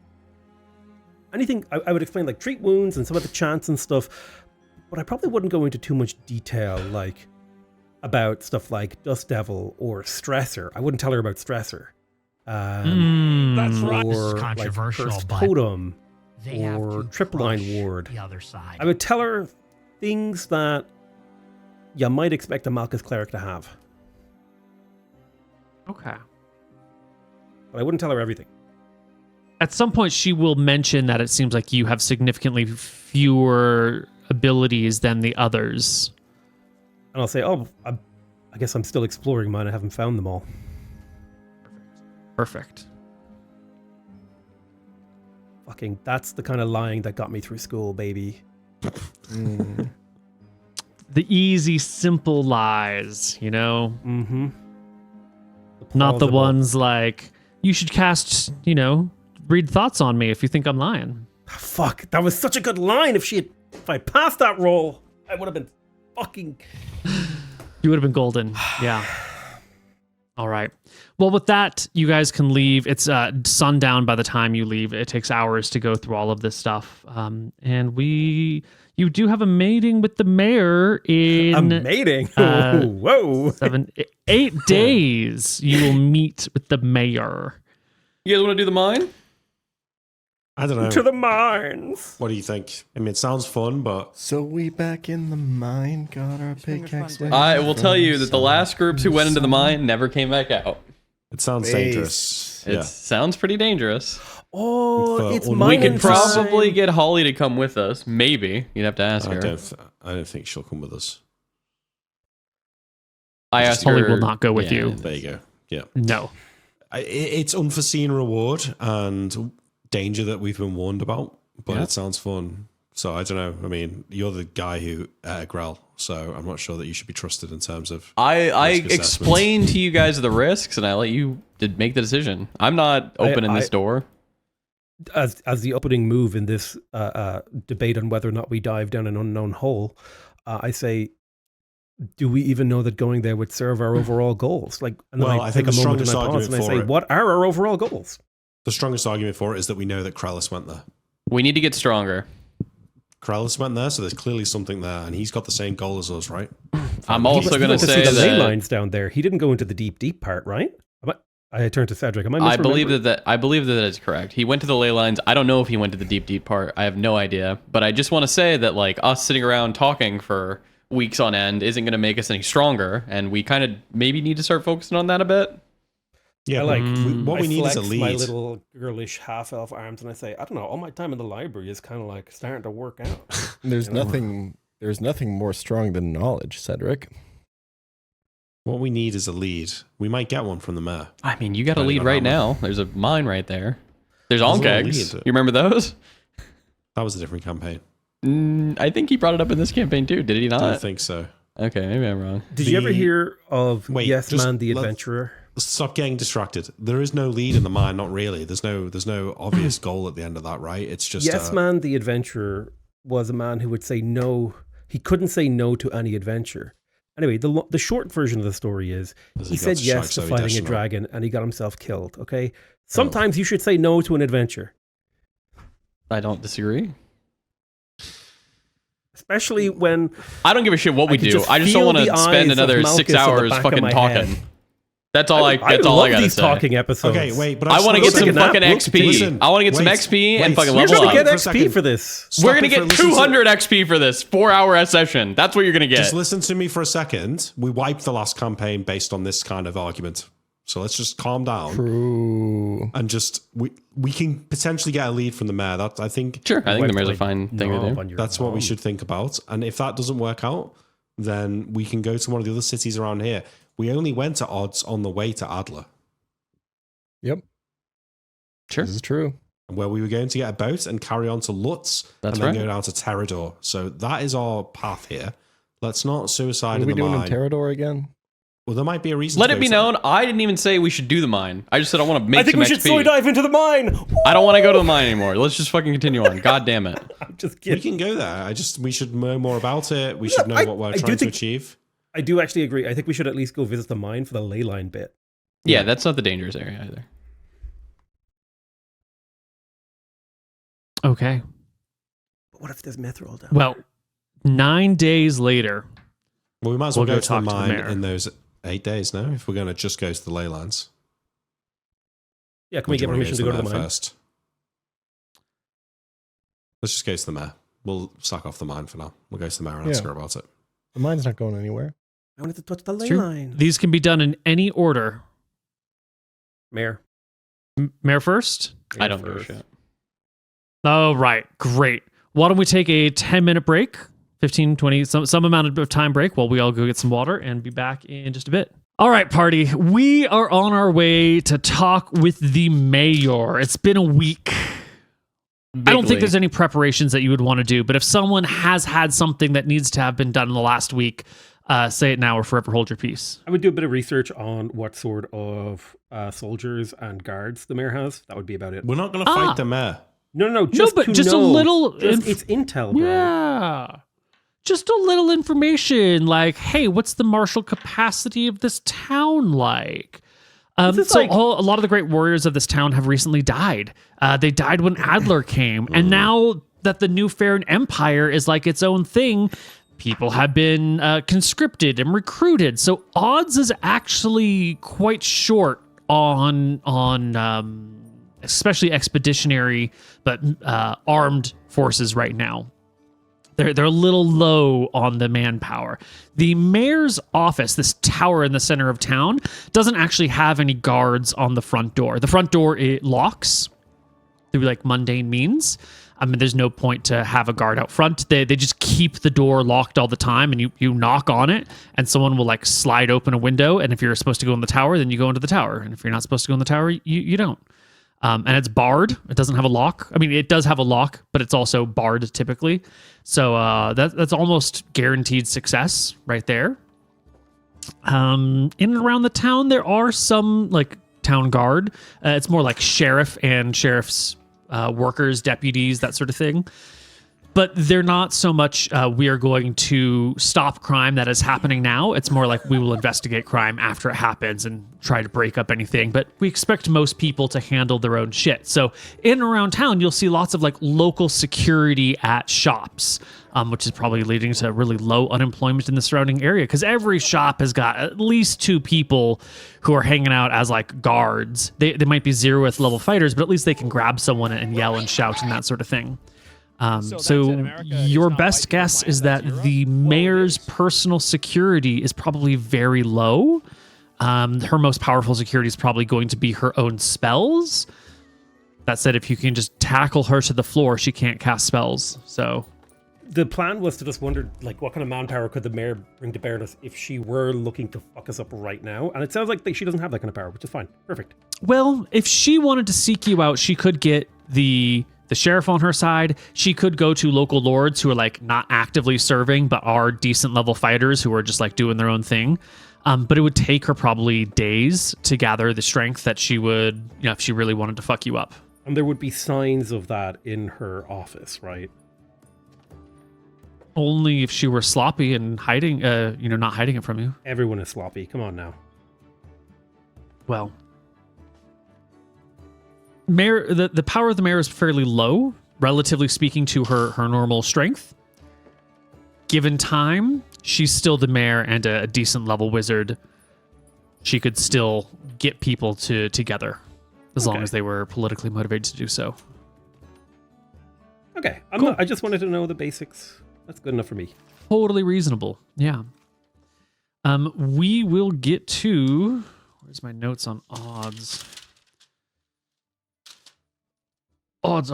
Anything I would explain, like treat wounds and some of the chants and stuff, but I probably wouldn't go into too much detail, like about stuff like Dust Devil or Stressor. I wouldn't tell her about Stressor. That's right. This is Or controversial, like Cursed but Totem they have or to Tripline crush Ward. the other side. I would tell her things that you might expect a Malchus cleric to have, Okay. but I wouldn't tell her everything. At some point, she will mention that it seems like you have significantly fewer abilities than the others. And I'll say, oh, I guess I'm still exploring mine. I haven't found them all. Perfect. Fucking, that's the kind of lying that got me through school, baby. The easy, simple lies, Mm-hmm. Not the ones like, you should cast, read thoughts on me if you think I'm lying. Fuck, that was such a good line. If I passed that roll, I would have been fucking... You would have been golden. Yeah. All right. Well, with that, you guys can leave. It's sundown by the time you leave. It takes hours to go through all of this stuff. And you do have a mating with the mayor in... A mating? Whoa. 8 days. You will meet with the mayor. You guys want to do the mine? I don't know. To the mines. What do you think? I mean, it sounds fun, but So we back in the mine, got our pickaxe. I will tell you that the last groups who went into the mine never came back out. it sounds dangerous. It sounds pretty dangerous. Oh, it's We We mining could time. probably get Holly to come with us. Maybe. You'd have to ask I her. don't think she'll come with us. I asked Holly her. will not go with you. There you go. Yeah. No. It's unforeseen reward and danger that we've been warned about, but Yeah. it sounds fun. So I don't know. I mean, you're the guy who ate a Grell, so I'm not sure that you should be trusted in terms of. I risk assessment. explained to you guys the risks, and I let you make the decision. I'm not opening this door. As the opening move in this debate on whether or not we dive down an unknown hole, I say, do we even know that going there would serve our overall goals? Like, and then Well, I I take think a the moment and strongest I pause and I argument say, for it- what are our overall goals? The strongest argument for it is that we know that Krellis went there. We need to get stronger. Krellis went there, so there's clearly something there, and he's got the same goal as us, right? I'm also He going to went say see the ley that lines down there. He didn't go into the deep part, right? I turned to Cedric. Am I I believe misremembering? that is correct. He went to the ley lines. I don't know if he went to the deep part. I have no idea. But I just want to say that like us sitting around talking for weeks on end isn't going to make us any stronger, and we kind of maybe need to start focusing on that a bit. Yeah, I like what we I need is a flex lead. my little girlish half-elf arms, and I say, I don't know. All my time in the library is kind of like starting to work out. There's nothing more strong than knowledge, Cedric. Oh. What we need is a lead. We might get one from the mayor. I mean, you got a Depending lead on right how now. There's a mine right there. There's There's a onkegs. lead. You remember those? That was a different campaign. I think he brought it up in this campaign too. Did he I not? don't think so. Okay, maybe I'm wrong. Did you ever hear of Wait, Yes just Man the let's- Adventurer? Stop getting distracted. There is no lead in the mine, not really. There's no obvious goal at the end of that, right? It's just Yes Man the Adventurer was a man who would say no. He couldn't say no to any adventure. Anyway, the short version of the story is Does he he got said to yes strike to so he fighting a doesn't? dragon, and he got himself killed. Okay, sometimes you should say no to an adventure, I don't disagree. especially when I don't give a shit what we I could do. just I just don't feel want the to eyes spend of another Malchus 6 at the hours back of fucking my talking. head. That's all I love gotta these say. talking episodes. Okay, wait, but I want to get Take some a nap. fucking Look, XP. listen, I want to get some wait, XP and wait. fucking We're level going to up. get for a XP second. for this. We're gonna Stop it get for- listen to- 200 XP for this 4-hour session. That's what you're gonna get. Just listen to me for a second. We wiped the last campaign based on this kind of argument. So let's just calm down True. and just we can potentially get a lead from the mayor. That I think Sure, I think the mayor's a Like, fine thing to knob do. on your that's what we arm. should think about. And if that doesn't work out, then we can go to one of the other cities around here. We only went to odds on the way to Adler, Yep. Sure. This is true. where we were going to get a boat and carry on to Lutz That's and then right. go down to Terrador. So that is our path here. Let's not suicide What are in we the doing mine. in Terrador again? Well, there might be a reason. Let to it go be to- known, I didn't even say we should do the mine. I just said I want to make I think some we should XP. soy dive into the mine. I don't want to go to the mine anymore. Let's just fucking continue on. God damn it. I'm just We kidding. can go there. We should know more about it. We should know what we're I do trying to think- achieve. I do actually agree. I think we should at least go visit the mine for the ley line bit. Yeah, that's not the dangerous area either. Okay. But what if there's mithril down? Well, 9 days later, Well, we might as well We'll go go to the talk to the mine mayor. in those 8 days now. If we're going to just go to the ley lines, Yeah, can we Or do get you wanna permission to go to the mayor mine? first? Let's just go to the mayor. We'll sack off the mine for now. We'll go to the mayor and ask Yeah. her about it. The mine's not going anywhere. I wanted to touch the ley Sure. line. these can be done in any order. Mayor. Mayor first? I don't give a first. shit. Oh, right. Great. Why don't we take a 10-minute break? 15, 20, some amount of time break while we all go get some water and be back in just a bit. All right, party. We are on our way to talk with the mayor. It's been a week. I don't think there's any preparations that you would want to do, but if someone has had something that needs to have been done in the last week, say it now or forever hold your peace. I would do a bit of research on what sort of soldiers and guards the mayor has. That would be about it. We're not going to fight the mayor. No, just but to just a know. little It's intel, bro. Yeah. Just a little information like, hey, what's the martial capacity of this town like? This is So like- a lot of the great warriors of this town have recently died. They died when Adler came. And now that the new Farron Empire is like its own thing, people have been conscripted and recruited. So odds is actually quite short on especially expeditionary, but armed forces right now. They're a little low on the manpower. The mayor's office, this tower in the center of town, doesn't actually have any guards on the front door. The front door, it locks through like mundane means. I mean, there's no point to have a guard out front. They just keep the door locked all the time, and you knock on it, and someone will like slide open a window. And if you're supposed to go in the tower, then you go into the tower. And if you're not supposed to go in the tower, you don't. And it's barred. It doesn't have a lock. I mean, it does have a lock, but it's also barred typically. So that's almost guaranteed success right there. In and around the town, there are some like town guard. It's more like sheriff and sheriff's workers, deputies, that sort of thing. But they're not so much we are going to stop crime that is happening now. It's more like we will investigate crime after it happens and try to break up anything. But we expect most people to handle their own shit. So in and around town, you'll see lots of like local security at shops, which is probably leading to really low unemployment in the surrounding area, because every shop has got at least 2 people who are hanging out as like guards. They might be 0th level fighters, but at least they can grab someone and yell and shout and that sort of thing. So your best guess is that the mayor's personal security is probably very low. Her most powerful security is probably going to be her own spells. That said, if you can just tackle her to the floor, she can't cast spells. So the plan was to just wonder, like, what kind of manpower could the mayor bring to bear on us if she were looking to fuck us up right now? And it sounds like she doesn't have that kind of power, which is fine. Perfect. Well, if she wanted to seek you out, she could get the sheriff on her side. She could go to local lords who are like not actively serving, but are decent level fighters who are just like doing their own thing. But it would take her probably days to gather the strength that she would, if she really wanted to fuck you up. And there would be signs of that in her office, right? Only if she were sloppy and hiding, not hiding it from you. Everyone is sloppy. Come on now. Well, mayor, the power of the mayor is fairly low, relatively speaking to her normal strength. Given time, she's still the mayor and a decent level wizard. She could still get people together as long as they were politically motivated to do so. Okay, Cool. I just wanted to know the basics. That's good enough for me. Totally reasonable. Yeah. We will get to... Where's my notes on odds? Odds.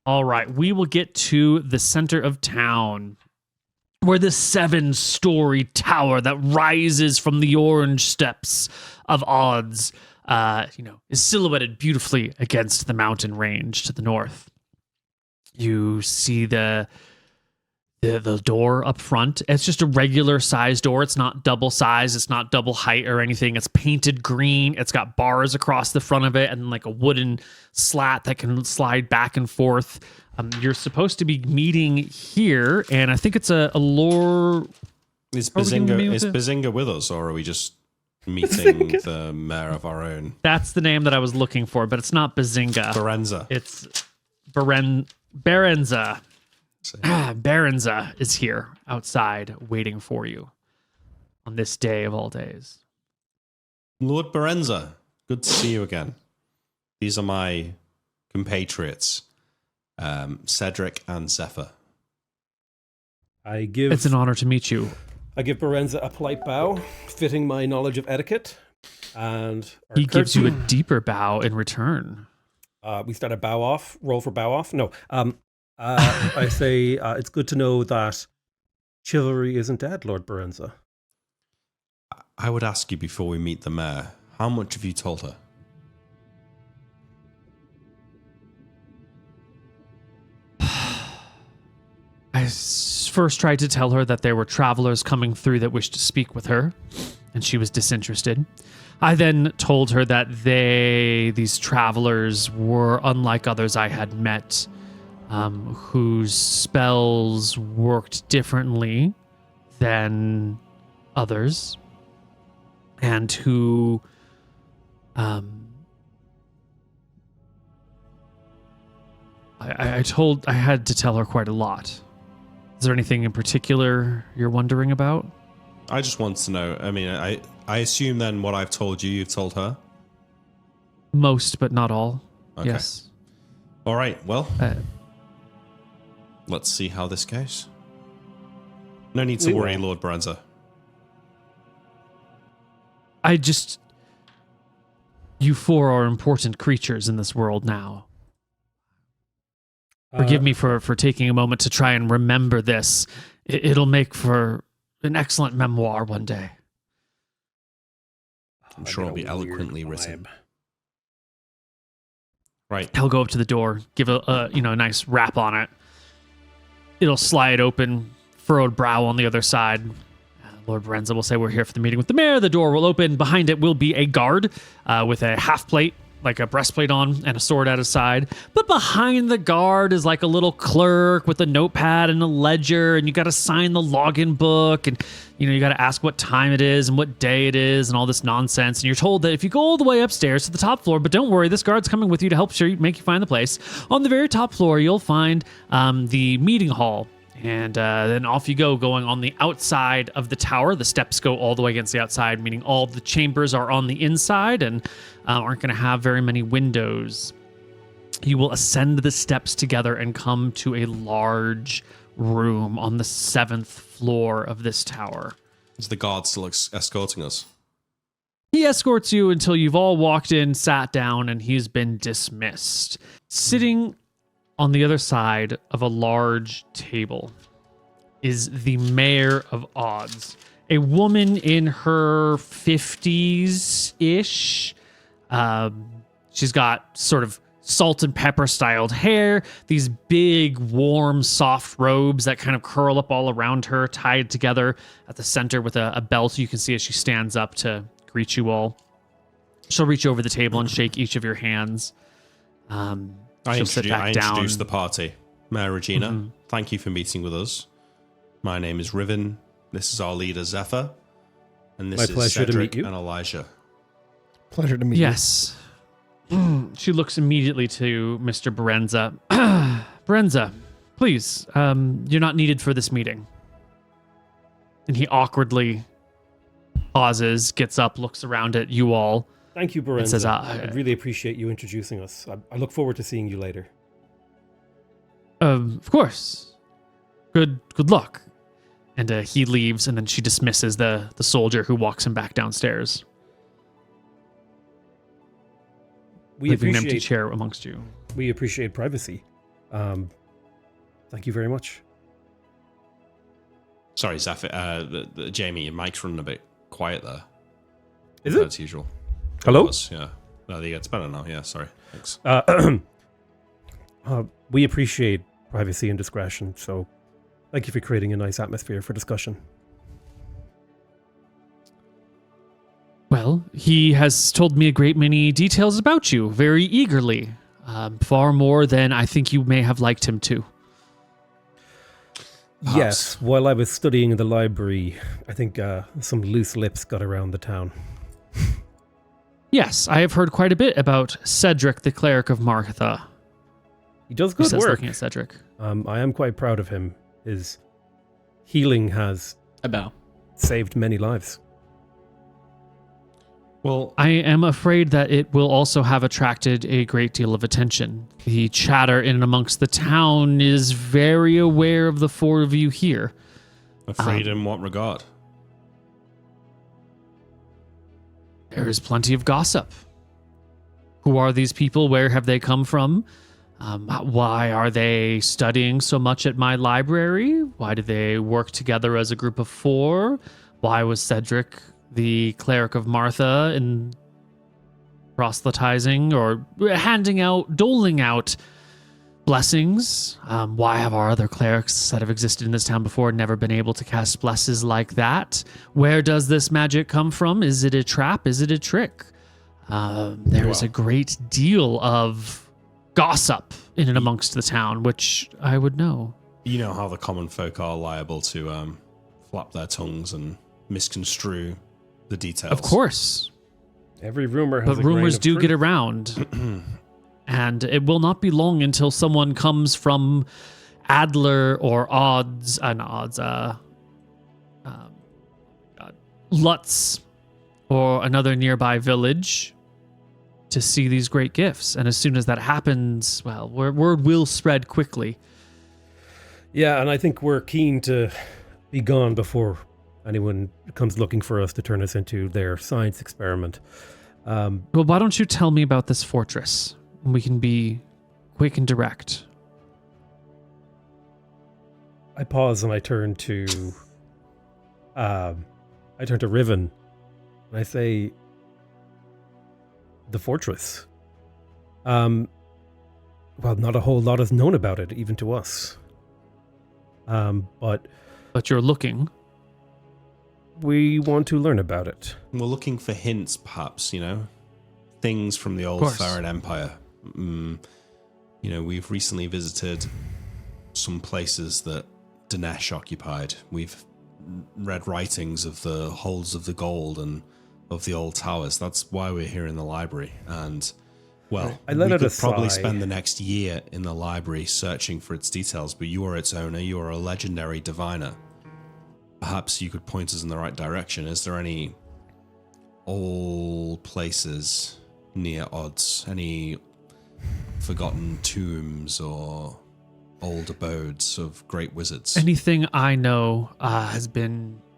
All right, we will get to the center of town, where the 7-story tower that rises from the orange steps of Odds, is silhouetted beautifully against the mountain range to the north. You see the door up front. It's just a regular size door. It's not double size. It's not double height or anything. It's painted green. It's got bars across the front of it and like a wooden slat that can slide back and forth. You're supposed to be meeting here, and I think it's a lore. Is Bazinga with us, or are we just meeting the mayor of our own? That's the name that I was looking for, but it's not Bazinga. Berenza. It's Berenza. Berenza is here outside waiting for you on this day of all days. Lord Berenza, good to see you again. These are my compatriots, Cedric and Zephyr. It's an honor to meet you. I give Berenza a polite bow, fitting my knowledge of etiquette, and he gives you a deeper bow in return. We start a bow off. Roll for bow off. No. I say it's good to know that chivalry isn't dead, Lord Berenza. I would ask you before we meet the mayor, how much have you told her? I first tried to tell her that there were travelers coming through that wished to speak with her, and she was disinterested. I then told her that these travelers were unlike others I had met, whose spells worked differently than others, and who I had to tell her quite a lot. Is there anything in particular you're wondering about? I just want to know. I mean, I assume then what I've told you, you've told her? Most, but not all. Okay. Yes. All right, well, let's see how this goes. No need to worry, Lord Branza. You four are important creatures in this world now. Forgive me for taking a moment to try and remember this. It'll make for an excellent memoir one day. I'm sure it'll be eloquently written. Right. He'll go up to the door, give a nice rap on it. It'll slide open, furrowed brow on the other side. Lord Berenza will say, we're here for the meeting with the mayor. The door will open. Behind it will be a guard with a half plate, like a breastplate on, and a sword at his side. But behind the guard is like a little clerk with a notepad and a ledger, and you got to sign the login book, and you got to ask what time it is and what day it is and all this nonsense. And you're told that if you go all the way upstairs to the top floor, but don't worry, this guard's coming with you to help make you find the place. On the very top floor, you'll find the meeting hall. And then off you go, going on the outside of the tower. The steps go all the way against the outside, meaning all the chambers are on the inside and aren't going to have very many windows. You will ascend the steps together and come to a large room on the 7th floor of this tower. Is the guard still escorting us? He escorts you until you've all walked in, sat down, and he's been dismissed. Sitting on the other side of a large table is the Mayor of Odds, a woman in her 50s-ish. She's got sort of salt and pepper styled hair, these big, warm, soft robes that kind of curl up all around her, tied together at the center with a belt you can see as she stands up to greet you all. She'll reach over the table and shake each of your hands. I introduce the party. Mayor Regina, thank you for meeting with us. My name is Riven. This is our leader, Zephyr. And this is Cedric and Elijah. Pleasure to meet you. Yes. She looks immediately to Mr. Berenza. Berenza, please, you're not needed for this meeting. And he awkwardly pauses, gets up, looks around at you all. Thank you, Berenza. Says, I really appreciate you introducing us. I look forward to seeing you later. Of course. Good luck. And he leaves, and then she dismisses the soldier who walks him back downstairs. Leaving an empty chair amongst you. We appreciate privacy. Thank you very much. Sorry, Zephyr. Jamie, your mic's running a bit quiet there. Is it? As usual. Hello? Yeah. No, it's better now. Yeah, sorry. Thanks. We appreciate privacy and discretion, so thank you for creating a nice atmosphere for discussion. Well, he has told me a great many details about you, very eagerly. Far more than I think you may have liked him to. Perhaps. Yes, while I was studying in the library, I think some loose lips got around the town. Yes, I have heard quite a bit about Cedric, the cleric of Martha. He does good work. Looking at Cedric. I am quite proud of him. His healing has saved many lives. Well, I am afraid that it will also have attracted a great deal of attention. The chatter in and amongst the town is very aware of the four of you here. Afraid in what regard? There is plenty of gossip. Who are these people? Where have they come from? Why are they studying so much at my library? Why do they work together as a group of four? Why was Cedric, the cleric of Martha, in proselytizing or doling out blessings? Why have our other clerics that have existed in this town before never been able to cast blesses like that? Where does this magic come from? Is it a trap? Is it a trick? There is a great deal of gossip in and amongst the town, which I would know. You know how the common folk are liable to flap their tongues and misconstrue the details. Of course. Every rumor has But rumors do get around. And it will not be long until someone comes from Adler or Lutz or another nearby village to see these great gifts. And as soon as that happens, well, word will spread quickly. Yeah, and I think we're keen to be gone before anyone comes looking for us to turn us into their science experiment. Well, why don't you tell me about this fortress? We can be quick and direct. I pause and I turn to Riven, and I say, the fortress. Well, not a whole lot is known about it, even to us. But you're looking. We want to learn about it. We're looking for hints, perhaps, things from the old Farron Empire. We've recently visited some places that Dinesh occupied. We've read writings of the holds of the gold and of the old towers. That's why we're here in the library. And, well, we could probably spend the next year in the library searching for its details, but you are its owner. You are a legendary diviner. Perhaps you could point us in the right direction. Is there any old places near odds? Any forgotten tombs or old abodes of great wizards? Anything I know I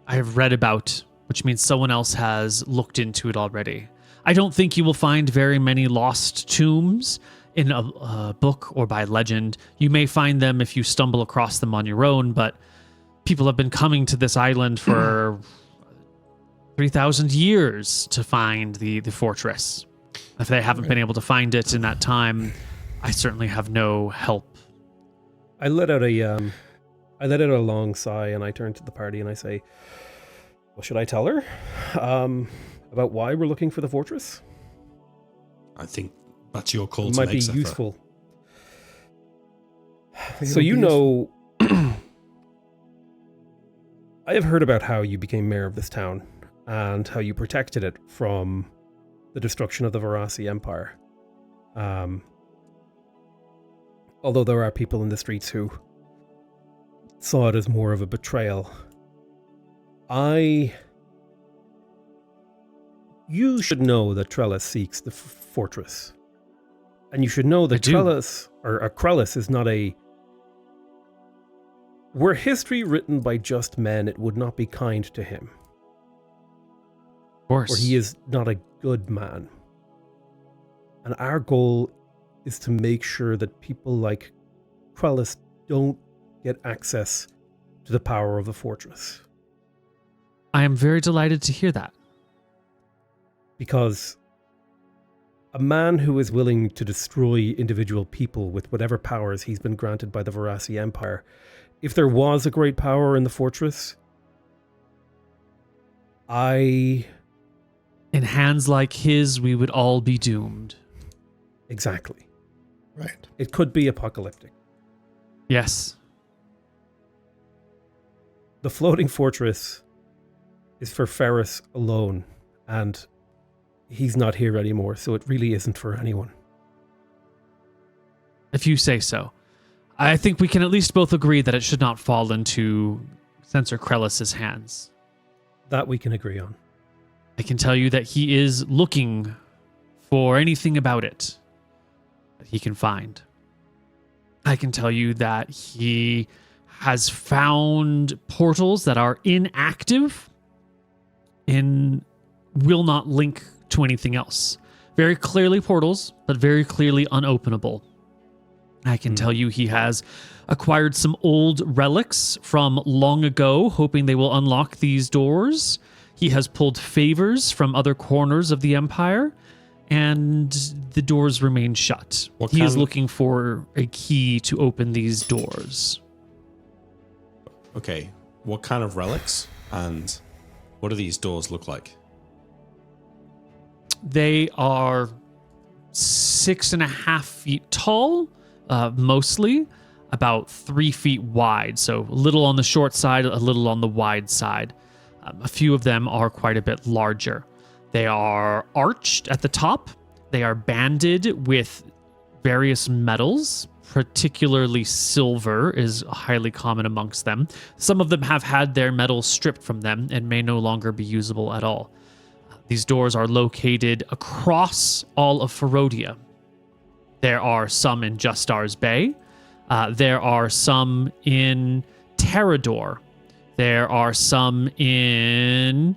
have read about, which means someone else has looked into it already. I don't think you will find very many lost tombs in a book or by legend. You may find them if you stumble across them on your own, but people have been coming to this island for 3,000 years to find the fortress. If they haven't been able to find it in that time, I certainly have no help. I let out a long sigh, and I turn to the party and I say, well, should I tell her about why we're looking for the fortress? I think that's your call it to might make, be Zephyr. Useful. So I have heard about how you became mayor of this town and how you protected it from the destruction of the Varasi Empire. Although there are people in the streets who saw it as more of a betrayal. You should know that Trellis seeks the fortress. And you should know that Krellis is not a... Were history written by just men, it would not be kind to him. Of course. Or he is not a good man. And our goal is to make sure that people like Krellis don't get access to the power of the fortress. I am very delighted to hear that. Because a man who is willing to destroy individual people with whatever powers he's been granted by the Varasi Empire, if there was a great power in the fortress, in hands like his, we would all be doomed. Exactly. Right. It could be apocalyptic. Yes. The floating fortress is for Ferris alone, and he's not here anymore, so it really isn't for anyone. If you say so. I think we can at least both agree that it should not fall into Censor Krellis' hands. That we can agree on. I can tell you that he is looking for anything about it that he can find. I can tell you that he has found portals that are inactive and will not link to anything else. Very clearly portals, but very clearly unopenable. I can tell you he has acquired some old relics from long ago, hoping they will unlock these doors. He has pulled favors from other corners of the Empire, and the doors remain shut. He is looking for a key to open these doors. Okay, what kind of relics and what do these doors look like? They are 6.5 feet tall, mostly, about 3 feet wide. So a little on the short side, a little on the wide side. A few of them are quite a bit larger. They are arched at the top. They are banded with various metals particularly silver is highly common amongst them. Some of them have had their metals stripped from them and may no longer be usable at all. These doors are located across all of Ferodia. There are some in Justar's Bay. There are some in Terrador. There are some in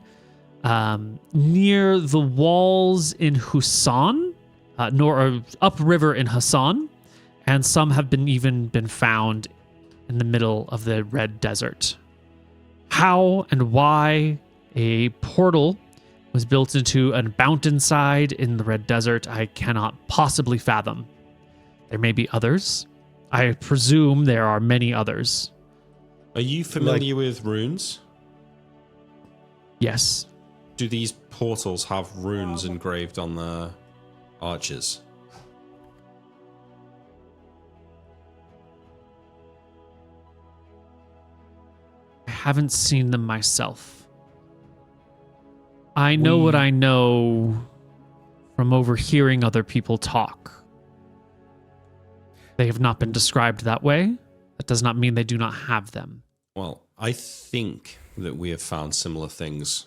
near the walls in Husan, nor upriver in Hassan, and some have even been found in the middle of the Red Desert. How and why a portal was built into a mountainside in the Red Desert, I cannot possibly fathom. There may be others. I presume there are many others. Are you familiar with runes? Yes. Do these portals have runes engraved on the arches? I haven't seen them myself. I know what I know from overhearing other people talk. They have not been described that way. That does not mean they do not have them. Well, I think that we have found similar things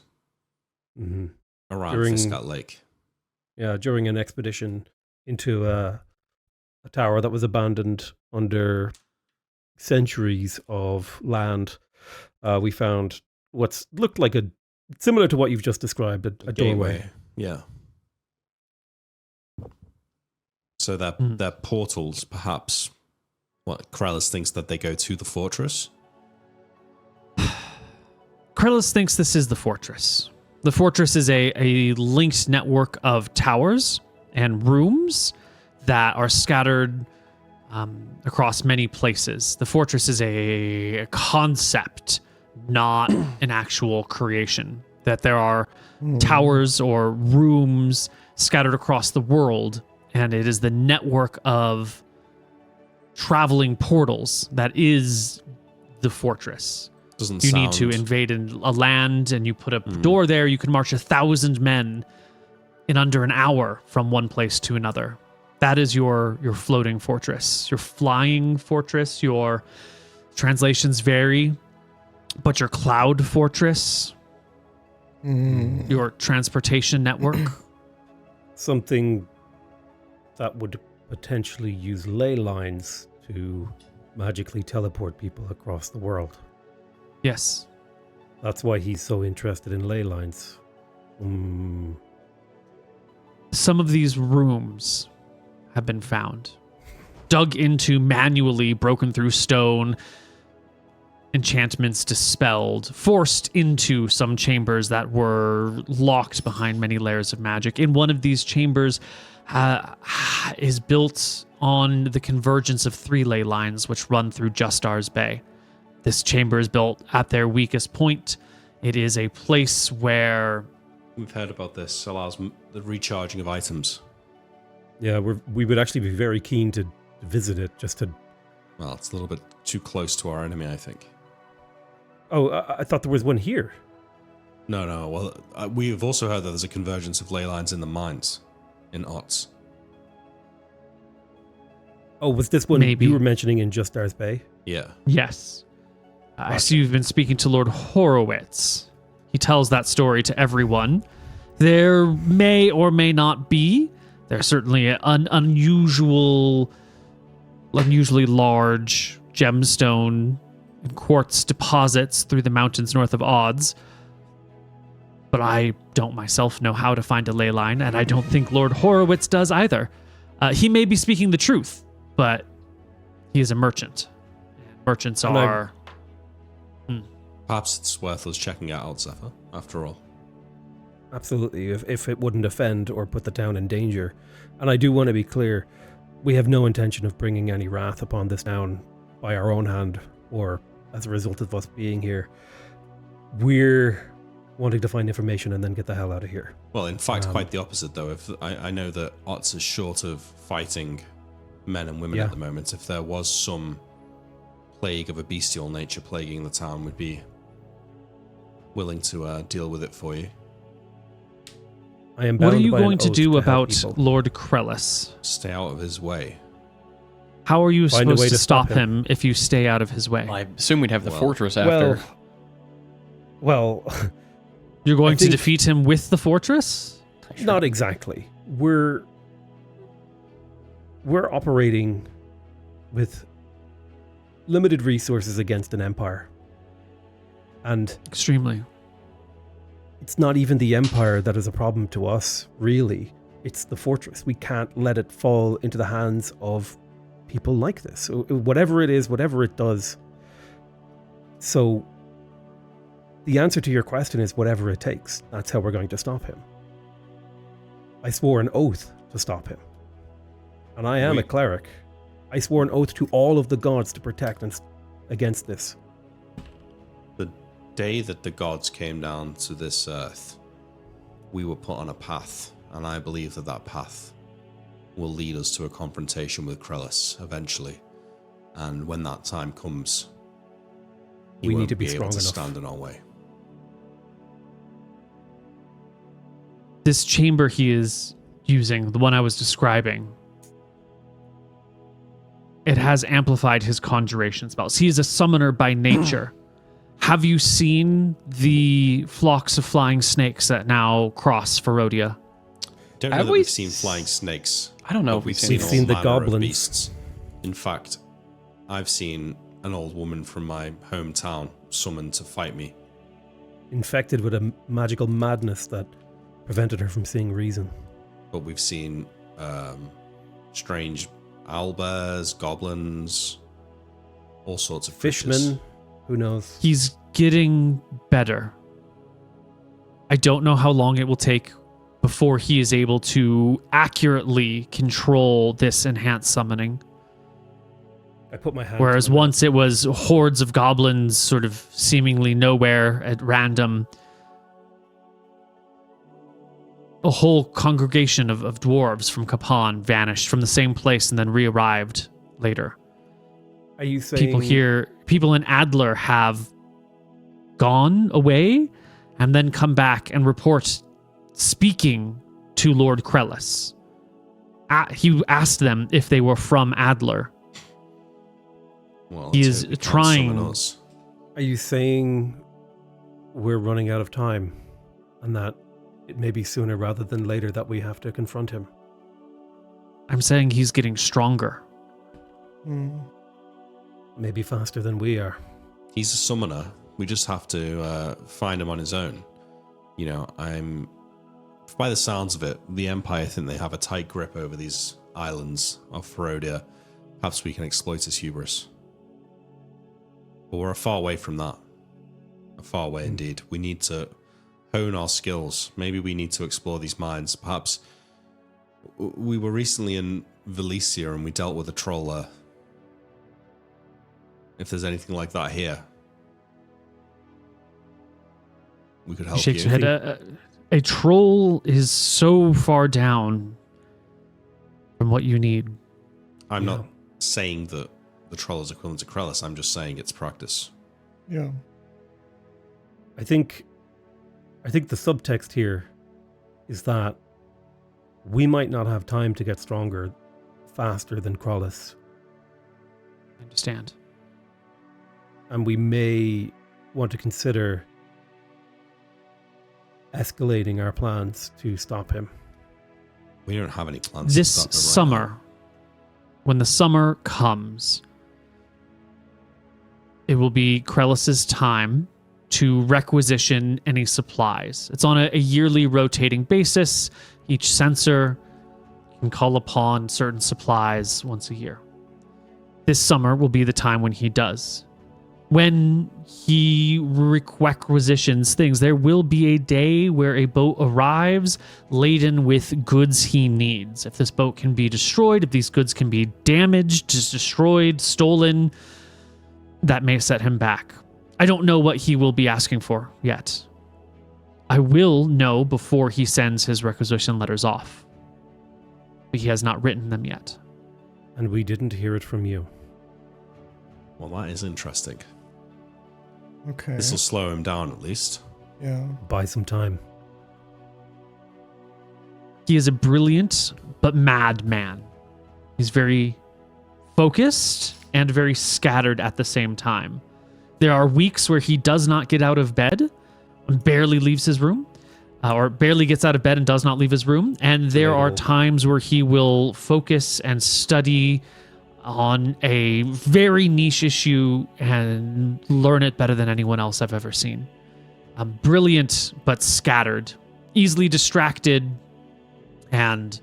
around Fiskat Lake. Yeah, during an expedition into a tower that was abandoned under centuries of land, we found what's looked like similar to what you've just described, a doorway. Yeah. So they're portals, perhaps. What, Krellis thinks that they go to the fortress? Krellis thinks this is the fortress. The fortress is a linked network of towers and rooms that are scattered across many places. The fortress is a concept, not an actual creation. That there are towers or rooms scattered across the world, and it is the network of traveling portals that is the fortress. You need to invade a land and you put a door there. You can march 1,000 men in under an hour from one place to another. That is your floating fortress. Your flying fortress, your translations vary, but your cloud fortress, your transportation network. Something that would potentially use ley lines to magically teleport people across the world. Yes. That's why he's so interested in ley lines. Some of these rooms have been found, dug into manually, broken through stone, enchantments dispelled, forced into some chambers that were locked behind many layers of magic. In one of these chambers is built on the convergence of 3 ley lines which run through Justar's Bay. This chamber is built at their weakest point. It is a place where... We've heard about this. Allows the recharging of items. Yeah, we would actually be very keen to visit it, just to... Well, it's a little bit too close to our enemy, I think. Oh, I thought there was one here. No. Well, we've also heard that there's a convergence of ley lines in the mines, in Otz. Oh, was this one you were mentioning in Justar's Bay? Yeah. Yes. I see you've been speaking to Lord Horowitz. He tells that story to everyone. There may or may not be. There's certainly an unusually large gemstone and quartz deposits through the mountains north of Odds. But I don't myself know how to find a ley line, and I don't think Lord Horowitz does either. He may be speaking the truth, but he is a merchant. Merchants are... Perhaps it's worth us checking out Alzephyr, after all. Absolutely, if it wouldn't offend or put the town in danger. And I do want to be clear, we have no intention of bringing any wrath upon this town by our own hand, or as a result of us being here. We're wanting to find information and then get the hell out of here. Well, in fact, quite the opposite, though. If I know that Otz is short of fighting men and women at the moment. If there was some plague of a bestial nature plaguing the town, we'd be willing to deal with it for you. I am what are you going to do about Lord Krellis? Stay out of his way. How are you Find a way supposed to to stop stop him. him if you stay out of his way? I assume we'd have the fortress after. Well, You're going I to think- defeat him with the fortress? not exactly. We're operating with limited resources against an empire. And Extremely. it's not even the empire that is a problem to us, really. It's the fortress. We can't let it fall into the hands of people like this. So whatever it is, whatever it does. So the answer to your question is whatever it takes. That's how we're going to stop him. I swore an oath to stop him. And I am a cleric. I swore an oath to all of the gods to protect us against this. The day that the gods came down to this earth, we were put on a path, and I believe that that path will lead us to a confrontation with Krellis eventually. And when that time comes, he We need won't to be able strong to enough. stand in our way. This chamber he is using, the one I was describing, it has amplified his conjuration spells. He is a summoner by nature. Have you seen the flocks of flying snakes that now cross Ferodia? Don't know Have that we we've seen flying snakes. I don't know but if we've we've seen seen all the manner of goblins. beasts. In fact, I've seen an old woman from my hometown summoned to fight me. Infected with a magical madness that prevented her from seeing reason. But we've seen strange owlbears, goblins, all sorts of creatures. Fishmen, who knows? He's getting better. I don't know how long it will take before he is able to accurately control this enhanced summoning. I put my hand. Whereas to it. once it was hordes of goblins sort of seemingly nowhere at random. A whole congregation of dwarves from Kapan vanished from the same place and then re-arrived later. Are you saying People in Adler have gone away and then come back and report speaking to Lord Krellis. He asked them if they were from Adler. Well, He let's is hope can't trying- summon us. Are you saying we're running out of time, and that it may be sooner rather than later that we have to confront him? I'm saying he's getting stronger. Maybe faster than we are. He's a summoner. We just have to find him on his own. You know, by the sounds of it, the Empire think they have a tight grip over these islands of Ferodia. Perhaps we can exploit his hubris. But we're far away from that. Far away indeed. We need to hone our skills. Maybe we need to explore these mines. Perhaps we were recently in Valencia and we dealt with a troll there. If there's anything like that here, we could help He shakes you. your head. A troll is so far down from what you need. I'm not saying that the troll is equivalent to Krellis. I'm just saying it's practice. Yeah. I think the subtext here is that we might not have time to get stronger faster than Krollis, I understand. and we may want to consider escalating our plans to stop him. We don't have any plans. This to stop him right summer, now. when the summer comes, it will be Krellis's time to requisition any supplies. It's on a yearly rotating basis. Each censor can call upon certain supplies once a year. This summer will be the time when he does. When he requisitions things, there will be a day where a boat arrives laden with goods he needs. If this boat can be destroyed, if these goods can be damaged, just destroyed, stolen, that may set him back. I don't know what he will be asking for yet. I will know before he sends his requisition letters off. But he has not written them yet. And we didn't hear it from you. Well, that is interesting. Okay. This will slow him down at least. Yeah. Buy some time. He is a brilliant but mad man. He's very focused and very scattered at the same time. There are weeks where he does not get out of bed, barely leaves his room, or barely gets out of bed and does not leave his room. And there are times where he will focus and study on a very niche issue and learn it better than anyone else I've ever seen. Brilliant, but scattered, easily distracted, and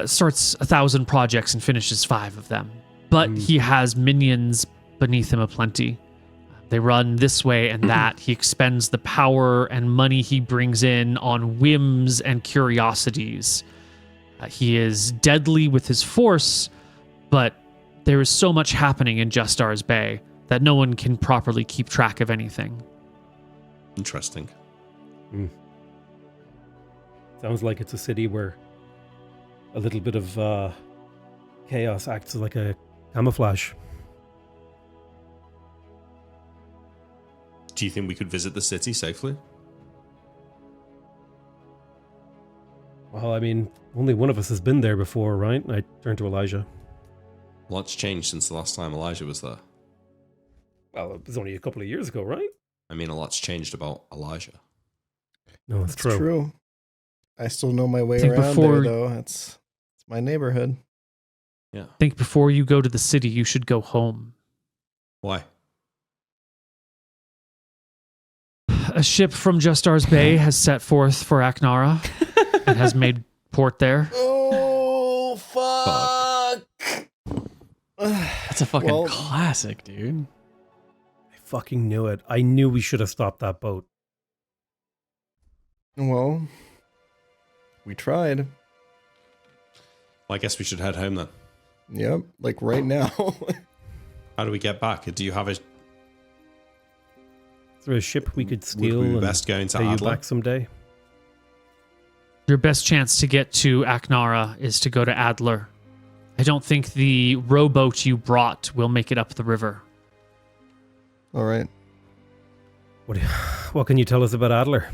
starts 1,000 projects and finishes 5 of them. But he has minions beneath him aplenty. They run this way and that. He expends the power and money he brings in on whims and curiosities. He is deadly with his force, but there is so much happening in Justar's Bay that no one can properly keep track of anything. Interesting. Sounds like it's a city where a little bit of chaos acts like a camouflage. Do you think we could visit the city safely? Well, I mean, only one of us has been there before, right? I turned to Elijah. Lots changed since the last time Elijah was there. Well, it was only a couple of years ago, right? I mean, a lot's changed about Elijah. No, it's That's true. I still know my way Think around before- there, though. It's my neighborhood. Yeah. I think before you go to the city, you should go home. Why? A ship from Justar's Bay has set forth for Aknara and has made port there. Oh, fuck. That's a fucking classic, dude. I fucking knew it. I knew we should have stopped that boat. Well, we tried. Well, I guess we should head home then. Yep, like right now. How do we get back? Do you have a... Is there a ship we could steal Would we and best go into pay you Adler? back someday? Your best chance to get to Aknara is to go to Adler. I don't think the rowboat you brought will make it up the river. All right. What can you tell us about Adler?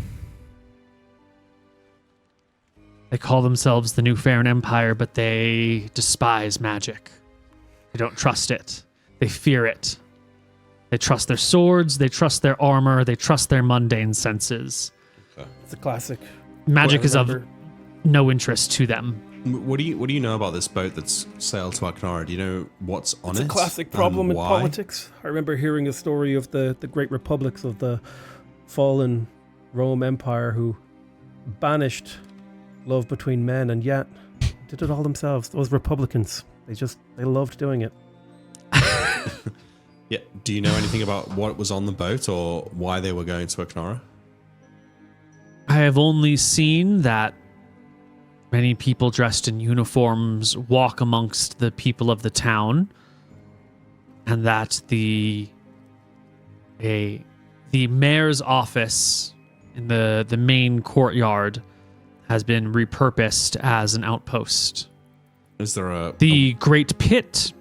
They call themselves the New Farron Empire, but they despise magic. They don't trust it. They fear it. They trust their swords, they trust their armor, they trust their mundane senses. It's a classic. Magic is of Remember- no interest to them. What do you know about this boat that's sailed to Aknara? Do you know what's on It's it? a classic and problem in why? politics. I remember hearing a story of the great republics of the fallen Rome Empire who banished love between men and yet did it all themselves. Those republicans, they loved doing it. Yeah. Do you know anything about what was on the boat or why they were going to Aknara? I have only seen that many people dressed in uniforms walk amongst the people of the town, and that the mayor's office in the main courtyard has been repurposed as an outpost. Is there The Great Pit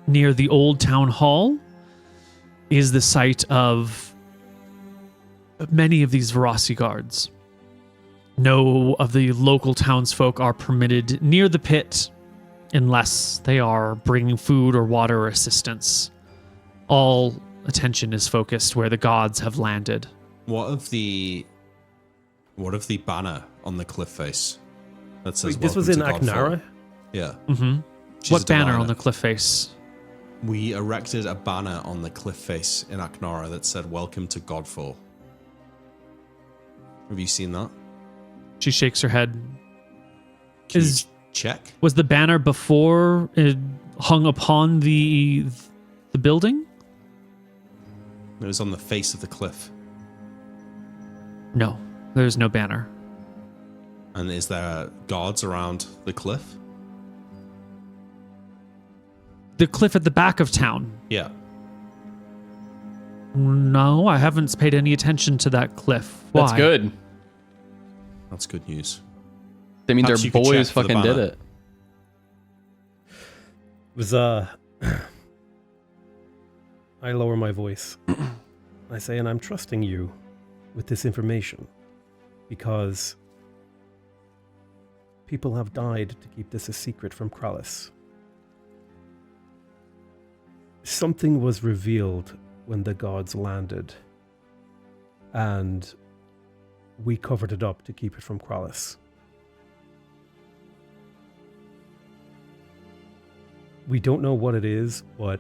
near the old town hall is the site of many of these Verasi guards. No of the local townsfolk are permitted near the pit unless they are bringing food or water or assistance. All attention is focused where the gods have landed. what of the banner on the cliff face that says Wait, this was in "Welcome to Godfall"? Aknara? Yeah. Mm-hmm. She's What a banner diviner. on the cliff face? We erected a banner on the cliff face in Aknara that said "Welcome to Godfall." Have you seen that? She shakes her head. Can Is- you check? Was the banner before it hung upon the building? It was on the face of the cliff. No, there's no banner. And is there guards around the cliff? The cliff at the back of town. Yeah. No, I haven't paid any attention to that cliff. Why? That's good. That's good news. That means Perhaps our you could boys check for the fucking did banner. it. It was I lower my voice. I say, and I'm trusting you with this information because people have died to keep this a secret from Krallis. something was revealed when the gods landed, and we covered it up to keep it from Krallis. We don't know what it is, but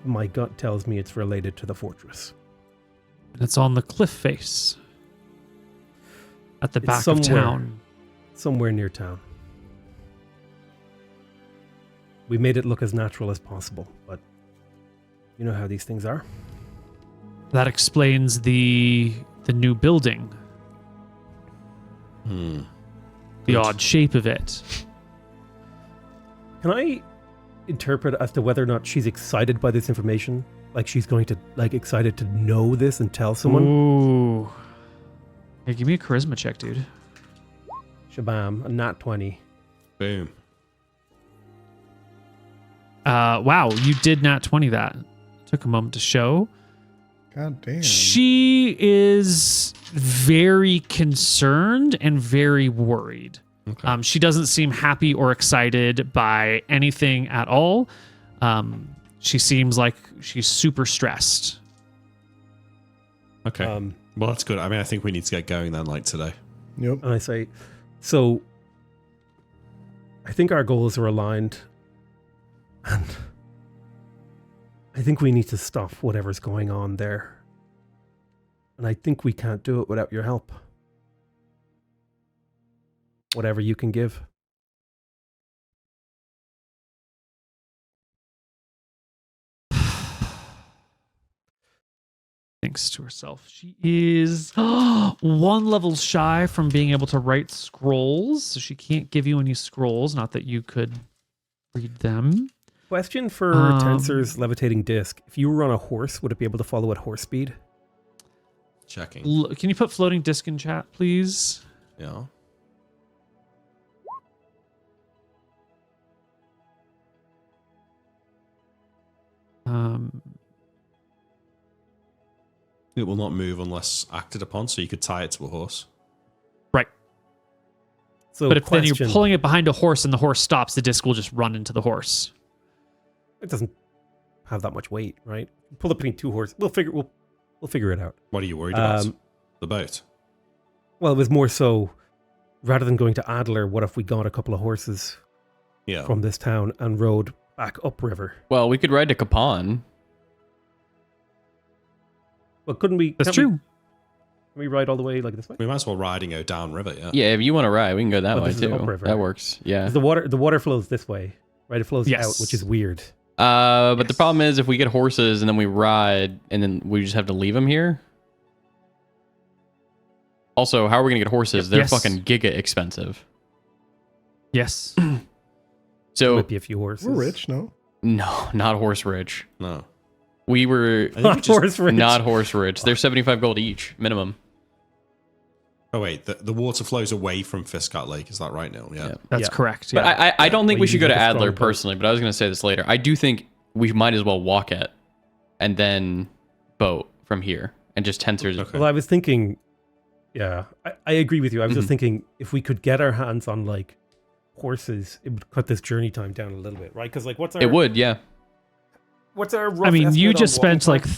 my gut tells me it's related to the fortress. It's on the cliff face at the back of town. Somewhere near town. We made it look as natural as possible, but you know how these things are. That explains the new building. The odd shape of it. Can I interpret as to whether or not she's excited by this information? Like she's going to, excited to know this and tell someone? Ooh. Hey, give me a charisma check, dude. Shabam, a nat 20. Boom. Wow, you did nat 20 that. Took a moment to show. God damn. She is very concerned and very worried. Okay. She doesn't seem happy or excited by anything at all. She seems like she's super stressed. Okay. Well, that's good. I mean, I think we need to get going then, today. Yep. And I say, so I think our goals are aligned, and I think we need to stop whatever's going on there. And I think we can't do it without your help. Whatever you can give. Thinks to herself. She is 1 level shy from being able to write scrolls, so she can't give you any scrolls. Not that you could read them. Question for Tensor's levitating disc. If you were on a horse, would it be able to follow at horse speed? Checking. Can you put floating disc in chat, please? Yeah. It will not move unless acted upon, so you could tie it to a horse. Right. So, but if then you're pulling it behind a horse and the horse stops, the disc will just run into the horse. It doesn't have that much weight, right? Pull it between two horses. We'll figure it out. What are you worried about? The boat? Well, it was more so, rather than going to Adler, what if we got a couple of horses from this town and rode back upriver? Well, we could ride to Capon. Well, couldn't we? That's true. Can we ride all the way this way? We might as well ride and go downriver, yeah. Yeah, if you want to ride, we can go that But way this is too. upriver. That works. Yeah. 'Cause the water flows this way, right? It flows Yes. out, which is weird. But the problem is if we get horses and then we ride and then we just have to leave them here. Also, how are we going to get horses? They're Yes. fucking giga expensive. Yes. So Might be a few horses. We're rich, no? no, not horse rich. No. We were I think we Not just- horse rich. not horse rich. They're 75 gold each minimum. Oh, wait. The water flows away from Fiskat Lake. Is that right, Neil? Yeah. That's Yeah. correct. But Yeah. I don't think Well, we you should go need to a strong Adler boat. personally, but I was going to say this later. I do think we might as well walk it and then boat from here and just Tensor's. Okay. Well, I was thinking, I agree with you. I was just thinking if we could get our hands on horses, it would cut this journey time down a little bit, right? Because what's our It would, yeah. What's our rough I mean, you estimate on just walking spent time?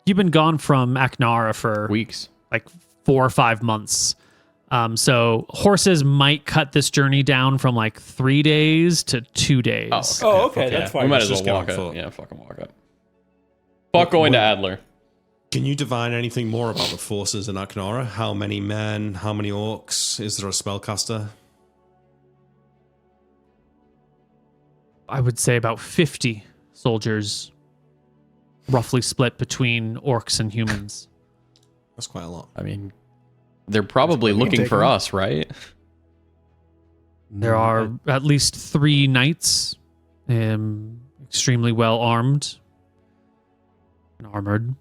you've been gone from Aknara for Weeks. 4 or 5 months. So horses might cut this journey down from 3 days to 2 days. okay, Yeah, that's fine. we might Let's as well just go walk on it. foot. Yeah, fucking walk it. Fuck going to Adler. Can you divine anything more about the forces in Aknara? How many men? How many orcs? Is there a spellcaster? I would say about 50 soldiers, roughly split between orcs and humans. That's quite a lot. I mean, they're probably We can looking take for them. us, right? There are at least 3 knights, extremely well armed and armored.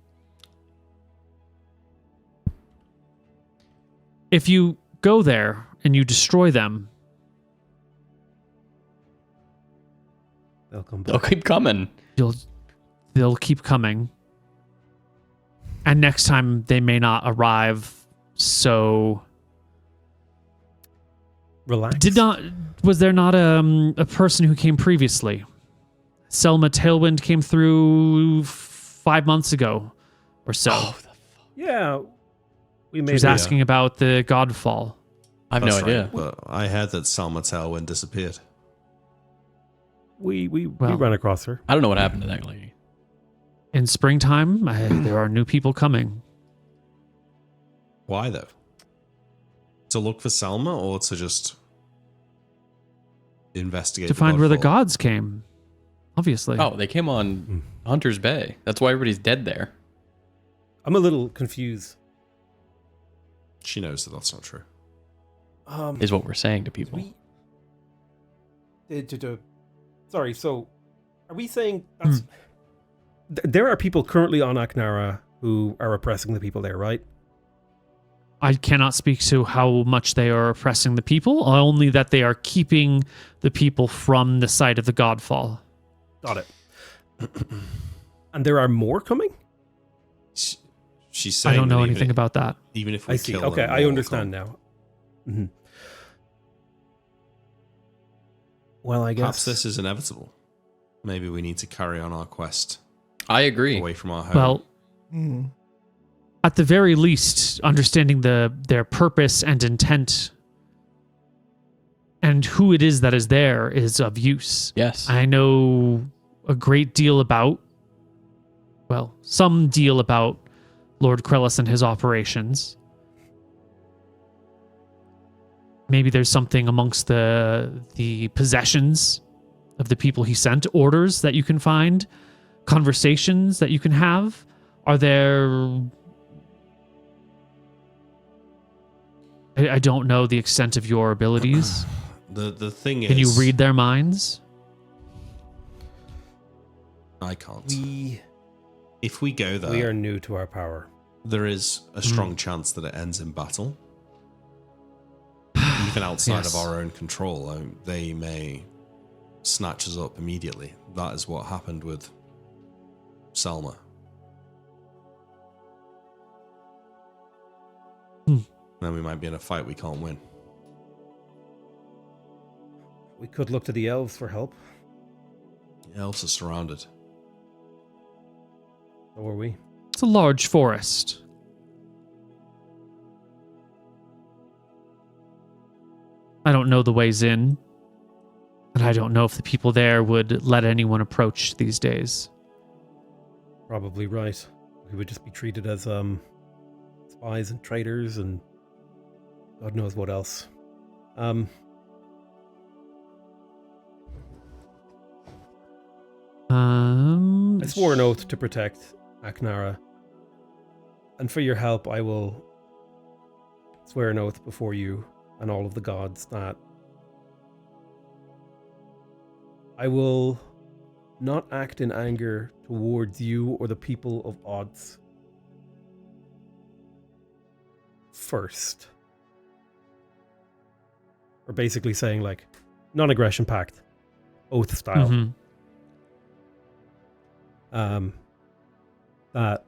If you go there and you destroy them, They'll come They'll back. keep coming. they'll keep coming. And next time they may not arrive. So Relax. was there not a person who came previously Selma Tailwind came through 5 months ago or so. Yeah, we She made was it. asking about the Godfall. I have no That's idea. right, but I heard that Salma Tailwind disappeared. We Well- ran across her. I don't know what happened to that lady. In springtime, there are new people coming. Why though? To look for Salma or to just investigate? To find where the Godfall? gods came, obviously. Oh, they came on Hunter's Bay. That's why everybody's dead there. I'm a little confused. She knows that that's not true. Is what we're saying to people. Sorry, so are we saying that's... There are people currently on Aknara who are oppressing the people there, right? I cannot speak to how much they are oppressing the people, only that they are keeping the people from the site of the Godfall. Got it. And there are more coming? She's saying I don't know that anything about that. Even if we I see. kill Okay, them, I more will understand come. now. Mhm. Well, I Perhaps guess this is inevitable. Maybe we need to carry on our quest I agree. away from our home. Well, at the very least, understanding their purpose and intent and who it is that is there is of use. Yes. I know a great deal about, well, some deal about Lord Krellis and his operations. Maybe there's something amongst the possessions of the people he sent, orders that you can find, conversations that you can have. Are there... I don't know the extent of your abilities. the thing is, Can you read their minds? I can't. we If we go there, we are new to our power. there is a strong chance that it ends in battle. Even outside Yes. of our own control, they may snatch us up immediately. That is what happened with Selma. Then we might be in a fight we can't win. We could look to the elves for help. The elves are surrounded. So are we. It's a large forest. I don't know the ways in, and I don't know if the people there would let anyone approach these days. Probably right. We would just be treated as spies and traitors and God knows what else. I swore an oath to protect Aknara. And for your help, I will swear an oath before you and all of the gods that I will not act in anger towards you or the people of Odds first. We're basically saying, like, non-aggression pact, oath style. Mhm. That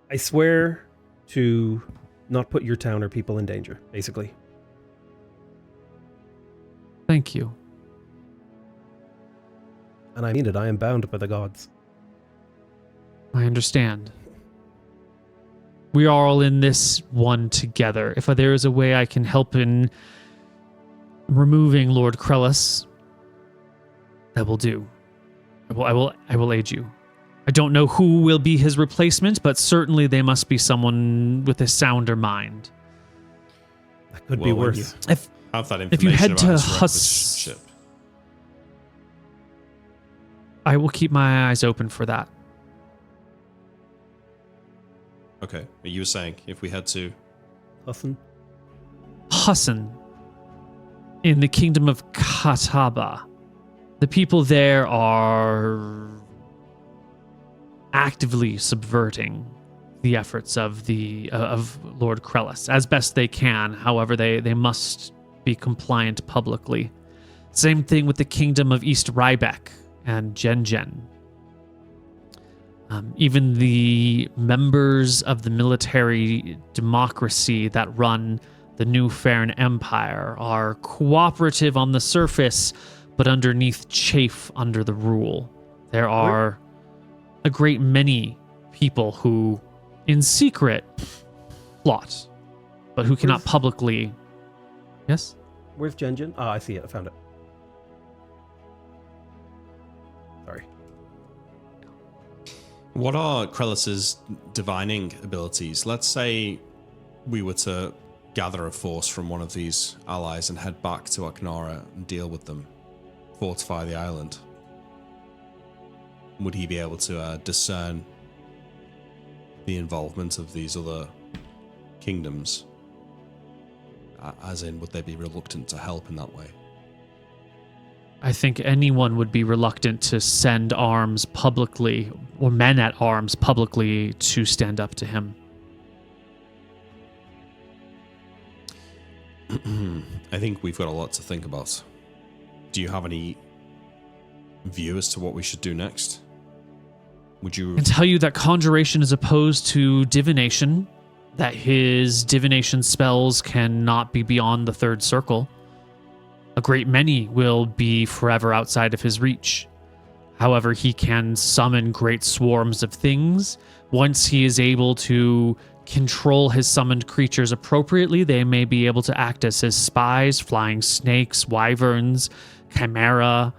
I swear to not put your town or people in danger, basically. Thank you. And I mean it, I am bound by the gods. I understand. We are all in this one together. If there is a way I can help in removing Lord Krellis, that will do. I will aid you. I don't know who will be his replacement, but certainly they must be someone with a sounder mind. That could be Well, when worse. Have that information If you head about to his Hus- ship. I will keep my eyes open for that. Okay, but you were saying if we head to Hassan? Hassan, in the kingdom of Kataba. The people there are actively subverting the efforts of Lord Krellis as best they can. However, they must be compliant publicly. Same thing with the kingdom of East Rybeck and Gengen. Even the members of the military democracy that run the New Farron Empire are cooperative on the surface, but underneath chafe under the rule. There are a great many people who, in secret, plot, but who cannot publicly. Yes? Where's Genjin? Ah, I see it. I found it. Sorry. What are Krellis's divining abilities? Let's say we were to gather a force from one of these allies and head back to Aknara and deal with them, fortify the island. Would he be able to discern the involvement of these other kingdoms? As in, would they be reluctant to help in that way? I think anyone would be reluctant to send arms publicly, or men at arms publicly, to stand up to him. I think we've got a lot to think about. Do you have any view as to what we should do next? Would you... I can tell you that conjuration is opposed to divination, that his divination spells cannot be beyond the third circle. A great many will be forever outside of his reach. However, he can summon great swarms of things. Once he is able to control his summoned creatures appropriately, they may be able to act as his spies, flying snakes, wyverns, chimera,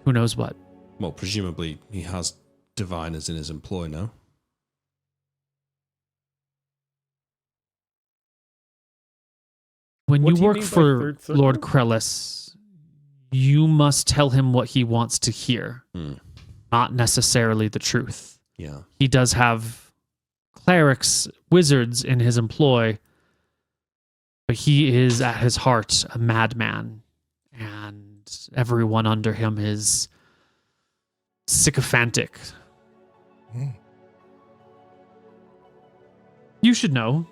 who knows what. Well, presumably he has diviners in his employ now. When What you do you work mean by for third circle? Lord Krellis, you must tell him what he wants to hear, not necessarily the truth. Yeah. He does have clerics, wizards in his employ, but he is at his heart a madman, and everyone under him is sycophantic. You should know,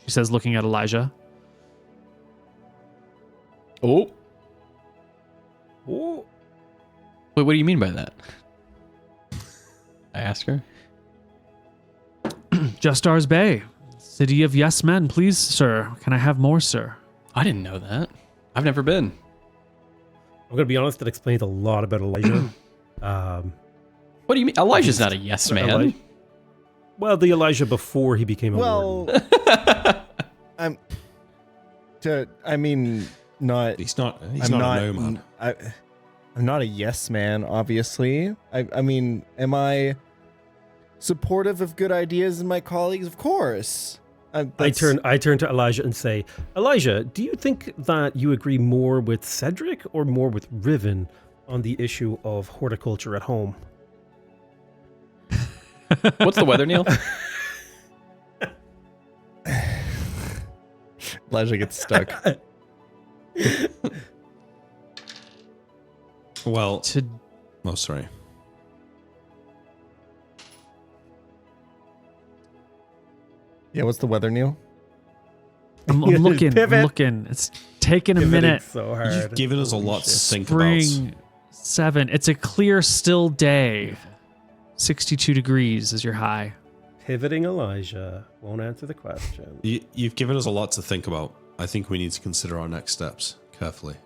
she says, looking at Elijah. Oh. Oh. Wait, what do you mean by that? I asked her. Justar's Bay, city of yes men. Please, sir. Can I have more, sir? I didn't know that. I've never been. I'm going to be honest, that explains a lot about Elijah. What do you mean? Elijah's not a yes man. Well, the Elijah before he became a warden. I mean, not. He's not a nomad. I'm not a yes man, obviously. I mean, am I supportive of good ideas in my colleagues? Of course. I turn to Elijah and say, Elijah, do you think that you agree more with Cedric or more with Riven on the issue of horticulture at home? What's the weather, Neil? Elijah gets stuck. Well, oh, sorry. Yeah, what's the weather, Neil? I'm looking. It's taking a minute. So hard. You've given us a lot to think about. Spring 7. It's a clear, still day. 62 degrees is your high. Pivoting Elijah won't answer the question. You've given us a lot to think about. I think we need to consider our next steps carefully.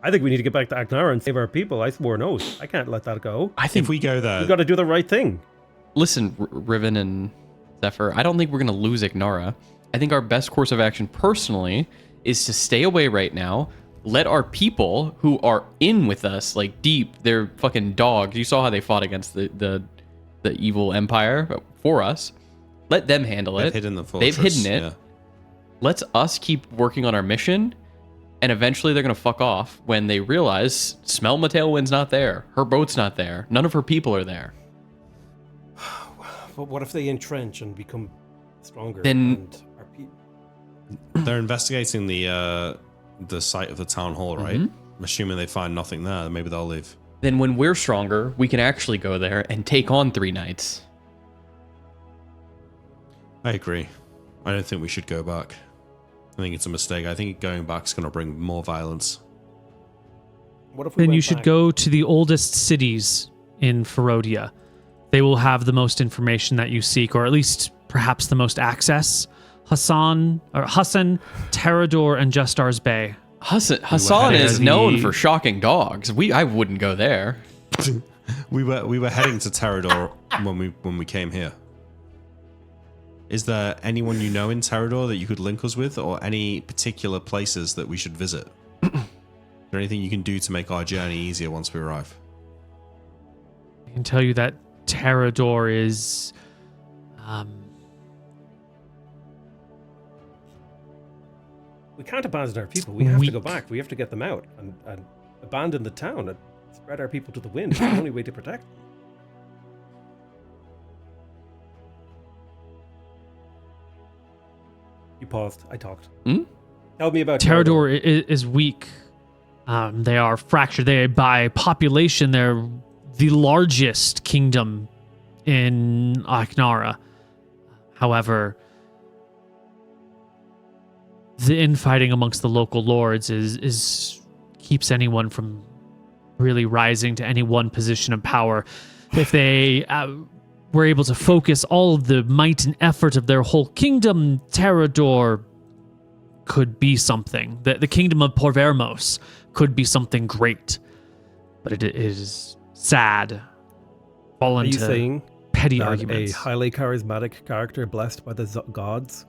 I think we need to get back to Aknara and save our people. I swore an oath. I can't let that go. I think If we go there, We've got to do the right thing. Listen, Riven and Zephyr, I don't think we're going to lose Ignara. I think our best course of action personally is to stay away right now. Let our people who are in with us, like deep, they're fucking dogs. You saw how they fought against the evil empire for us. Let them handle they've it. hidden the fortress. They've hidden it. Yeah. Let's us keep working on our mission, and eventually they're going to fuck off when they realize Smell Tailwind's not there. Her boat's not there. None of her people are there. But what if they entrench and become stronger? Then- and our people... They're investigating the site of the town hall, right? I'm assuming they find nothing there. Then maybe they'll leave. Then when we're stronger, we can actually go there and take on 3 knights. I agree. I don't think we should go back. I think it's a mistake. I think going back is going to bring more violence. What if we Then went you should back? go to the oldest cities in Ferodia. They will have the most information that you seek, or at least perhaps the most access. Hassan, Terador, and Justar's Bay. Hassan is known for shocking dogs. I wouldn't go there. We were heading to Terrador when we came here. Is there anyone you know in Terrador that you could link us with, or any particular places that we should visit? Is there anything you can do to make our journey easier once we arrive? I can tell you that Terrador is We can't abandon our people. We have to go back. We have to get them out and abandon the town and spread our people to the wind. It's the only way to protect them. You paused. I talked. Tell me about Terrador. Is weak. They are fractured. By population, they're the largest kingdom in Aknara. However, the infighting amongst the local lords is keeps anyone from really rising to any one position of power. If they were able to focus all of the might and effort of their whole kingdom, Terrador could be something. The kingdom of Porvermos could be something great. But it is sad. Fall into saying petty that arguments. A highly charismatic character blessed by the gods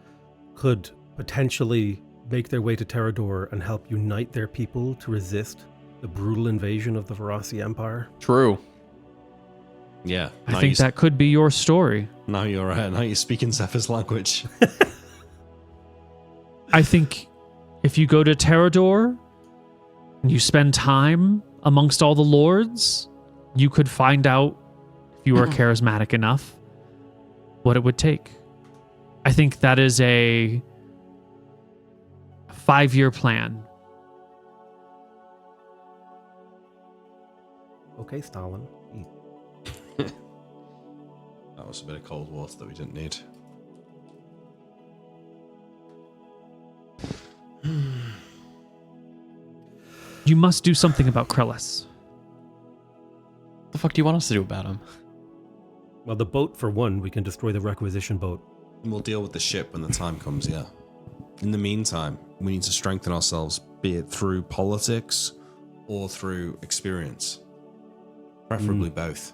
could potentially make their way to Terrador and help unite their people to resist the brutal invasion of the Varasi Empire? True. Yeah. I think that could be your story. Now you're speaking Zephyr's language. I think if you go to Terrador and you spend time amongst all the lords, you could find out, if you are charismatic enough, what it would take. I think that is a 5-year plan. Okay, Stalin. That was a bit of cold water that we didn't need. You must do something about Krellis. What the fuck do you want us to do about him? Well, the boat, for one, we can destroy the requisition boat. We'll deal with the ship when the time comes, yeah. In the meantime, we need to strengthen ourselves, be it through politics or through experience. Preferably both.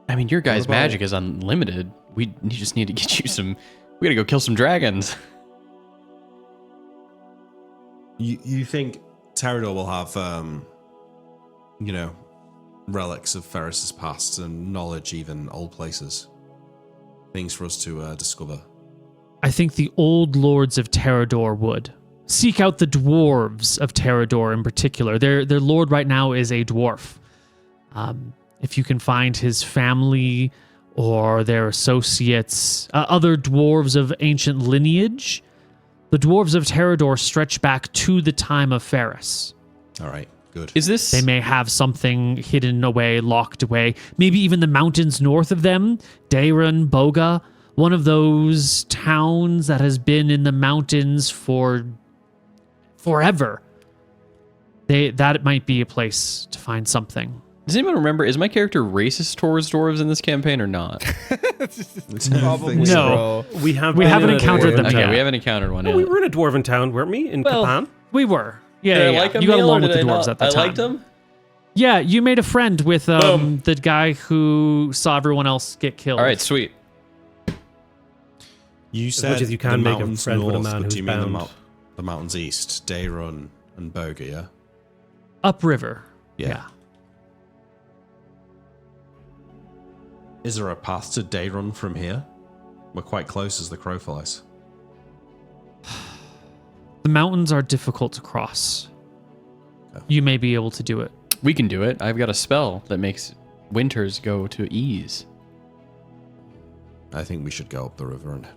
I mean, your guy's magic is unlimited. We just need to get you some... We gotta go kill some dragons. You think Terrador will have, relics of Ferris's past and knowledge, even old places? Things for us to discover. I think the old lords of Terrador would. Seek out the dwarves of Terrador in particular. Their lord right now is a dwarf. If you can find his family or their associates, other dwarves of ancient lineage, the dwarves of Terrador stretch back to the time of Ferris. All right, good. Is this... They may have something hidden away, locked away. Maybe even the mountains north of them, Dayron, Boga, one of those towns that has been in the mountains for forever. That might be a place to find something. Does anyone remember, is my character racist towards dwarves in this campaign or not? Probably No. bro. We haven't encountered them Okay, yet. we haven't encountered one yet. We were in a dwarven town, weren't we? In Kapan? We were. Yeah, Did I yeah. like him, You got Neil, along or with the did I dwarves not? at the time. I liked him? Yeah, you made a friend with the guy who saw everyone else get killed. All right, sweet. You As said much as you can the make a mountains friend with a north, man but do who's you mean bound. the mountains east, Dayron and Boga, yeah? Upriver. Yeah. Yeah. Is there a path to Dayron from here? We're quite close as the crow flies. The mountains are difficult to cross. Okay. You may be able to do it. We can do it. I've got a spell that makes winters go to ease. I think we should go up the river. And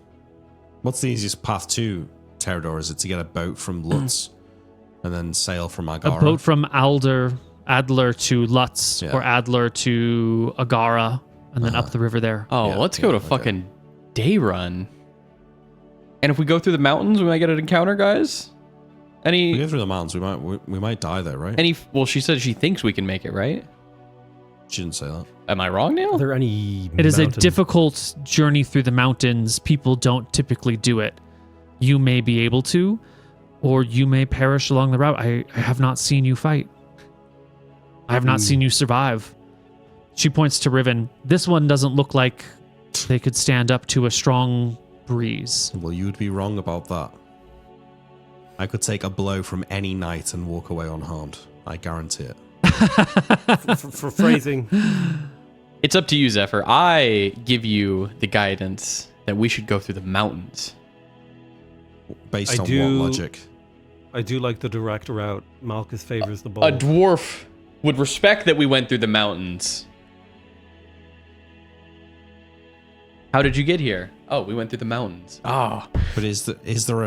what's the easiest path to Terrador? Is it to get a boat from Lutz and then sail from Agara? A boat from Adler to Lutz, Yeah. or Adler to Agara, and then up the river there. Oh, Yeah, let's go to okay. fucking Day Run. And if we go through the mountains, we might get an encounter, guys? We go through the mountains. We might die there, right? Well, she said she thinks we can make it, right? She didn't say that. Am I wrong, Are Neil? there any It is a mountain- difficult journey through the mountains. People don't typically do it. You may be able to, or you may perish along the route. I have not seen you fight. I have not seen you survive. She points to Riven. This one doesn't look like they could stand up to a strong breeze. Well, you would be wrong about that. I could take a blow from any knight and walk away unharmed. I guarantee it. for phrasing. It's up to you, Zephyr. I give you the guidance that we should go through the mountains. Based on what logic? I do like the direct route. Malchus favors the ball. A dwarf would respect that we went through the mountains. How did you get here? Oh, we went through the mountains. Ah. But is there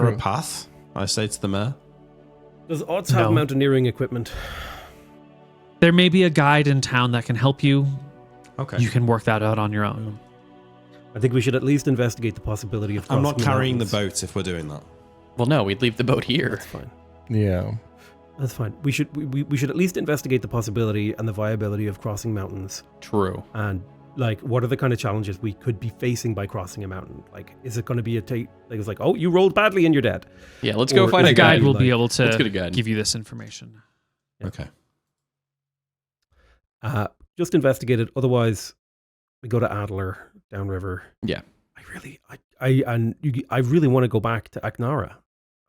a path? I say to the mayor. Does Odds have mountaineering equipment? There may be a guide in town that can help you. Okay. You can work that out on your own. I think we should at least investigate the possibility of I'm crossing not carrying the mountains. boat if we're doing that. Well, no, we'd leave the boat here. That's fine. Yeah. That's fine. We should at least investigate the possibility and the viability of crossing mountains. True. And like, what are the kind of challenges we could be facing by crossing a mountain? Like, is it going to be it's like, oh, you rolled badly and you're dead. Yeah, let's go Or find A a guide guide. will be able Let's get a to guide. give you this information. Yeah. Okay. Just investigate it. Otherwise, we go to Adler downriver. Yeah. I really want to go back to Aknara.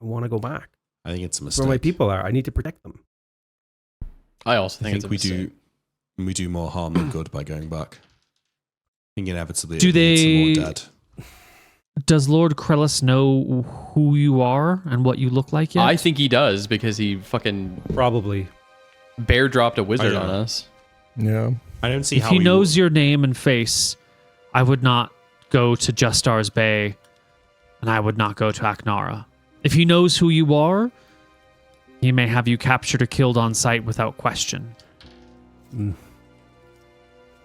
I want to go back. I think it's a mistake. Where my people are. I need to protect them. I also I think think it's a mistake. we do more harm than good by going back. I think inevitably Do it leads to they- more dead. Does Lord Krellis know who you are and what you look like yet? I think he does because he fucking Probably. bear dropped a wizard I don't on know. us. Yeah. I don't see if how he knows your name and face, I would not go to Justar's Bay, and I would not go to Aknara. If he knows who you are, he may have you captured or killed on sight without question.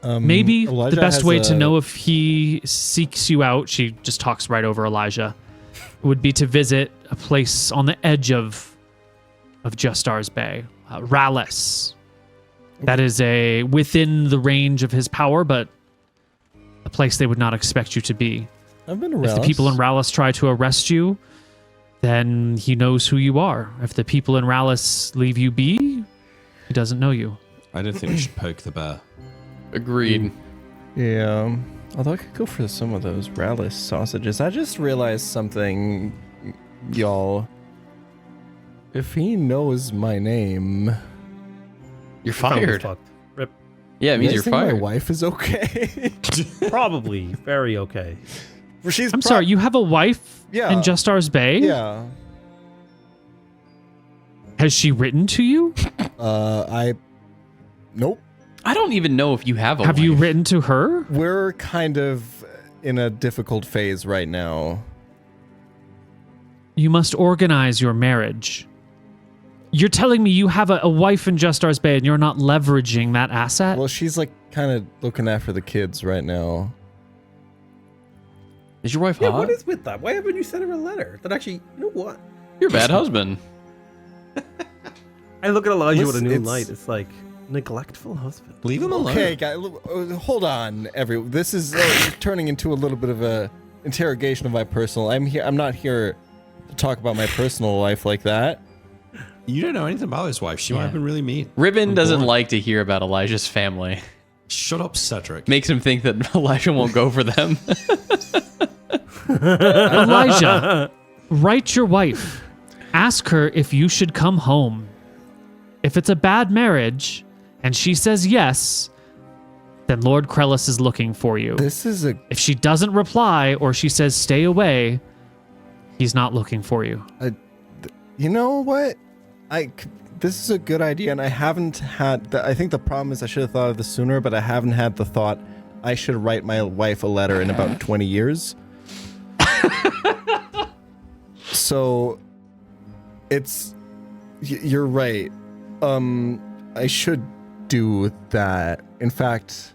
Maybe Elijah the best has way to a- know if he seeks you out, she just talks right over Elijah, would be to visit a place on the edge of Justar's Bay, Rallis. That is within the range of his power, but a place they would not expect you to be. I've been to If the people in Rallis try to arrest you, then he knows who you are. If the people in Rallis leave you be, he doesn't know you. I don't think we should poke the bear. Agreed. Yeah. Although I could go for some of those Rallis sausages. I just realized something, y'all. If he knows my name, You're Probably fired. fucked. Rip. Yeah, it you means guys you're think my fired. wife is okay. Probably. Very okay. She's I'm sorry, you have a wife Yeah. in Justar's Bay? Yeah. Has she written to you? Nope. I don't even know if you have a Have you wife. written to her? We're kind of in a difficult phase right now. You must organize your marriage. You're telling me you have a wife in Justar's Bay and you're not leveraging that asset? Well, she's like kind of looking after the kids right now. Is your wife Yeah, hot? what is with that? Why haven't you sent her a letter? That actually, you know what? You're a bad husband. I look at Elijah with a new It's- light. It's like neglectful husband. Leave him alone. Okay, guys, hold on. This is turning into a little bit of a interrogation of my personal. I'm not here to talk about my personal life like that. You don't know anything about his wife. She might have been really mean. Ribbon doesn't bored. like to hear about Elijah's family. Shut up, Cedric. Makes him think that Elijah won't go for them. Elijah, write your wife. Ask her if you should come home. If it's a bad marriage and she says yes, then Lord Krellis is looking for you. This is a. If she doesn't reply or she says stay away, he's not looking for you. You know what? This is a good idea, and I haven't had. I think the problem is I should have thought of this sooner, but I haven't had the thought I should write my wife a letter in about 20 years. So, you're right. I should do that. In fact,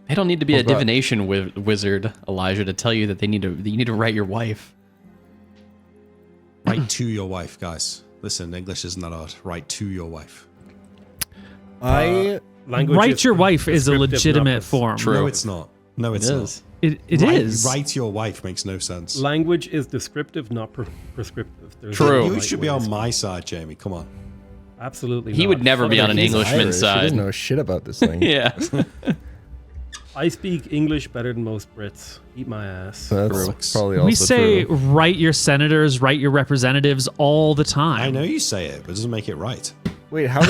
They don't need to be a Hold on. divination wizard, Elijah, to tell you that you need to write your wife. Write to your wife, guys. Listen, English isn't that hard. Write to your wife. I Language Write is your wife is a prescriptive, legitimate not form. True. No, it's not. No, it's It not. is. It is. Write to your wife makes no sense. Language is descriptive, not prescriptive. There's True. no You right should be way on to- my side, Jamie. Come on. Absolutely He not. would never be on an He's Englishman's Irish. He doesn't side. know shit about this thing. Yeah. I speak English better than most Brits. Eat my ass. That's probably also We say true. write your senators, write your representatives all the time. I know you say it, but it doesn't make it right. Wait, how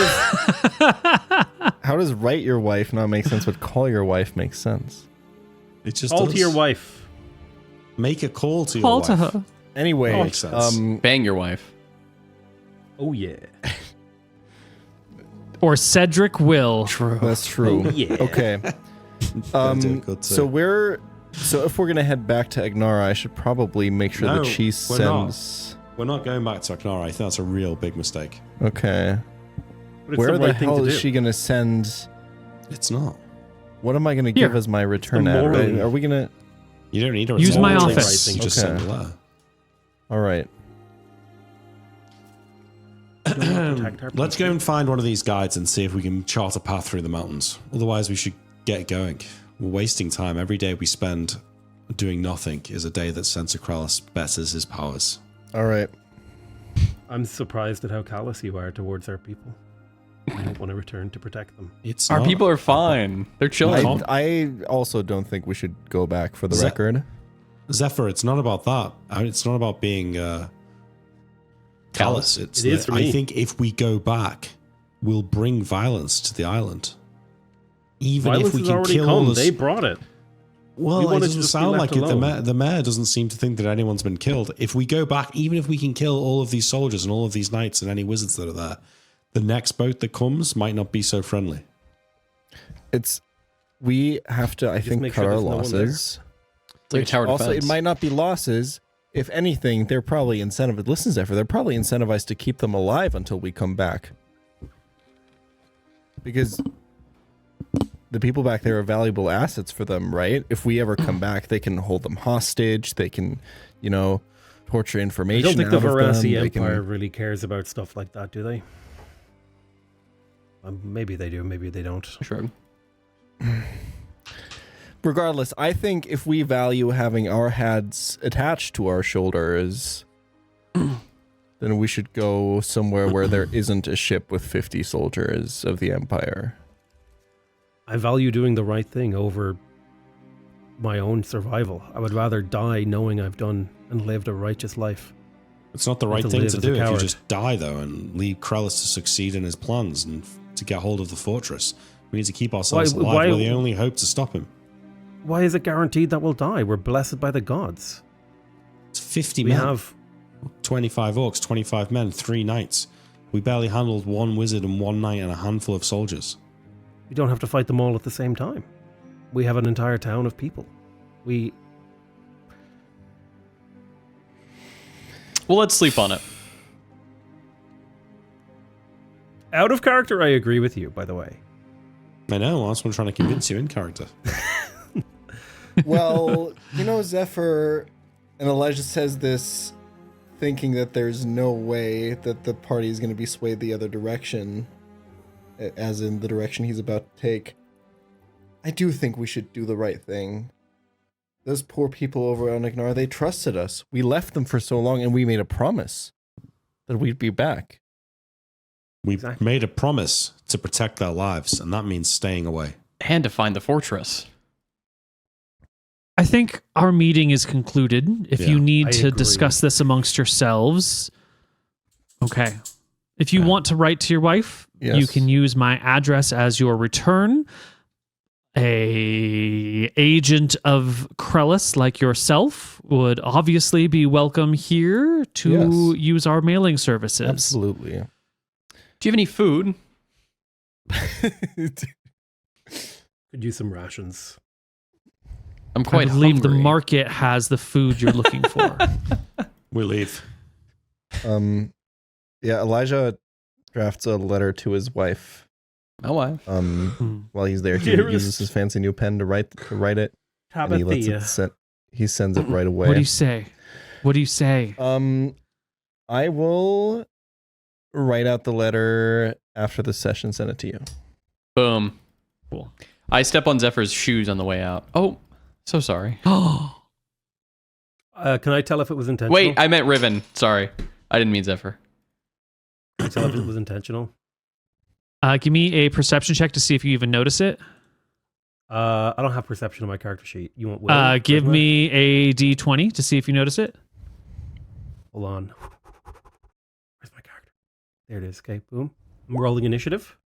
does write your wife not make sense, but call your wife makes sense? It just Call does. to your wife. Make a call to your Call wife. to her. Anyway, Makes sense. Bang your wife. Oh yeah. Or Cedric will. that's true. Oh, yeah. Okay. Don't do it, good So too. if we're gonna head back to Agnara, I should probably make sure No, that she we're not. sends. We're not going back to Aknara. I think that's a real big mistake. Okay. But it's Where the the right thing hell to is do. she gonna send? It's not. What am I gonna give Here. as my return morally- address? Are we gonna? You don't need to Use my return it. office. You just Okay. send a letter. All right. Protect our Let's go people. and find one of these guides and see if we can chart a path through the mountains. Otherwise, we should get going. We're wasting time. Every day we spend doing nothing is a day that Sensacrellis betters his powers. All right. I'm surprised at how callous you are towards our people. I don't want to return to protect them. It's Our not- people are fine. They're chilling. I also don't think we should go back for the Ze- record. Zephyr, it's not about that. It's not about being callous. It's It is for I me. think if we go back, we'll bring violence to the island. Even Violence if we has can already kill all come. this. They brought it. We Well, it wanted to doesn't just be sound left like it. alone. The mayor doesn't seem to think that anyone's been killed. If we go back, even if we can kill all of these soldiers and all of these knights and any wizards that are there, the next boat that comes might not be so friendly. We have to, I think, make cut sure our there's no one there. losses. It's like a tower Also, defense. it might not be losses. If anything, they're probably incentivized. Listen, Zephyr, they're probably incentivized to keep them alive until we come back. Because the people back there are valuable assets for them, right? If we ever come back, they can hold them hostage. They can, torture I information. don't think the out of them. Verasi They can- Empire really cares about stuff like that, do they? Maybe they do, maybe they don't. Sure. Regardless, I think if we value having our heads attached to our shoulders, then we should go somewhere where there isn't a ship with 50 soldiers of the Empire. I value doing the right thing over my own survival. I would rather die knowing I've done and lived a righteous life. It's not the right to thing live to as a do if you coward. just die, though, and leave Krellis to succeed in his plans and to get hold of the fortress. We need to keep ourselves alive. why- We're the only hope to stop him. Why is it guaranteed that we'll die? We're blessed by the gods. It's 50 We men. have 25 orcs, 25 men, 3 knights. We barely handled 1 wizard and 1 knight and a handful of soldiers. we don't have to fight them all at the same time. We have an entire town of people. Well, let's sleep on it. Out of character, I agree with you, by the way. I know, that's what I'm trying to convince you in character. Well, Zephyr and Elijah says this thinking that there's no way that the party is going to be swayed the other direction, as in the direction he's about to take. I do think we should do the right thing. Those poor people over on Ignar, they trusted us. We left them for so long and we made a promise that we'd be back. We Exactly. made a promise to protect their lives, and that means staying away. And to find the fortress. I think our meeting is concluded. If you Yeah, need I to agree. discuss this amongst yourselves, okay. If you want to write to your wife, you Yes. can use my address as your return. A agent of Krellis like yourself would obviously be welcome here to Yes. use our mailing services. Absolutely. Do you have any food? Could use some rations. I'm I quite believe the hungry. market has the food you're looking for. We leave. Yeah, Elijah drafts a letter to his wife. My wife. While he's there, he Dearest. uses his fancy new pen to write it, and he lets Tabathea. he sends it right away. What do you say? What do you say? I will write out the letter after the session, send it to you. Boom. Cool. I step on Zephyr's shoes on the way out. Oh, So sorry. Can I tell if it was intentional? Wait, I meant Riven. Sorry. I didn't mean Zephyr. Can I tell if it was intentional? Give me a perception check to see if you even notice it. I don't have perception on my character sheet. You want will? Give me a d20 to see if you notice it. Hold on. Where's my character? There it is. Okay, boom. I'm rolling initiative.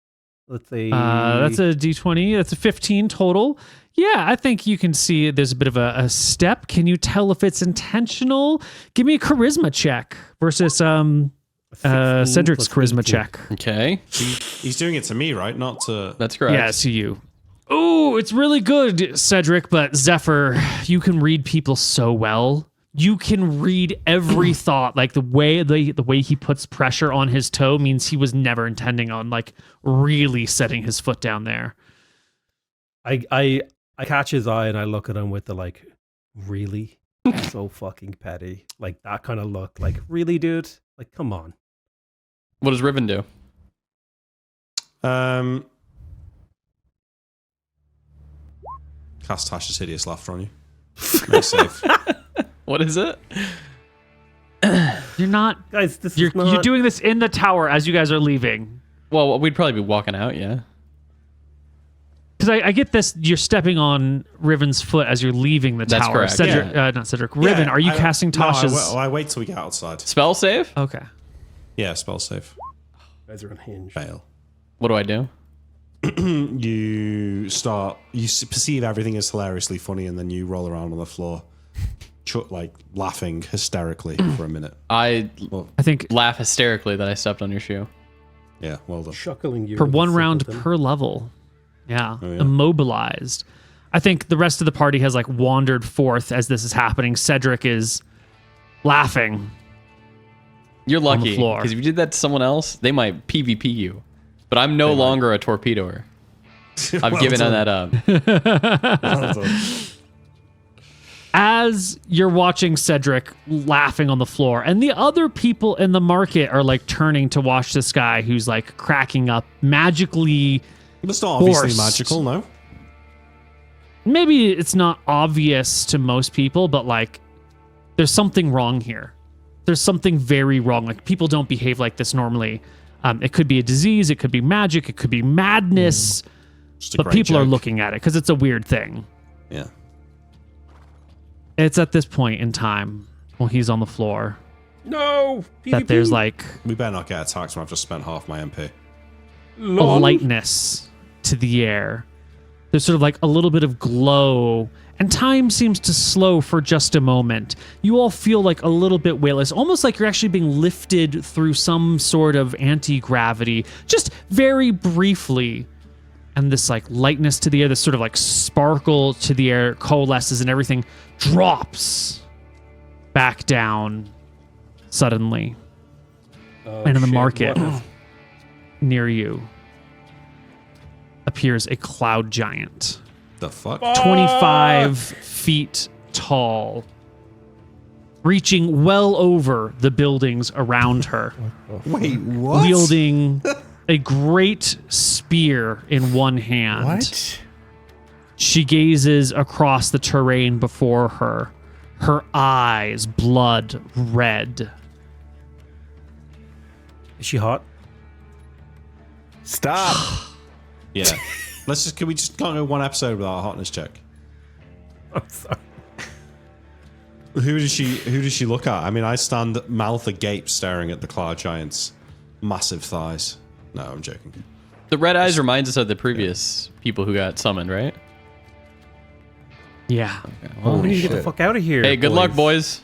Let's say... That's a d20. That's a 15 total. Yeah, I think you can see there's a bit of a step. Can you tell if it's intentional? Give me a charisma check versus Cedric's charisma 15. check. Okay. He's doing it to me, right? Not to. That's correct. Yeah, to you. Oh, it's really good, Cedric, but Zephyr, you can read people so well. You can read every thought. Like the way he puts pressure on his toe means he was never intending on like really setting his foot down there. I catch his eye and I look at him with the like, really? So fucking petty. Like that kind of look. Like, really, dude? Like, come on. What does Riven do? Cast Tasha's hideous laughter on you. Make safe. What is it? You're not, Guys, this you're is not... you're doing this in the tower as you guys are leaving. Well, we'd probably be walking out, yeah. Because I get this, you're stepping on Riven's foot as you're leaving the That's tower. correct, Cedric, yeah. Not Cedric. Riven, are you casting Tasha's? No, I wait till we get outside. Spell save? Okay. Yeah, spell save. You guys are unhinged. Fail. What do I do? You perceive everything as hilariously funny, and then you roll around on the floor, like laughing hysterically for a minute. I think laugh hysterically that I stepped on your shoe. Yeah, well done. Chuckling you. per one round per level. Yeah. Oh, yeah. Immobilized. I think the rest of the party has like wandered forth as this is happening. Cedric is laughing. You're On the lucky, floor. because if you did that to someone else, they might PvP you. But I'm no longer a torpedoer. I've Well given done. that up. Well done. As you're watching Cedric laughing on the floor, and the other people in the market are like turning to watch this guy who's like cracking up magically. It's not obviously Forced. magical, no? Maybe it's not obvious to most people, but like there's something wrong here. There's something very wrong. Like people don't behave like this normally. It could be a disease, it could be magic, it could be madness, Just a but great people are joke. looking at it because it's a weird thing. Yeah. It's at this point in time while he's on the floor No! that there's like We better not get attacked when I've just spent half my MP. a lightness to the air. There's sort of like a little bit of glow, and time seems to slow for just a moment. You all feel like a little bit weightless, almost like you're actually being lifted through some sort of anti-gravity, just very briefly. And this like lightness to the air, this sort of like sparkle to the air coalesces and everything drops back down suddenly. And in the market near you appears a cloud giant. The fuck? 25 feet tall, reaching well over the buildings around her, Wait, what? wielding a great spear in one hand. What? She gazes across the terrain before her, her eyes blood red. Is she hot? Stop. Yeah. Can we just go one episode without a hotness check? I'm sorry. Who does she look at? I mean, I stand mouth agape staring at the cloud giant's massive thighs. No, I'm joking. The red eyes reminds us of the previous people who got summoned, right? Yeah. We need to get shit. the fuck out of here. Hey, good luck, boys.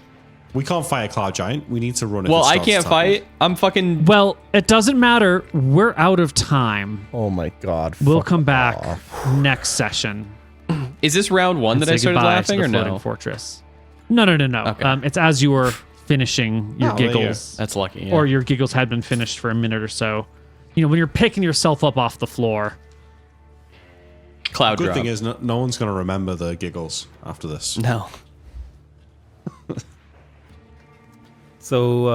We can't fight a cloud giant. We need to run it. Well, I can't fight. I'm fucking... Well, it doesn't matter. We're out of time. Oh my god. We'll fuck come back off. next session. Is this round one and that say I started goodbye laughing to or the floating no? fortress. No. Okay. It's as you were finishing your Oh, there you go. giggles. That's lucky. Yeah. Or your giggles had been finished for a minute or so. You know, when you're picking yourself up off the floor. Cloud Good drop. thing is, no one's going to remember the giggles after this. No. So,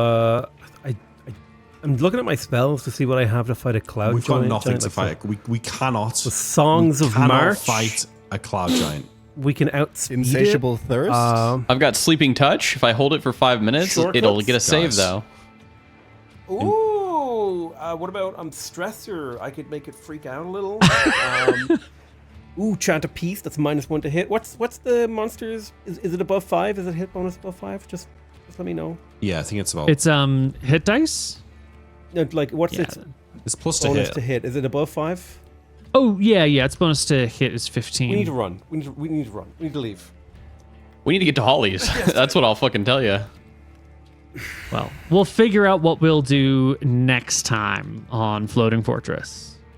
I'm looking at my spells to see what I have to fight a cloud We've got giant. nothing giant, to like fight. We cannot. The Songs we of cannot March. fight a cloud giant. we can outspeed Insatiable it. thirst. I've got Sleeping Touch. If I hold it for 5 minutes, Shortcuts? it'll get a save, Guys. though. Ooh, what about Stressor? I could make it freak out a little. Chant of Peace. That's -1 to hit. What's the monsters? Is it above 5? Is it hit bonus above 5? Just let me know. Yeah, I think it's about. It's hit dice. No, like what's Yeah. its It's plus to bonus hit. to hit? Is it above 5? Oh yeah. Its bonus to hit is 15. We need to run. We need to run. We need to leave. We need to get to Holly's. That's what I'll fucking tell you. Well, we'll figure out what we'll do next time on Floating Fortress.